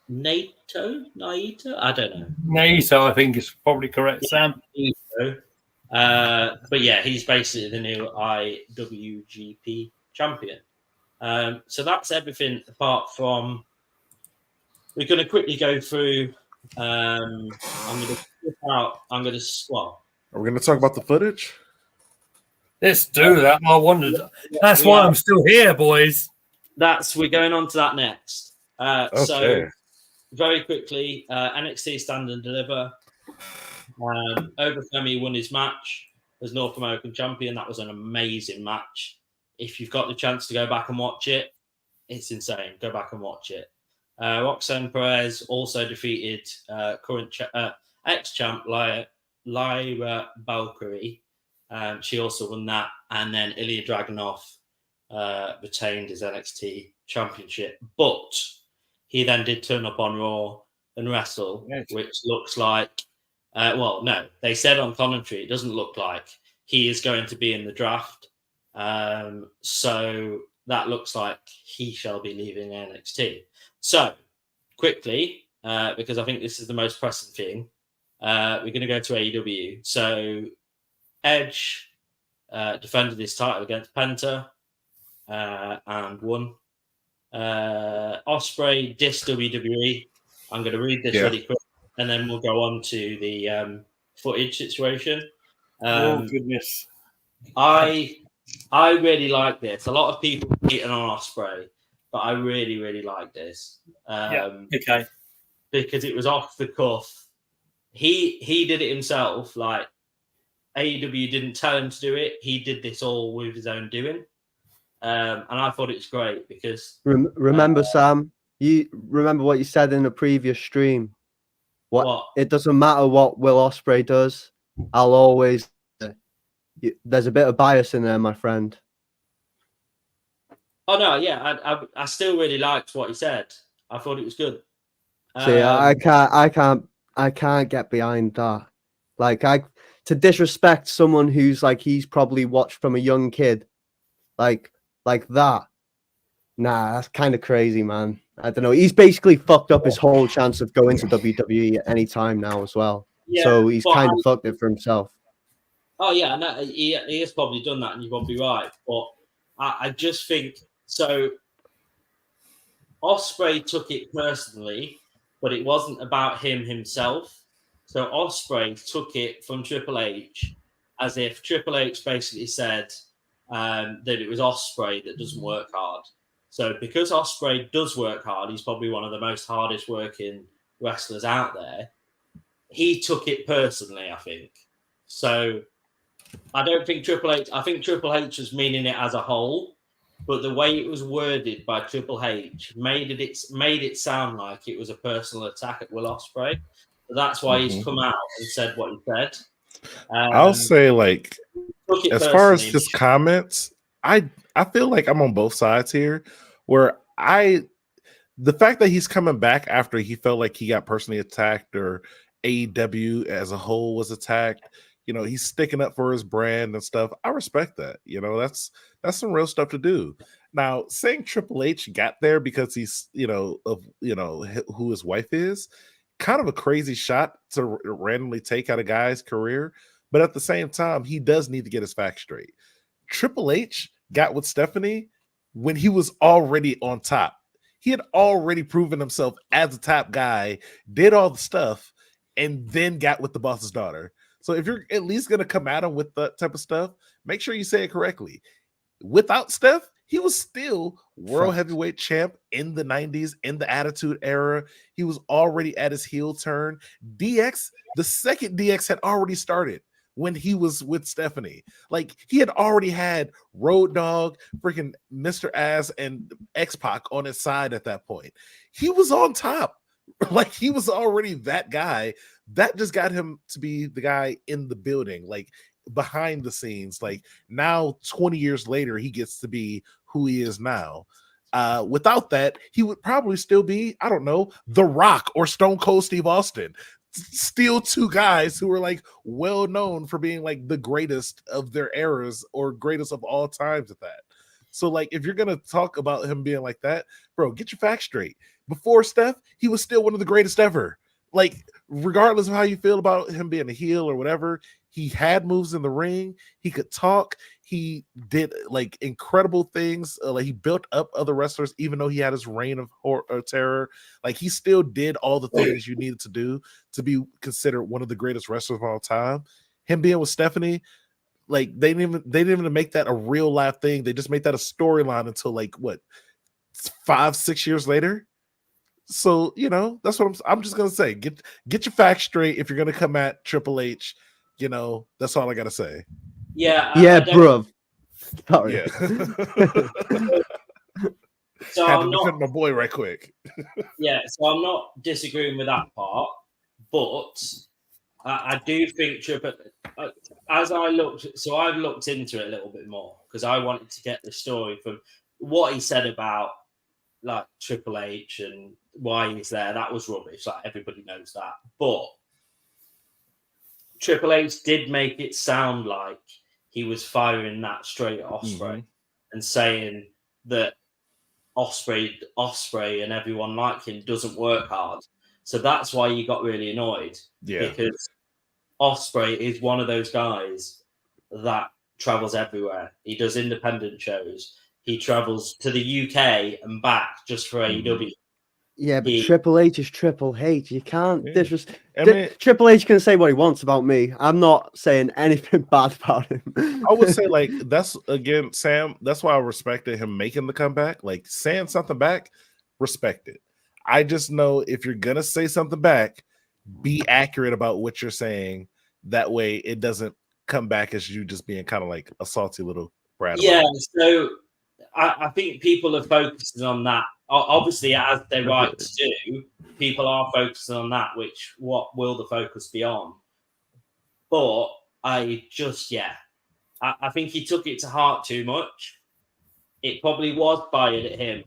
Naito. I don't know. Naito, I think is probably correct, Sam. But yeah, he's basically the new IWGP champion. So that's everything apart from. We're going to quickly go through. I'm going to flip out. Are we going to talk about the footage? Let's do that. I wondered. That's why I'm still here, boys. We're going on to that next. Okay. So very quickly, NXT Stand and Deliver. Obafemi won his match as North American champion. That was an amazing match. If you've got the chance to go back and watch it, it's insane. Go back and watch it. Roxanne Perez also defeated current ex-champ Lyra Valkyrie. She also won that. And then Ilya Dragunov retained his NXT championship. But he then did turn up on Raw and Wrestle, which looks like... no, they said on commentary it doesn't look like he is going to be in the draft. So that looks like he shall be leaving NXT. So, quickly, because I think this is the most pressing thing, we're going to go to AEW. So, Edge defended his title against Penta and won. Ospreay dissed WWE. I'm going to read this really quick, and then we'll go on to the footage situation. Oh, goodness. I really like this. A lot of people hating on Ospreay, but I really, really like this. Okay. Because it was off the cuff. he did it himself. Like AEW didn't tell him to do it. He did this all with his own doing. And I thought it was great because remember, Sam, you remember what you said in the previous stream. What? It doesn't matter what Will Ospreay does. I'll always. There's a bit of bias in there, my friend. Oh no, yeah, I still really liked what he said. I thought it was good. See, I can't get behind that. Like, to disrespect someone who's like he's probably watched from a young kid, like that. Nah, that's kind of crazy, man. I don't know. He's basically fucked up his whole chance of going to WWE at any time now as well. Yeah, so he's kind of fucked it for himself. Oh yeah, no, he has probably done that, and you're probably right. But I just think so. Ospreay took it personally, but it wasn't about him himself. So Ospreay took it from Triple H as if Triple H basically said that it was Ospreay that doesn't work hard. So because Ospreay does work hard, he's probably one of the most hardest working wrestlers out there. He took it personally, I think. So I don't think Triple H. I think Triple H was meaning it as a whole, but the way it was worded by Triple H made it sound like it was a personal attack at Will Ospreay. So that's why he's come out and said what he said. I'll say, like, as far as his comments, I feel like I'm on both sides here. Where the fact that he's coming back after he felt like he got personally attacked or AEW as a whole was attacked, you know, he's sticking up for his brand and stuff. I respect that. You know, that's some real stuff to do. Now, saying Triple H got there because he's, who his wife is, kind of a crazy shot to randomly take out a guy's career. But at the same time, he does need to get his facts straight. Triple H got with Stephanie when he was already on top. He had already proven himself as a top guy, did all the stuff, and then got with the boss's daughter. So if you're at least going to come at him with that type of stuff, make sure you say it correctly. Without Steph, he was still world heavyweight champ in the 90s, in the Attitude Era. He was already at his heel turn. DX, the second DX had already started when he was with Stephanie. Like, he had already had Road Dogg, freaking Mr. Ass, and X-Pac on his side at that point. He was on top. Like, he was already that guy. That just got him to be the guy in the building, like behind the scenes. Like, now 20 years later, he gets to be who he is now. Without that, he would probably still be, I don't know, The Rock or Stone Cold Steve Austin. Still two guys who were like well known for being like the greatest of their eras or greatest of all times at that. So, like, if you're gonna talk about him being like that, bro, get your facts straight. Before Steph, he was still one of the greatest ever. Like, regardless of how you feel about him being a heel or whatever, he had moves in the ring. He could talk. He did like incredible things. Like, he built up other wrestlers, even though he had his reign of terror. Like, he still did all the things you needed to do to be considered one of the greatest wrestlers of all time. Him being with Stephanie, like, they didn't even make that a real life thing. They just made that a storyline until like what, 5-6 years later. So, you know, that's what I'm just gonna say. Get your facts straight if you're gonna come at Triple H. You know, that's all I gotta say. Yeah, bruv. Sorry. Yeah. So had I'm to defend my boy right quick. Yeah, so I'm not disagreeing with that part, but I do think as I've looked into it a little bit more because I wanted to get the story from what he said about like Triple H and why he's there. That was rubbish. Like, everybody knows that. But Triple H did make it sound like he was firing that straight at Ospreay and saying that Ospreay and everyone like him doesn't work hard. So that's why you got really annoyed. Yeah. Because Ospreay is one of those guys that travels everywhere. He does independent shows. He travels to the UK and back just for AEW. Yeah, but Triple H is Triple H. You can't disrespect. Triple H can say what he wants about me. I'm not saying anything bad about him. I would say, like, that's, again, Sam, that's why I respected him making the comeback. Like, saying something back, respect it. I just know if you're going to say something back, be accurate about what you're saying. That way, it doesn't come back as you just being kind of like a salty little brat. Yeah, so I think people are focusing on that. Obviously, as they're right to do, people are focusing on that, which what will the focus be on? But I think he took it to heart too much. It probably was fired at him,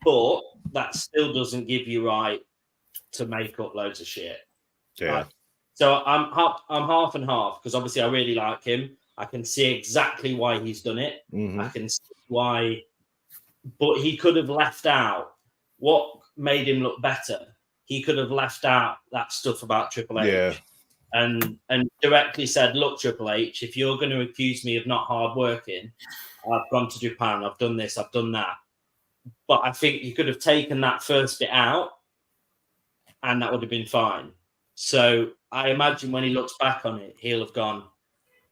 but that still doesn't give you right to make up loads of shit. Yeah. Right? So I'm half and half, because obviously I really like him. I can see exactly why he's done it. I can see why, but he could have left out what made him look better. He could have left out that stuff about Triple H, and directly said, "Look, Triple H, if you're going to accuse me of not hard working, I've gone to Japan, I've done this, I've done that." But I think he could have taken that first bit out, and that would have been fine. So I imagine when he looks back on it, he'll have gone,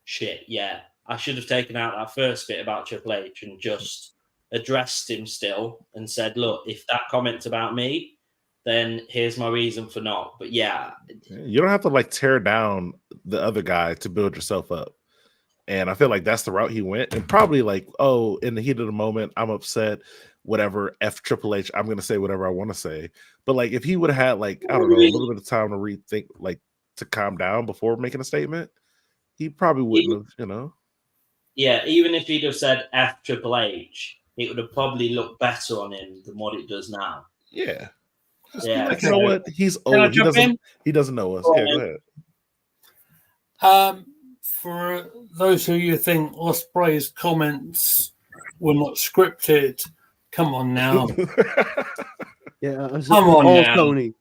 shit, yeah, I should have taken out that first bit about Triple H and just addressed him still and said, look, if that comment's about me, then here's my reason for not. But yeah. You don't have to like tear down the other guy to build yourself up. And I feel like that's the route he went. And probably like, oh, in the heat of the moment, I'm upset, whatever, F Triple H, I'm going to say whatever I want to say. But like, if he would have had like, I don't know, a little bit of time to rethink, like to calm down before making a statement, he probably wouldn't have, you know. Yeah, even if he'd have said F Triple H, it would have probably looked better on him than what it does now. Yeah. Yeah. Like, you know what? He's old. He doesn't know us. Yeah, go ahead. For those who you think Ospreay's comments were not scripted, come on now. Yeah, come on now. Tony.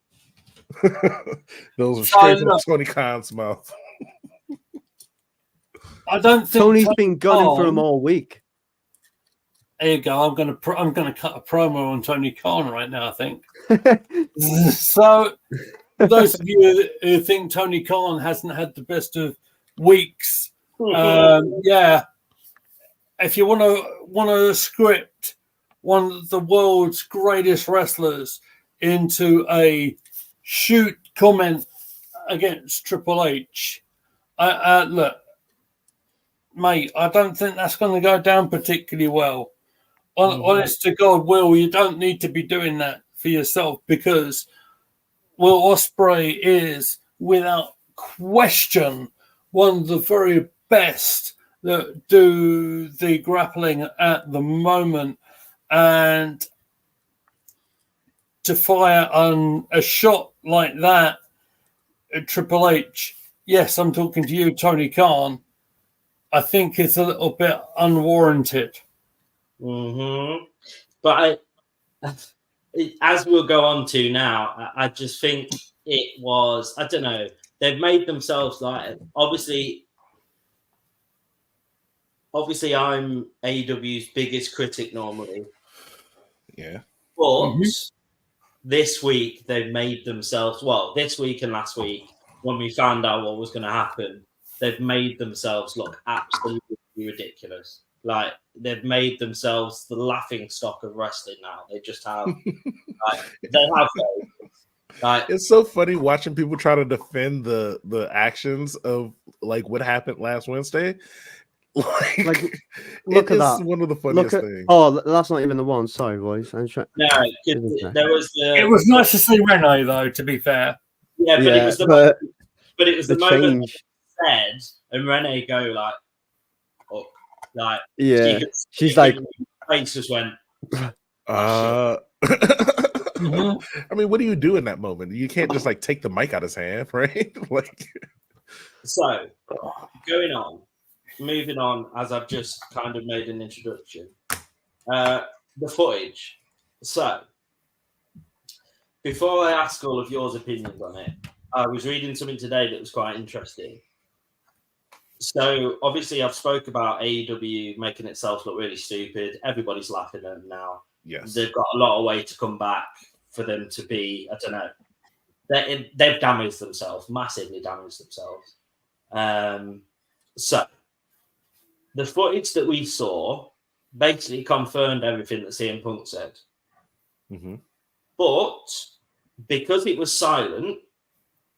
Those are straight from Tony Khan's mouth. I don't think Tony's been gunning for him all week. There you go. I'm gonna cut a promo on Tony Khan right now, I think. So, those of you who think Tony Khan hasn't had the best of weeks, yeah. If you want to script one of the world's greatest wrestlers into a shoot comment against Triple H, look, mate, I don't think that's going to go down particularly well. Honest to God, Will, you don't need to be doing that for yourself, because Will Ospreay is, without question, one of the very best that do the grappling at the moment. And to fire on a shot like that at Triple H, yes, I'm talking to you, Tony Khan, I think it's a little bit unwarranted. But as we'll go on to now, I just think it was, I don't know, they've made themselves like, obviously I'm AEW's biggest critic normally. Yeah. But this week they've made themselves, well, this week and last week, when we found out what was going to happen, they've made themselves look absolutely ridiculous. Like, they've made themselves the laughing stock of wrestling now. They just have, it's so funny watching people try to defend the actions of like what happened last Wednesday. Like look at that. One of the funniest things. Oh, that's not even the one. Sorry, boys. No, there was it was nice to see Rene, though, to be fair. Yeah, but it was the moment said, and Rene go like, oh, like, yeah, she's like, face just went. I mean, what do you do in that moment? You can't just like take the mic out of his hand, right? Like, so moving on, as I've just kind of made an introduction, the footage. So, before I ask all of yours opinions on it, I was reading something today that was quite interesting. So, obviously, I've spoke about AEW making itself look really stupid. Everybody's laughing at them now. Yes. They've got a lot of way to come back for them to be, I don't know. They've damaged themselves, massively damaged themselves. So, the footage that we saw basically confirmed everything that CM Punk said. But because it was silent,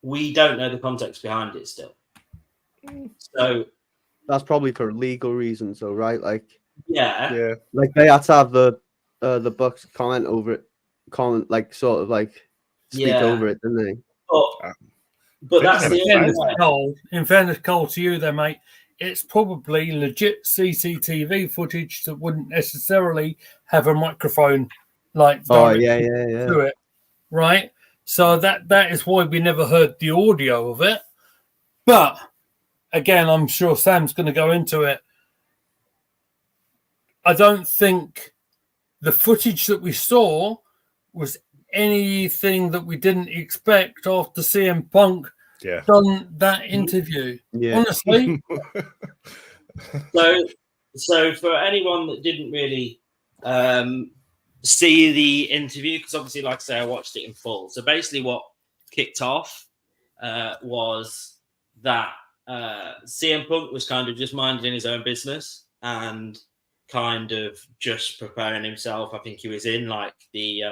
we don't know the context behind it still. So that's probably for legal reasons, though, right? Like, yeah, like they had to have the Bucks comment over it, like sort of like speak over it, didn't they? But that's the in fairness, Cole, to you there, mate, it's probably legit CCTV footage that wouldn't necessarily have a microphone like to it, right? So that is why we never heard the audio of it. But again, I'm sure Sam's going to go into it. I don't think the footage that we saw was anything that we didn't expect after CM Punk done that interview. Honestly. So for anyone that didn't really see the interview, because obviously, like I say, I watched it in full. So basically what kicked off was that CM Punk was kind of just minding his own business and kind of just preparing himself. I think he was in like the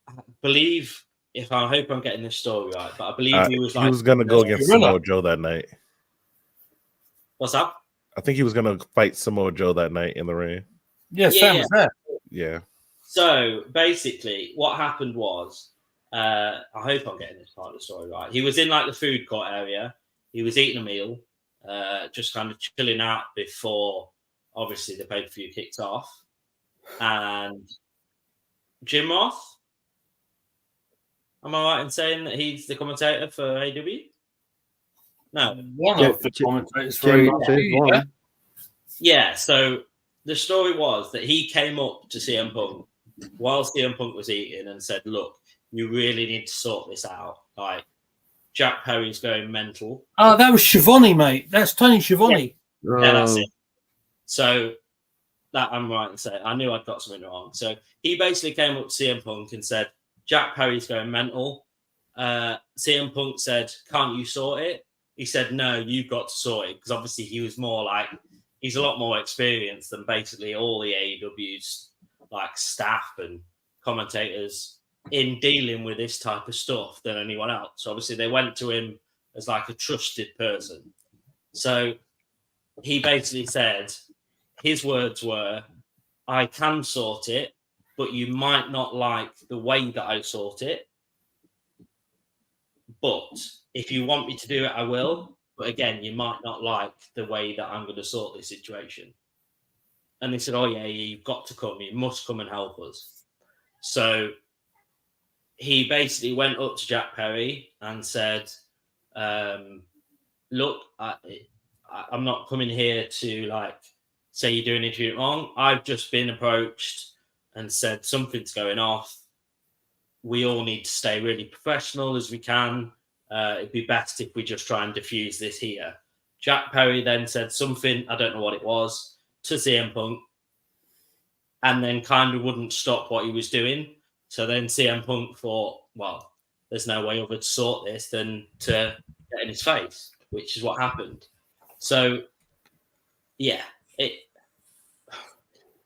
I believe, I hope I'm getting this story right, but I believe he was going to go against Samoa Joe that night. What's up? I think he was going to fight Samoa Joe that night in the ring. Yeah, Sam was there. Yeah. So basically, what happened was, I hope I'm getting this part of the story right. He was in like the food court area. He was eating a meal, just kind of chilling out before, obviously, the pay-per-view kicked off. And Jim Ross, am I right in saying that he's the commentator for AW? No. One of the commentators for AW. Yeah, so the story was that he came up to CM Punk while CM Punk was eating and said, look, you really need to sort this out. Like, Jack Perry's going mental. Oh, that was Schiavone, mate. That's Tony Schiavone. Yeah, that's it. So that I'm right in saying. I knew I'd got something wrong. So he basically came up to CM Punk and said, Jack Perry's going mental. CM Punk said, can't you sort it? He said, no, you've got to sort it. Because obviously he was more like, he's a lot more experienced than basically all the AEW's like staff and commentators in dealing with this type of stuff than anyone else. So obviously they went to him as like a trusted person. So he basically said, his words were, I can sort it, but you might not like the way that I sort it. But if you want me to do it, I will. But again, you might not like the way that I'm going to sort this situation. And they said, oh, yeah, you've got to come. You must come and help us. So he basically went up to Jack Perry and said, look, I'm not coming here to like say you're doing anything wrong. I've just been approached and said something's going off. We all need to stay really professional as we can. It'd be best if we just try and diffuse this here. Jack Perry then said something, I don't know what it was, to CM Punk, and then kind of wouldn't stop what he was doing. So then CM Punk thought, well, there's no way other to sort this than to get in his face, which is what happened. So, yeah, it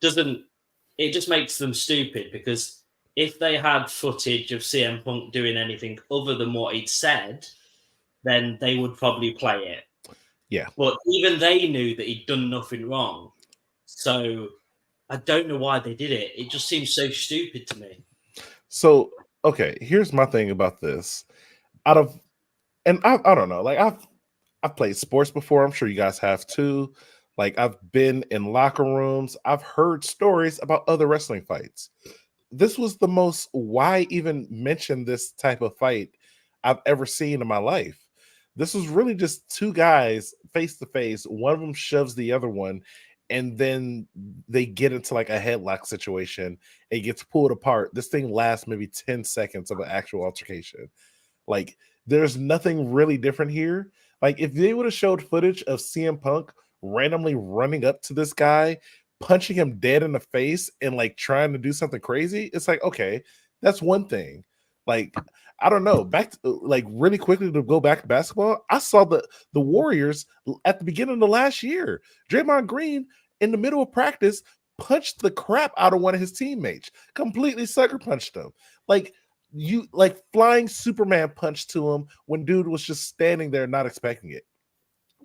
just makes them stupid, because if they had footage of CM Punk doing anything other than what he'd said, then they would probably play it. Yeah. But even they knew that he'd done nothing wrong. So I don't know why they did it. It just seems so stupid to me. So, okay, here's my thing about this. I don't know, like I've played sports before. I'm sure you guys have too. Like, I've been in locker rooms. I've heard stories about other wrestling fights. This was the most why even mention this type of fight I've ever seen in my life. This was really just two guys face to face. One of them shoves the other one, and then they get into like a headlock situation. It gets pulled apart. This thing lasts maybe 10 seconds of an actual altercation. Like, there's nothing really different here. Like, if they would have showed footage of CM Punk randomly running up to this guy, punching him dead in the face and like trying to do something crazy, it's like, okay, that's one thing. Like, I don't know, back to, like, really quickly to go back to basketball, I saw the Warriors at the beginning of the last year. Draymond Green in the middle of practice punched the crap out of one of his teammates, completely sucker punched him. Like, you like flying Superman punch to him when dude was just standing there not expecting it.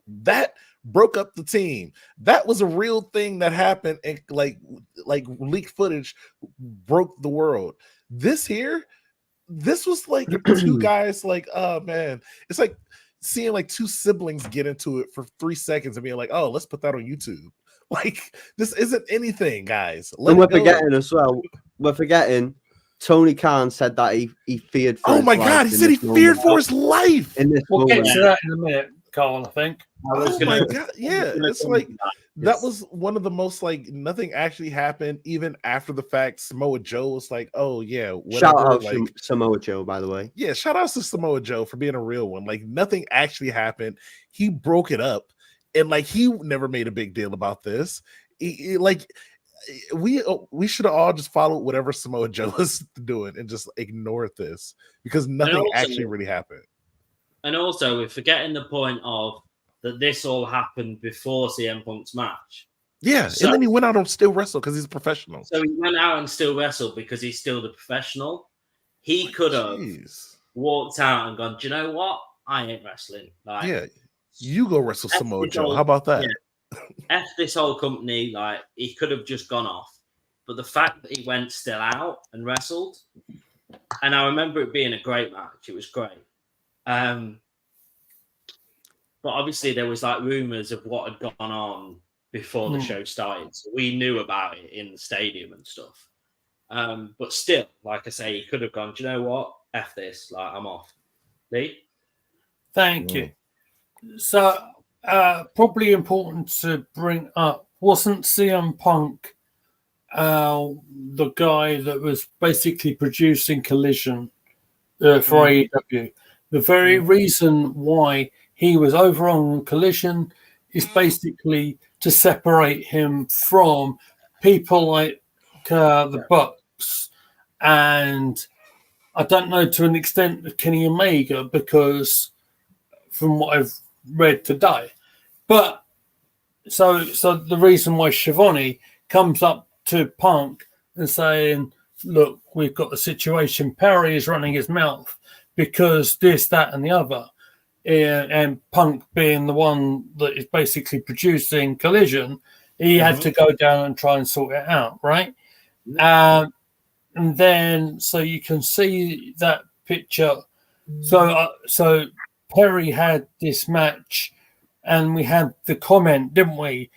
That broke up the team. That was a real thing that happened, and like leaked footage broke the world. This was like two guys like, oh man, it's like seeing like two siblings get into it for 3 seconds and being like, oh, let's put that on YouTube. Like, this isn't anything, guys. And we're forgetting as well. We're forgetting Tony Khan said that he feared for oh his my life god, he said he moment. feared for his life In this We'll get moment. to that in a minute, Carl, I think. Oh my god, yeah, it's like that was one of the most like nothing actually happened. Even after the fact, Samoa Joe was like, "Oh yeah, whatever." Shout out like, to Samoa Joe, by the way. yeah, shout out to Samoa Joe for being a real one. Like nothing actually happened. He broke it up, and like he never made a big deal about this. Like we should have all just followed whatever Samoa Joe was doing and just ignored this because nothing actually really happened. And also, we're forgetting the point of that this all happened before CM Punk's match. Yeah, So, and then he went out and still wrestle because he's a professional. So he went out and still wrestled because he's still the professional. He could have walked out and gone, do you know what? I ain't wrestling. Like, yeah, you go wrestle F Samoa this Joe. whole- How about that? yeah. F this whole company. Like, he could have just gone off. But the fact that he went still out and wrestled, and I remember it being a great match. It was great. But obviously there was like rumors of what had gone on before the show started. So we knew about it in the stadium and stuff. But still, like I say, he could have gone, do you know what? F this, like I'm off. Lee? Thank you. So probably important to bring up, wasn't CM Punk the guy that was basically producing Collision for AEW? The very reason why he was over on Collision is basically to separate him from people like the Bucks and I don't know to an extent of Kenny Omega because from what I've read today. But so the reason why Schiavone comes up to Punk and saying, look, we've got a situation. Perry is running his mouth because this, that, and the other. And Punk being the one that is basically producing Collision, he had to go down and try and sort it out, right? And then, so you can see that picture. So Perry had this match, and we had the comment, didn't we?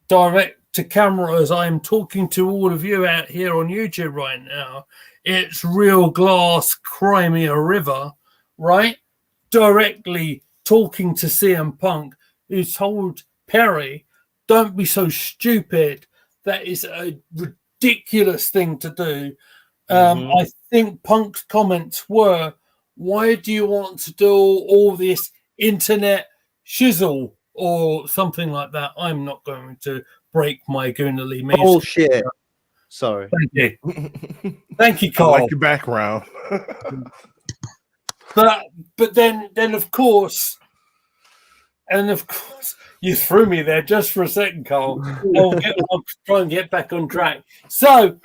Direct to camera as I'm talking to all of you out here on YouTube right now. It's Real Glass Crimea River, right? Directly talking to CM Punk, who told Perry, don't be so stupid. That is a ridiculous thing to do. I think Punk's comments were, why do you want to do all this internet shizzle or something like that? I'm not going to break my Goonally Mees. Bullshit. Sorry. Thank you. Thank you, I Carl. like your background. But then of course, you threw me there just for a second, Carl. I'll try and get back on track. So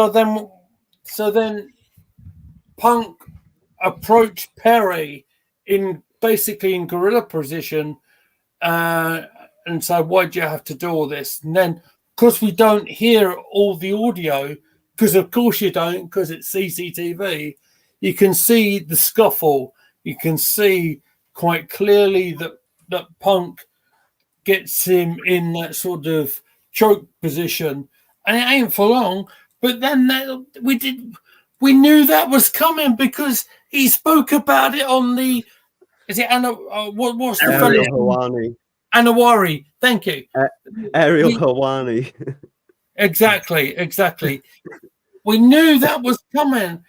then Punk approached Perry in guerrilla position, and said, "Why do you have to do all this?" And then, because we don't hear all the audio, because of course you don't, because it's CCTV. You can see the scuffle. You can see quite clearly that Punk gets him in that sort of choke position, and it ain't for long. But then we knew that was coming because he spoke about it on the. Is it Anna? What's the Ariel Helwani. Anawari. Thank you. Ariel Helwani. Exactly. We knew that was coming.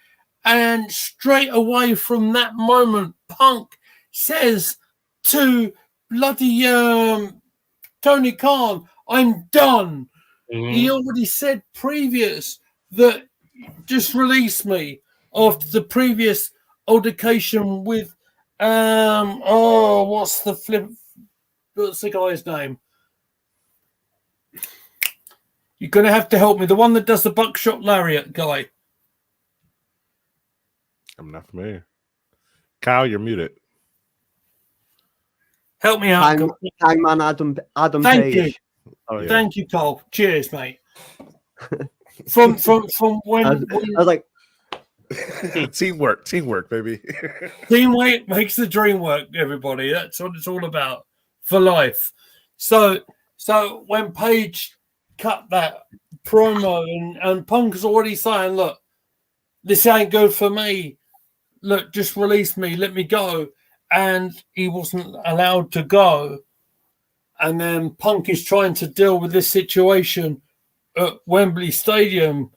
And straight away from that moment, Punk says to bloody Tony Khan, I'm done. He already said previous that just release me after the previous altercation with what's the guy's name? You're gonna have to help me. The one that does the buckshot lariat guy. I'm not familiar. Kyle, you're muted. Help me out. Hangman Adam Thank Page. you. Sorry. Thank you, Cole. Cheers, mate. From when I was like, teamwork, baby. teamwork makes the dream work, everybody. That's what it's all about for life. So when Page cut that promo and Punk is already saying, look, this ain't good for me. Look, just release me, let me go. And he wasn't allowed to go. And then Punk is trying to deal with this situation at Wembley Stadium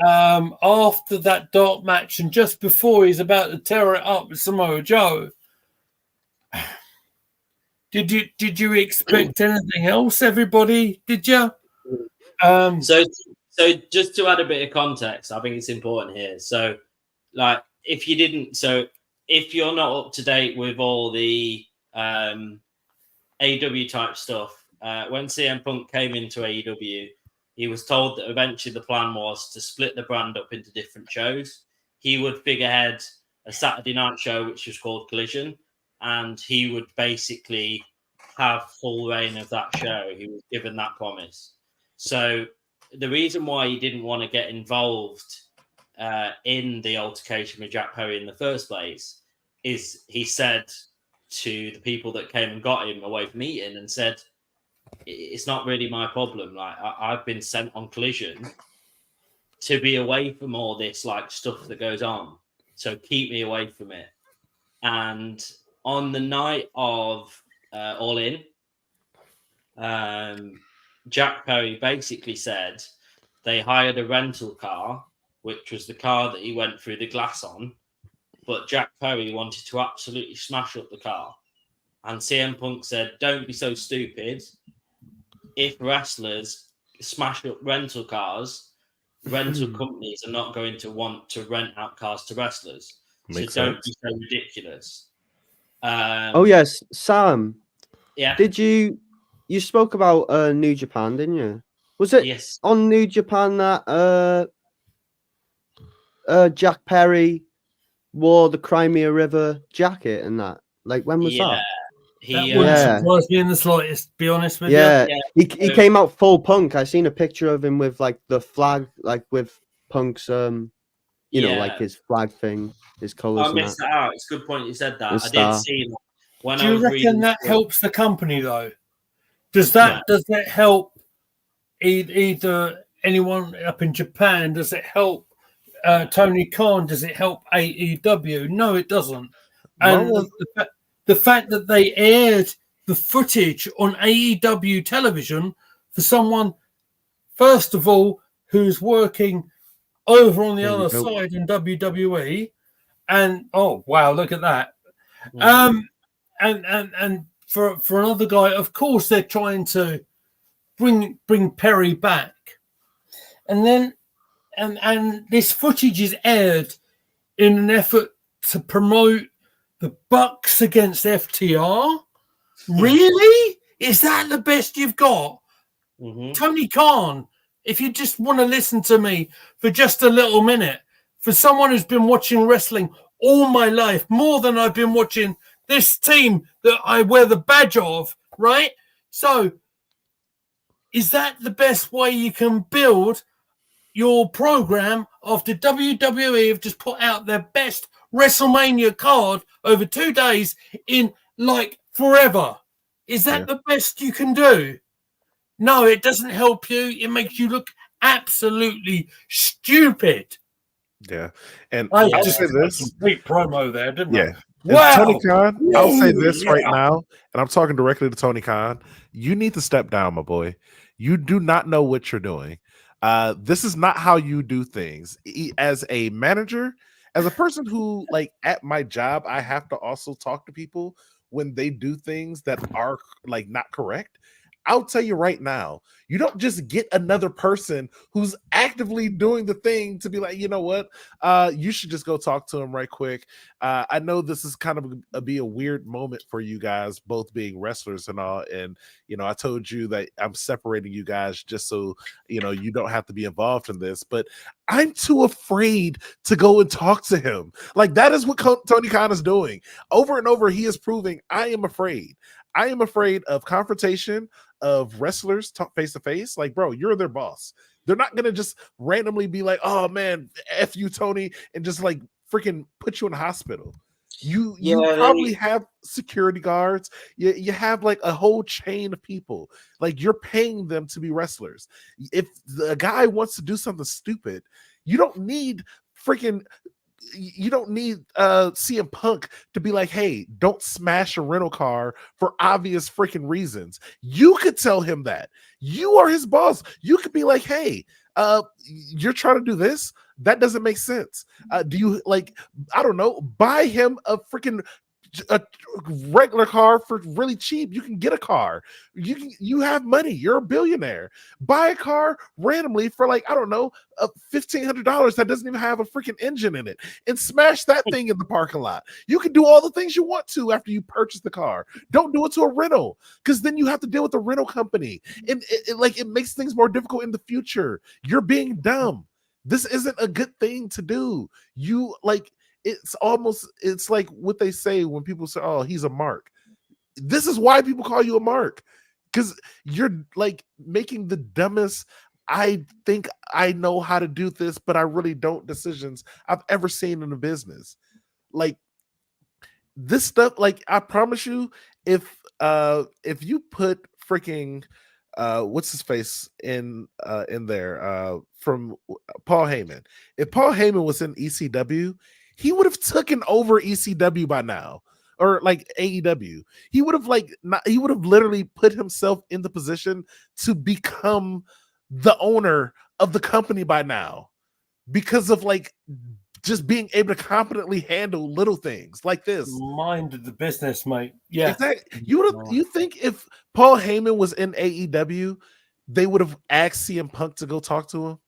after that dark match and just before he's about to tear it up with Samoa Joe. Did you expect anything else, everybody? Did you? So just to add a bit of context, I think it's important here. So, like, if you're not up to date with all the AEW type stuff, when CM Punk came into AEW, he was told that eventually the plan was to split the brand up into different shows. He would figurehead a Saturday night show, which was called Collision, and he would basically have full reign of that show. He was given that promise. So the reason why he didn't want to get involved in the altercation with Jack Perry in the first place is he said to the people that came and got him away from eating and said, it's not really my problem. Like, I've been sent on Collision to be away from all this like stuff that goes on. So keep me away from it. And on the night of All In, Jack Perry basically said they hired a rental car, which was the car that he went through the glass on. But Jack Perry wanted to absolutely smash up the car. And CM Punk said, don't be so stupid. If wrestlers smash up rental cars, rental companies are not going to want to rent out cars to wrestlers. Makes so don't sense. be so ridiculous. oh yes, Sam. Yeah. Did you spoke about New Japan, didn't you? Was it Yes. on New Japan that Jack Perry wore the Crimea River jacket and that? Like, when was that? That wouldn't surprise me in the slightest, to be honest with you. He came out full Punk. I seen a picture of him with like the flag, like with Punk's you know, like his flag thing, his colours. I missed that out. It's a good point you said that. His I star. did see that. When Do I you was reckon reading that helps the company though? Does that help either anyone up in Japan? Does it help Tony Khan? Does it help AEW? No, it doesn't. And the fact that they aired the footage on AEW television for someone, first of all, who's working over on the other side in WWE, and oh wow, look at that. And for another guy, of course, they're trying to bring Perry back, and then and this footage is aired in an effort to promote the Bucks against FTR. Really? Is that the best you've got? Tony Khan, if you just want to listen to me for just a little minute, for someone who's been watching wrestling all my life, more than I've been watching this team that I wear the badge of, right? So, is that the best way you can build your program after WWE have just put out their best WrestleMania card over 2 days in like forever? Is that the best you can do? No, it doesn't help you. It makes you look absolutely stupid. Yeah, and I I'll just say this: complete promo there, didn't I? Wow. Tony Khan, I'll say this right now, and I'm talking directly to Tony Khan. You need to step down, my boy. You do not know what you're doing. This is not how you do things. As a manager, as a person who, like, at my job, I have to also talk to people when they do things that are like not correct. I'll tell you right now, you don't just get another person who's actively doing the thing to be like, you know what, you should just go talk to him right quick. I know this is kind of be a weird moment for you guys, both being wrestlers and all. And, you know, I told you that I'm separating you guys just so, you know, you don't have to be involved in this, but I'm too afraid to go and talk to him. Like, that is what Tony Khan is doing. Over and over, he is proving I am afraid. I am afraid of confrontation, of wrestlers talk face to face. Like, bro, you're their boss. They're not going to just randomly be like, oh man, F you, Tony, and just like freaking put you in the hospital. You probably have security guards. You have like a whole chain of people. Like, you're paying them to be wrestlers. If the guy wants to do something stupid, you don't need CM Punk to be like, hey, don't smash a rental car for obvious freaking reasons. You could tell him that. You are his boss. You could be like, hey, you're trying to do this? That doesn't make sense. Do you, like, I don't know, buy him a freaking a regular car for really cheap. You can get a car. You have money. You're a billionaire. Buy a car randomly for like, I don't know, $1,500 that doesn't even have a freaking engine in it, and smash that thing in the parking lot. You can do all the things you want to after you purchase the car. Don't do it to a rental, because then you have to deal with the rental company, and it makes things more difficult in the future. You're being dumb. This isn't a good thing to do. It's like what they say when people say, oh, he's a mark. This is why people call you a mark, because you're like making the dumbest, I think I know how to do this, but I really don't decisions I've ever seen in a business. Like, this stuff, like, I promise you, if you put freaking what's his face in there from Paul Heyman. If Paul Heyman was in ECW, he would have taken over ECW by now, or like AEW. He would have he would have literally put himself in the position to become the owner of the company by now, because of like just being able to competently handle little things like this. Mind the business, mate. Yeah, exactly. You think if Paul Heyman was in AEW, they would have asked CM Punk to go talk to him?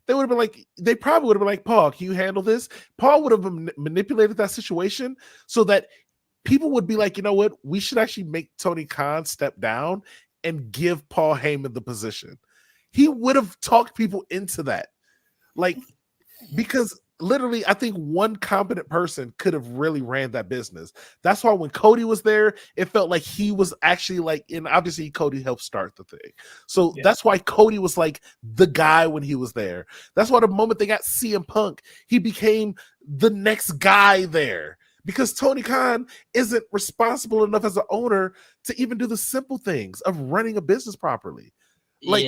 They would have been like, they probably would have been like, Paul, can you handle this? Paul would have manipulated that situation so that people would be like, you know what? We should actually make Tony Khan step down and give Paul Heyman the position. He would have talked people into that. Like, because literally, I think one competent person could have really ran that business. That's why when Cody was there, it felt like he was actually like, and obviously Cody helped start the thing. So that's why Cody was like the guy when he was there. That's why the moment they got CM Punk, he became the next guy there, because Tony Khan isn't responsible enough as an owner to even do the simple things of running a business properly. Like,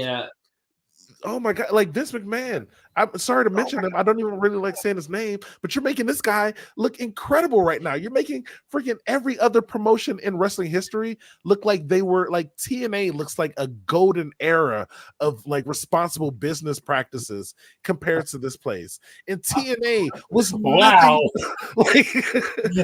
oh my God, like Vince McMahon. I'm sorry to mention him. I don't even really like saying his name, but you're making this guy look incredible right now. You're making freaking every other promotion in wrestling history look like they were like, TNA looks like a golden era of like responsible business practices compared to this place. And TNA was nothing,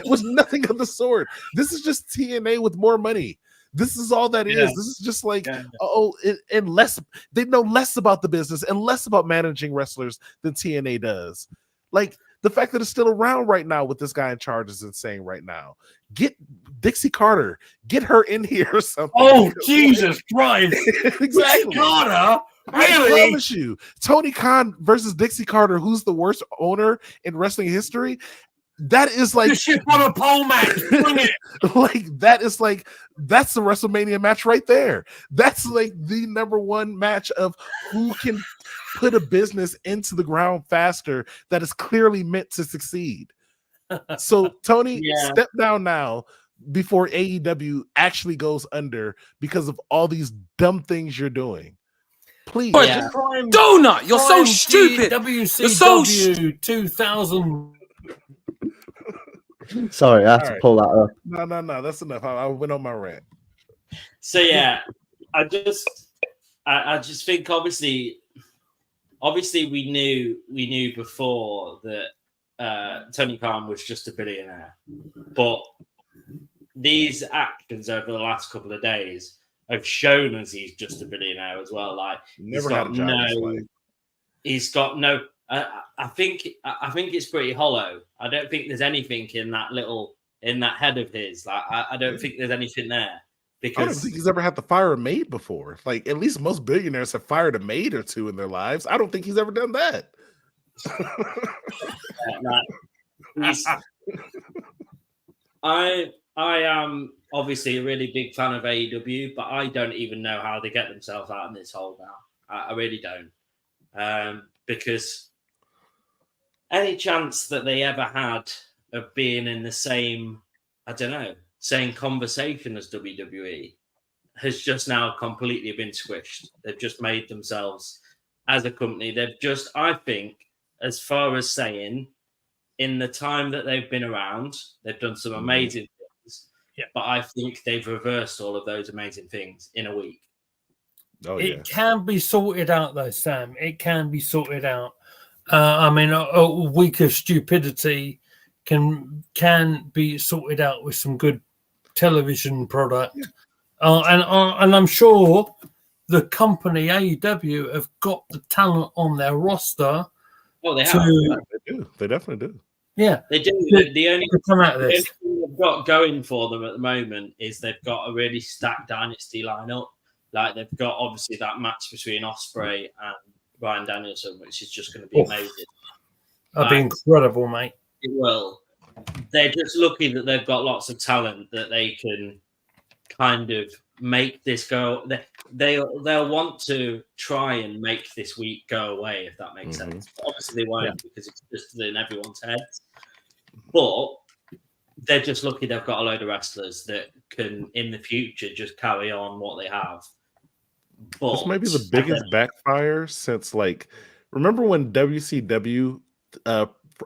was nothing of the sort. This is just TNA with more money. This is all that is. This is just like, and less, they know less about the business and less about managing wrestlers than TNA does. Like, the fact that it's still around right now with this guy in charge is insane right now. Get Dixie Carter, get her in here or something. Oh, Jesus Christ. Exactly. Dixie Carter? Really? I promise you, Tony Khan versus Dixie Carter, who's the worst owner in wrestling history. That is like the ship on a pole match. Bring it. Like, that's the WrestleMania match right there. That's like the number one match of who can put a business into the ground faster that is clearly meant to succeed. So Tony, step down now before AEW actually goes under because of all these dumb things you're doing. Please. Donut, you're so stupid. WCW 2000. Sorry, I have to pull that up. No, that's enough. I went on my rant. So yeah, I just think obviously we knew before that Tony Khan was just a billionaire, but these actions over the last couple of days have shown us he's just a billionaire as well. Like Never had a job in his life. He's got no. I think it's pretty hollow. I don't think there's anything in that head of his. Like I don't think there's anything there. Because I don't think he's ever had to fire a maid before. Like at least most billionaires have fired a maid or two in their lives. I don't think he's ever done that. I am obviously a really big fan of AEW, but I don't even know how they get themselves out of this hole now. I really don't. Because any chance that they ever had of being in the same, same conversation as WWE has just now completely been squished. They've just made themselves as a company. They've just, I think, as far as saying, in the time that they've been around, they've done some amazing things. Yeah. But I think they've reversed all of those amazing things in a week. Oh, it can be sorted out, though, Sam. It can be sorted out. I mean, a week of stupidity can be sorted out with some good television product. Yeah. And I'm sure the company AEW have got the talent on their roster. Oh, they have. They do. They definitely do. Yeah, they do. The only thing they've got going for them at the moment is they've got a really stacked dynasty lineup. Like they've got obviously that match between Ospreay and Bryan Danielson, which is just going to be amazing. That'd be incredible, mate. It will. They're just lucky that they've got lots of talent that they can kind of make this go. They'll want to try and make this week go away, if that makes sense. But obviously they won't because it's just in everyone's heads. But they're just lucky they've got a load of wrestlers that can, in the future, just carry on what they have. But this might be the biggest backfire since, like, remember when WCW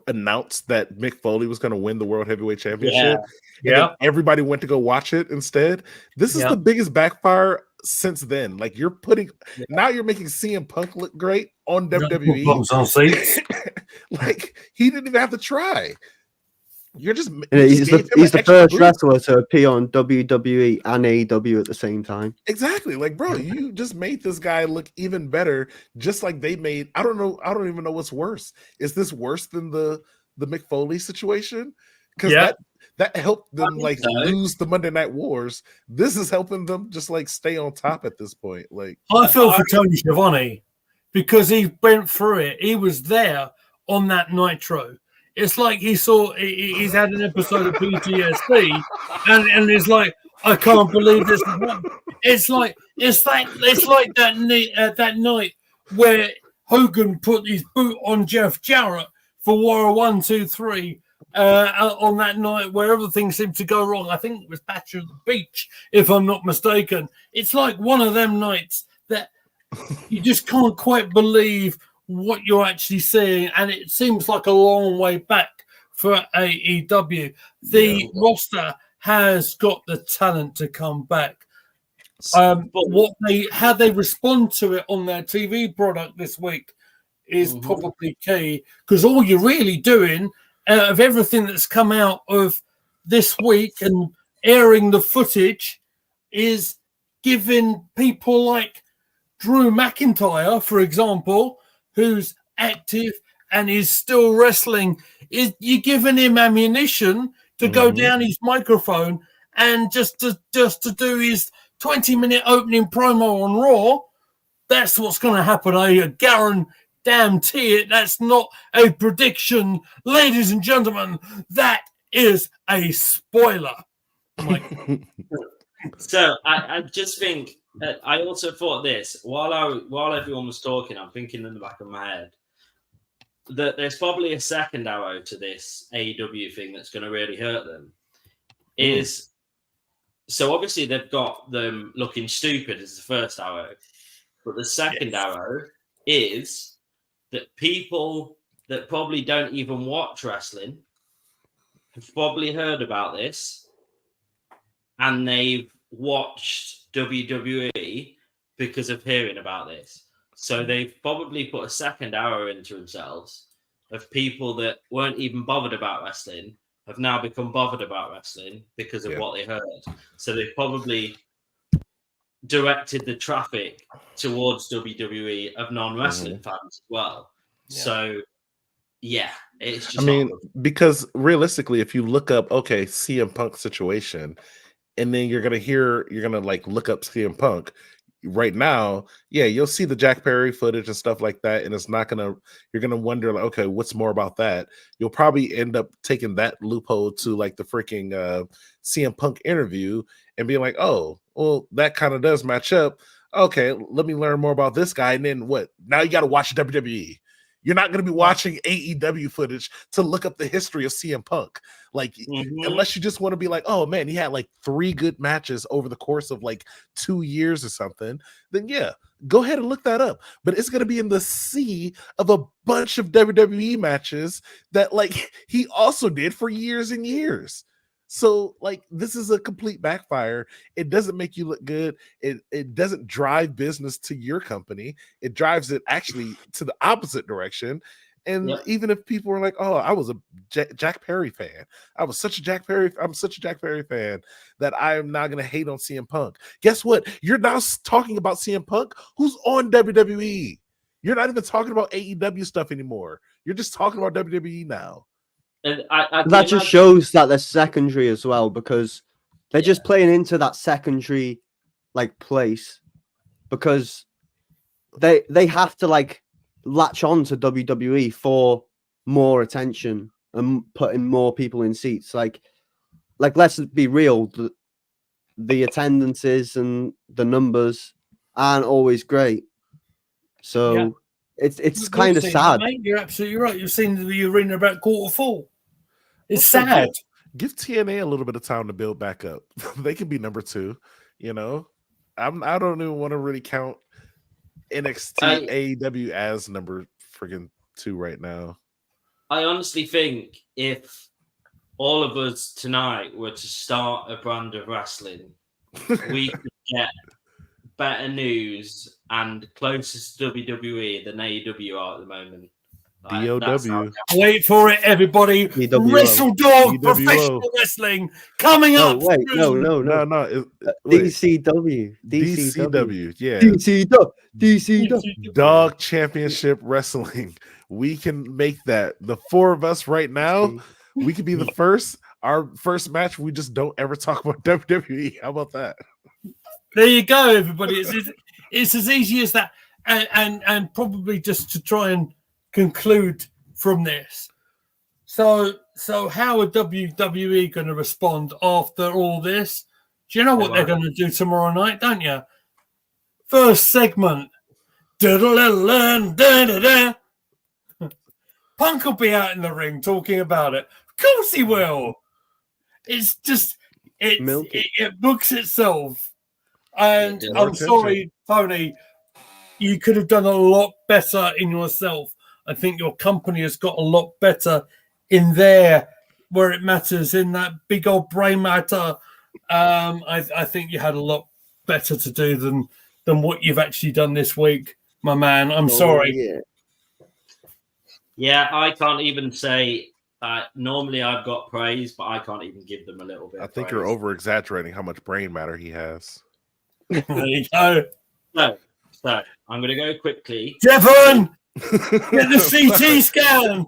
announced that Mick Foley was going to win the World Heavyweight Championship? Yeah. Everybody went to go watch it instead. This is the biggest backfire since then. Like, you're putting now you're making CM Punk look great on WWE. Bumps on seats. Like, he didn't even have to try. You're just he's the first wrestler to appear on WWE and AEW at the same time. Exactly. Like, bro, you just made this guy look even better, just like they made. I don't even know what's worse. Is this worse than the Mick Foley situation? Because that helped them lose the Monday Night Wars. This is helping them just like stay on top at this point. Like, I feel for Tony Schiavone because he went through it. He was there on that Nitro. It's like he's had an episode of PTSD, and it's like, I can't believe this. It's like that night where Hogan put his boot on Jeff Jarrett for Warrior 1, 2, 3 on that night where everything seemed to go wrong. I think it was Batch of the Beach, if I'm not mistaken. It's like one of them nights that you just can't quite believe what you're actually seeing, and it seems like a long way back for AEW. The roster has got the talent to come back. But how they respond to it on their TV product this week is probably key, because all you're really doing out of everything that's come out of this week and airing the footage is giving people like Drew McIntyre, for example, who's active and is still wrestling, is you're giving him ammunition to go down his microphone and just to do his 20-minute opening promo on Raw. That's what's going to happen. I guarantee it. That's not a prediction, ladies and gentlemen. That is a spoiler. So I just think. I also thought this while everyone was talking. I'm thinking in the back of my head that there's probably a second arrow to this AEW thing that's going to really hurt them. So obviously they've got them looking stupid as the first arrow, but the second arrow is that people that probably don't even watch wrestling have probably heard about this, and they've watched WWE because of hearing about this. So they've probably put a second arrow into themselves of people that weren't even bothered about wrestling have now become bothered about wrestling because of what they heard. So they've probably directed the traffic towards WWE of non-wrestling Mm-hmm. fans as well. Yeah. So, yeah, it's just. I mean, because realistically, if you look up, okay, CM Punk situation, and then you're gonna like look up CM Punk right now, yeah, you'll see the Jack Perry footage and stuff like that, and it's not gonna. You're gonna wonder like, okay, what's more about that? You'll probably end up taking that loophole to like the freaking CM Punk interview and being like, oh, well, that kind of does match up. Okay, let me learn more about this guy, and then what? Now you got to watch WWE. You're not going to be watching AEW footage to look up the history of CM Punk. Like, unless you just want to be like, oh man, he had like 3 good matches over the course of like 2 years or something, then yeah, go ahead and look that up. But it's going to be in the sea of a bunch of WWE matches that like he also did for years and years. So like this is a complete backfire. It doesn't make you look good. It doesn't drive business to your company. It drives it actually to the opposite direction. And even if people were like, "Oh, I was a Jack Perry fan. I'm such a Jack Perry fan that I am not going to hate on CM Punk." Guess what? You're now talking about CM Punk who's on WWE. You're not even talking about AEW stuff anymore. You're just talking about WWE now. And that just shows that they're secondary as well, because they're just playing into that secondary like place, because they have to like latch on to WWE for more attention and putting more people in seats. Like let's be real, the attendances and the numbers aren't always great. So it's kind of sad. Mate, you're absolutely right. You've seen the arena about quarter full. It's sad. Give TNA a little bit of time to build back up. They can be number 2. You know, I don't even want to really count NXT AEW as number friggin' 2 right now. I honestly think if all of us tonight were to start a brand of wrestling, we could get better news and closest to WWE than AEW are at the moment. DOW. Wait for it, everybody. Wrestle Dog Professional Wrestling coming up. Wait, no. DCW. Yeah. DCW. Dog Championship Wrestling. We can make that. The 4 of us right now, we could be the first. Our first match, we just don't ever talk about WWE. How about that? There you go, everybody. It's as easy as that. And probably just to try and conclude from this. So how are WWE going to respond after all this? Do you know what they're going to do tomorrow night, don't you? First segment. Punk will be out in the ring talking about it. Of course he will. It's just it books itself. And I'm sorry, Tony, you could have done a lot better in yourself. I think your company has got a lot better in there where it matters, in that big old brain matter. I think you had a lot better to do than what you've actually done this week, my man. I'm sorry. Yeah, I can't even say. Normally I've got praise, but I can't even give them a little bit. I think you're over exaggerating how much brain matter he has. There you go. So I'm going to go quickly. Devon, get the CT scan.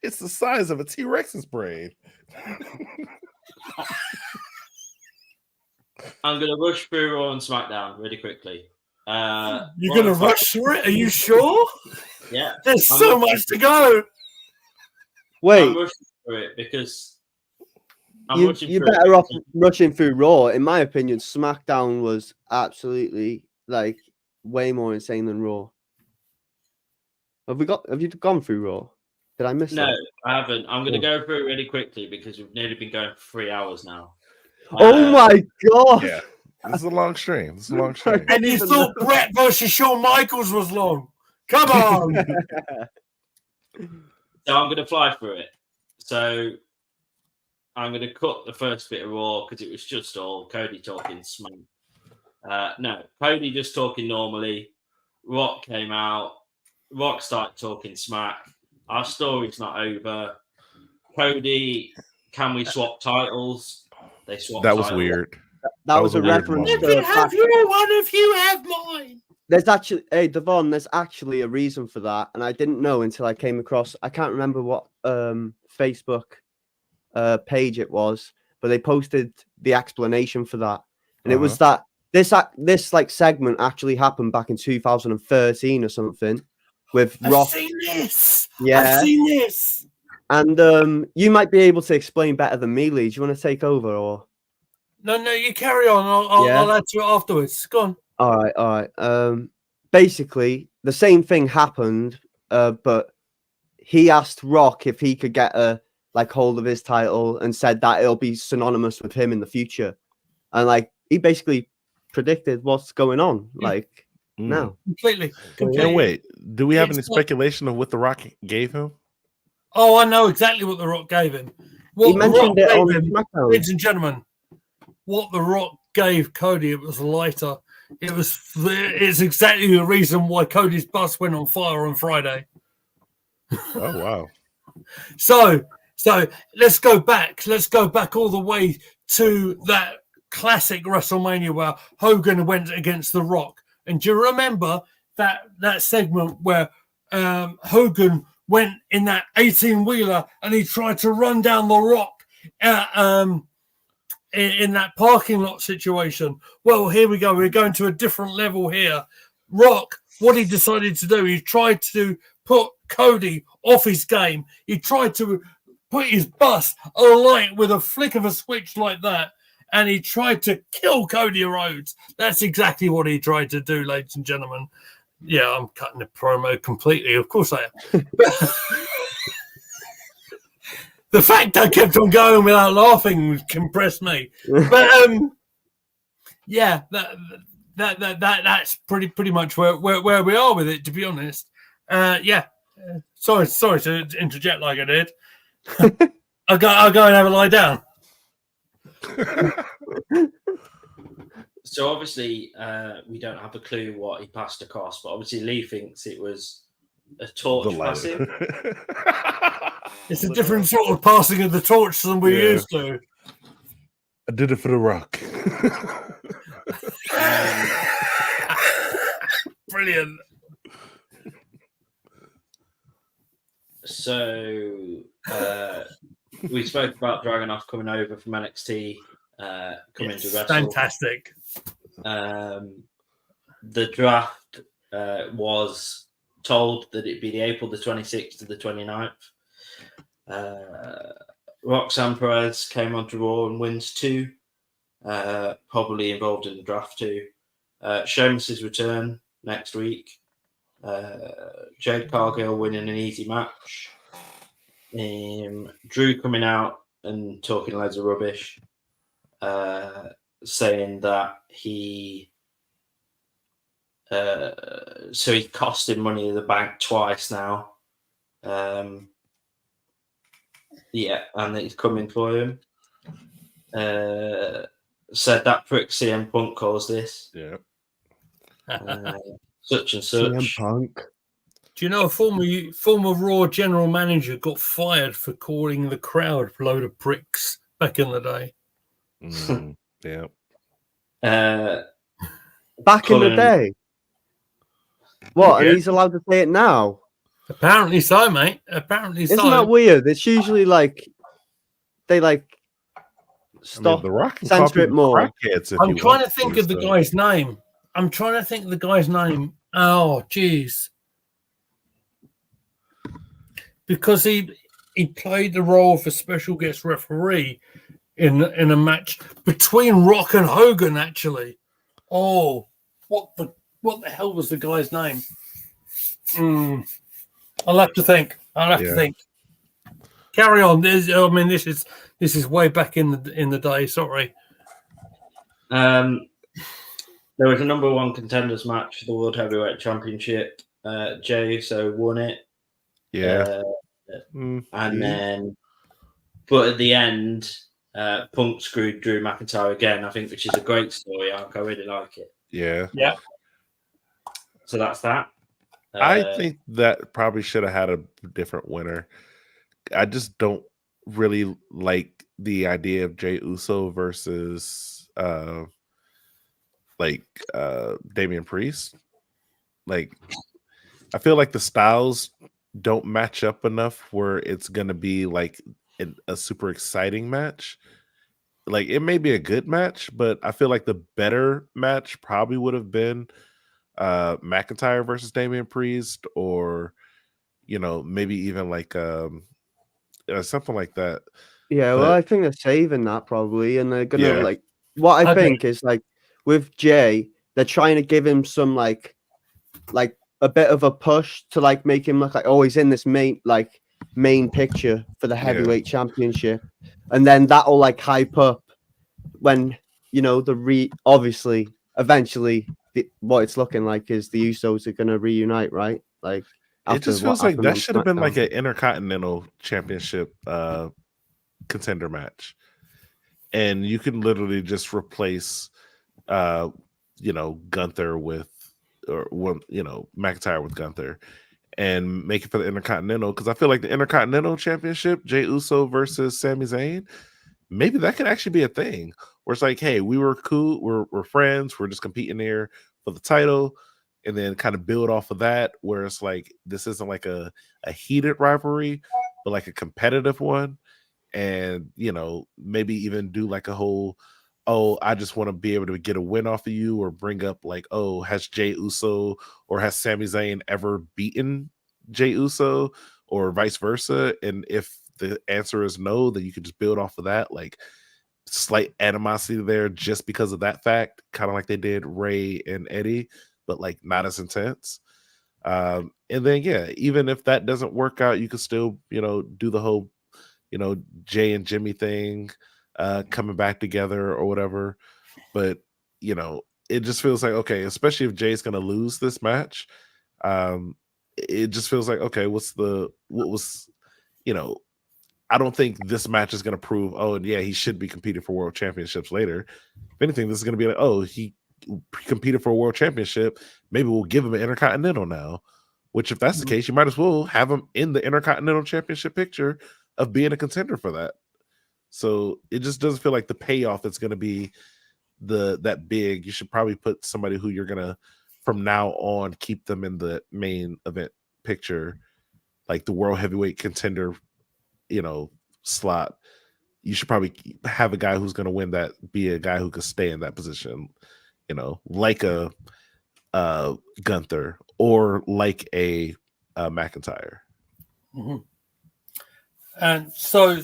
It's the size of a T-Rex's brain. I'm going to rush through Raw and SmackDown really quickly. You're going to rush through it? Are you sure? Yeah. There's so much to go. Wait. I'm rushing through it because you're better off rushing through Raw. In my opinion, SmackDown was absolutely like way more insane than Raw. Have you gone through Raw? Did I miss that? No, I haven't. I'm going to go through it really quickly because we've nearly been going for 3 hours now. Oh my god! Yeah, this is a long stream. And you thought Brett versus Shawn Michaels was long? Come on! So I'm going to fly through it. So I'm going to cut the first bit of Raw because it was just all Cody talking smack. No, Cody just talking normally. Rock came out. Rock started talking smack. Our story's not over. Cody, can we swap titles? They swapped. That was titles. weird. that was a weird reference moment. to If you have your one, if you have mine. there's actually, hey Devon, there's actually a reason for that, and I didn't know until I came across. I can't remember what Facebook page it was, but they posted the explanation for that, and it was that this like segment actually happened back in 2013 or something with Rock. I've seen this. Yeah, I've seen this. and you might be able to explain better than me, Lee. Do you want to take over or? No, you carry on. I'll add to it afterwards. Go on. All right. Basically, the same thing happened, but he asked Rock if he could get a hold of his title and said that it'll be synonymous with him in the future, and he basically predicted what's going on now. Completely. Yeah, wait. Do we have any speculation of what The Rock gave him? Oh, I know exactly what The Rock gave him. He mentioned it on SmackDown. Ladies and gentlemen, what The Rock gave Cody, it was lighter. It's exactly the reason why Cody's bus went on fire on Friday. Oh wow. So let's go back. Let's go back all the way to that classic WrestleMania where Hogan went against The Rock. And do you remember that segment where Hogan went in that 18-wheeler and he tried to run down The Rock in that parking lot situation? Well, here we go. We're going to a different level here. Rock, what he decided to do, he tried to put Cody off his game. He tried to put his bus alight with a flick of a switch like that, and he tried to kill Cody Rhodes. That's exactly what he tried to do, ladies and gentlemen. Yeah, I'm cutting the promo completely. Of course I am. The fact I kept on going without laughing impressed me. But yeah, that's pretty much where we are with it, to be honest. Yeah. Sorry to interject like I did. I'll go and have a lie down. So obviously, we don't have a clue what he passed across, but obviously Lee thinks it was a torch passing. It's a different sort of passing of the torch than we're used to. I did it for The Rock. Brilliant. So we spoke about Dragunov coming over from NXT, coming to Wrestle. Fantastic. The draft was told that it'd be the April the 26th to the 29th. Roxanne Perez came onto Raw and wins 2, probably involved in the draft too. Sheamus's return next week. Jade Cargill winning an easy match. Drew coming out and talking loads of rubbish, saying that he cost him Money in the Bank twice now. Yeah, and that he's coming for him. Said that prick CM Punk caused this. Yeah. Such and such. CM Punk. Do you know a former Raw general manager got fired for calling the crowd a load of pricks back in the day? Yeah. Back in the day. What? Yeah. And he's allowed to say it now? Apparently so, mate. Apparently so. Isn't that weird? It's usually they stop, The Rock censor it more. I'm trying to think of the guy's name. Oh, jeez. Because he played the role of a special guest referee in a match between Rock and Hogan, actually. Oh, what the hell was the guy's name? I'll have to think. Carry on. This is way back in the day. Sorry. There was a number 1 contenders match for the World Heavyweight Championship. Jey Uso won it. Yeah. And then, but at the end, Punk screwed Drew McIntyre again, I think, which is a great story arc. I really like it. Yeah. Yeah. So that's that. I think that probably should have had a different winner. I just don't really like the idea of Jey Uso versus Damian Priest. Like, I feel like the styles don't match up enough where it's gonna be like a super exciting match. Like, it may be a good match, but I feel like the better match probably would have been McIntyre versus Damian Priest, or maybe even like something like that. Yeah, well, But I think they're saving that probably, and they're gonna yeah, like. What I Okay. think is like with Jay, they're trying to give him some like a bit of a push to like make him look like, oh, he's in this main picture for the heavyweight championship, and then that'll like hype up when obviously eventually what it's looking like is the Usos are gonna reunite, right? Like it after just what feels like happened that on should have been like SmackDown. an Intercontinental Championship contender match, and you can literally just replace Gunther with, or McIntyre with Gunther, and make it for the Intercontinental, because I feel like the Intercontinental Championship, Jey Uso versus Sami Zayn, maybe that could actually be a thing where it's like, hey, we were cool, we're friends, we're just competing here for the title, and then kind of build off of that, where it's like this isn't like a heated rivalry, but like a competitive one. And maybe even do like a whole, oh, I just want to be able to get a win off of you, or bring up like, oh, has Jey Uso or has Sami Zayn ever beaten Jey Uso, or vice versa? And if the answer is no, then you can just build off of that, like slight animosity there just because of that fact, kind of like they did Ray and Eddie, but like not as intense. And then even if that doesn't work out, you can still do the whole Jay and Jimmy thing, coming back together or whatever. But it just feels like, okay, especially if Jay's gonna lose this match, it just feels like, okay, I don't think this match is gonna prove, oh, and he should be competing for world championships later. If anything, this is gonna be like, oh, he competed for a world championship, maybe we'll give him an Intercontinental now. Which, if that's the case, you might as well have him in the Intercontinental Championship picture of being a contender for that. So it just doesn't feel like the payoff that's going to be that big. You should probably put somebody who you're going to, from now on, keep them in the main event picture, like the world heavyweight contender, slot. You should probably have a guy who's going to win that, be a guy who could stay in that position, like a Gunther, or like a McIntyre. Mm-hmm. And so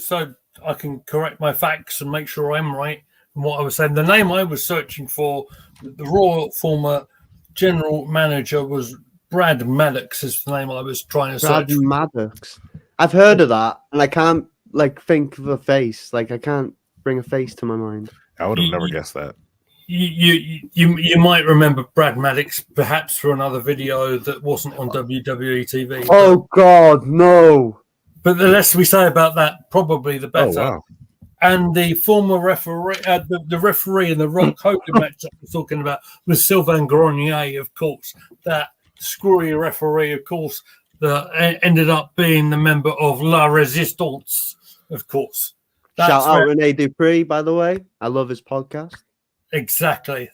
I can correct my facts and make sure I'm right in what I was saying. The name I was searching for, the Raw former general manager, was Brad Maddox, is the name I was trying to search. Brad Maddox. I've heard of that, and I can't think of a face. Like, I can't bring a face to my mind. I would have never guessed that. You might remember Brad Maddox perhaps for another video that wasn't on WWE TV. Oh God, no! But the less we say about that, probably the better. Oh, wow. And the former referee, the referee in the Rock Hogan match that we're talking about was Sylvain Grenier, of course. That screwy referee, of course, that ended up being the member of La Resistance, of course. Shout out Rene Dupree, by the way. I love his podcast. Exactly.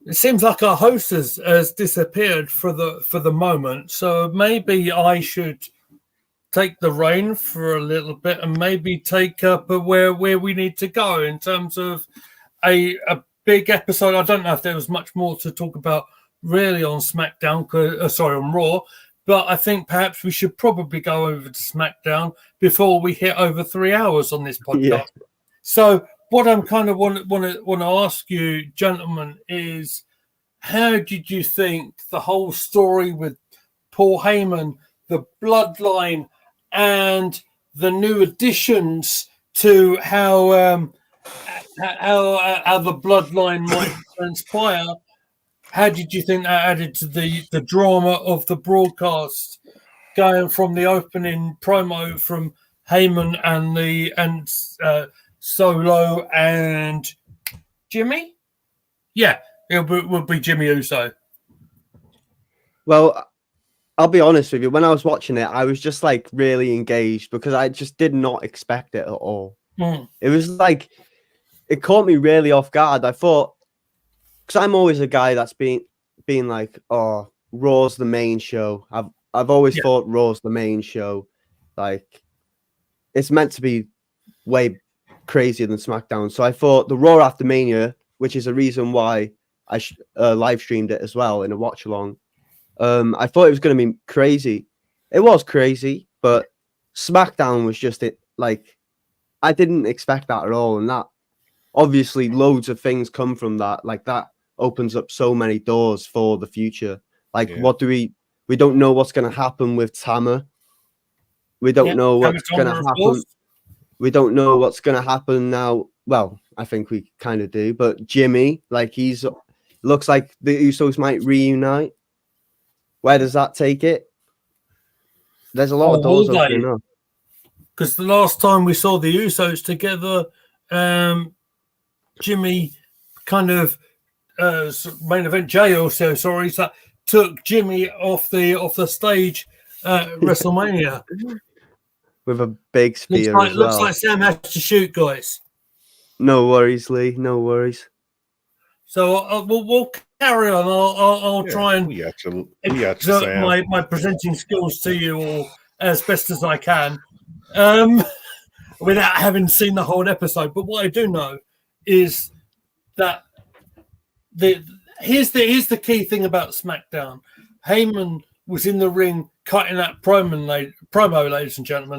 It seems like our host has disappeared for the moment, so maybe I should take the reign for a little bit and maybe take up where we need to go in terms of a big episode. I don't know if there was much more to talk about really on SmackDown, on Raw, but I think perhaps we should probably go over to SmackDown before we hit over 3 hours on this podcast. Yeah. So what I'm kind of want to ask you, gentlemen, is how did you think the whole story with Paul Heyman, the bloodline, and the new additions to how the bloodline might transpire? How did you think that added to the drama of the broadcast, going from the opening promo from Heyman and Solo and Jimmy? Yeah, it would be Jimmy Uso. Well, I'll be honest with you. When I was watching it, I was just like really engaged because I just did not expect it at all. It was like it caught me really off guard. I thought, because I'm always a guy that's been like, oh, Raw's the main show. I've always thought Raw's the main show. Like, it's meant to be way crazier than SmackDown. So I thought the Raw after Mania, which is a reason why I live streamed it as well in a watch along. I thought it was going to be crazy. It was crazy, but SmackDown was just it. Like, I didn't expect that at all, and that obviously loads of things come from that. Like, that opens up so many doors for the future. Like, what do we don't know what's going to happen with Tama. We don't know what's going to happen. We don't know what's going to happen now. Well, I think we kind of do, but Jimmy, like, looks like the Usos might reunite. Where does that take it? There's a lot of doors opening up. Because the last time we saw the Usos together, Jimmy kind of main event Jay also, sorry, so took Jimmy off the stage at WrestleMania with a big spear. Looks like Sam has to shoot, guys. No worries, Lee. No worries. So we'll carry on. I'll try and exert my presenting skills to you all as best as I can, without having seen the whole episode. But what I do know is that here's the key thing about SmackDown. Heyman was in the ring cutting that promo, ladies and gentlemen.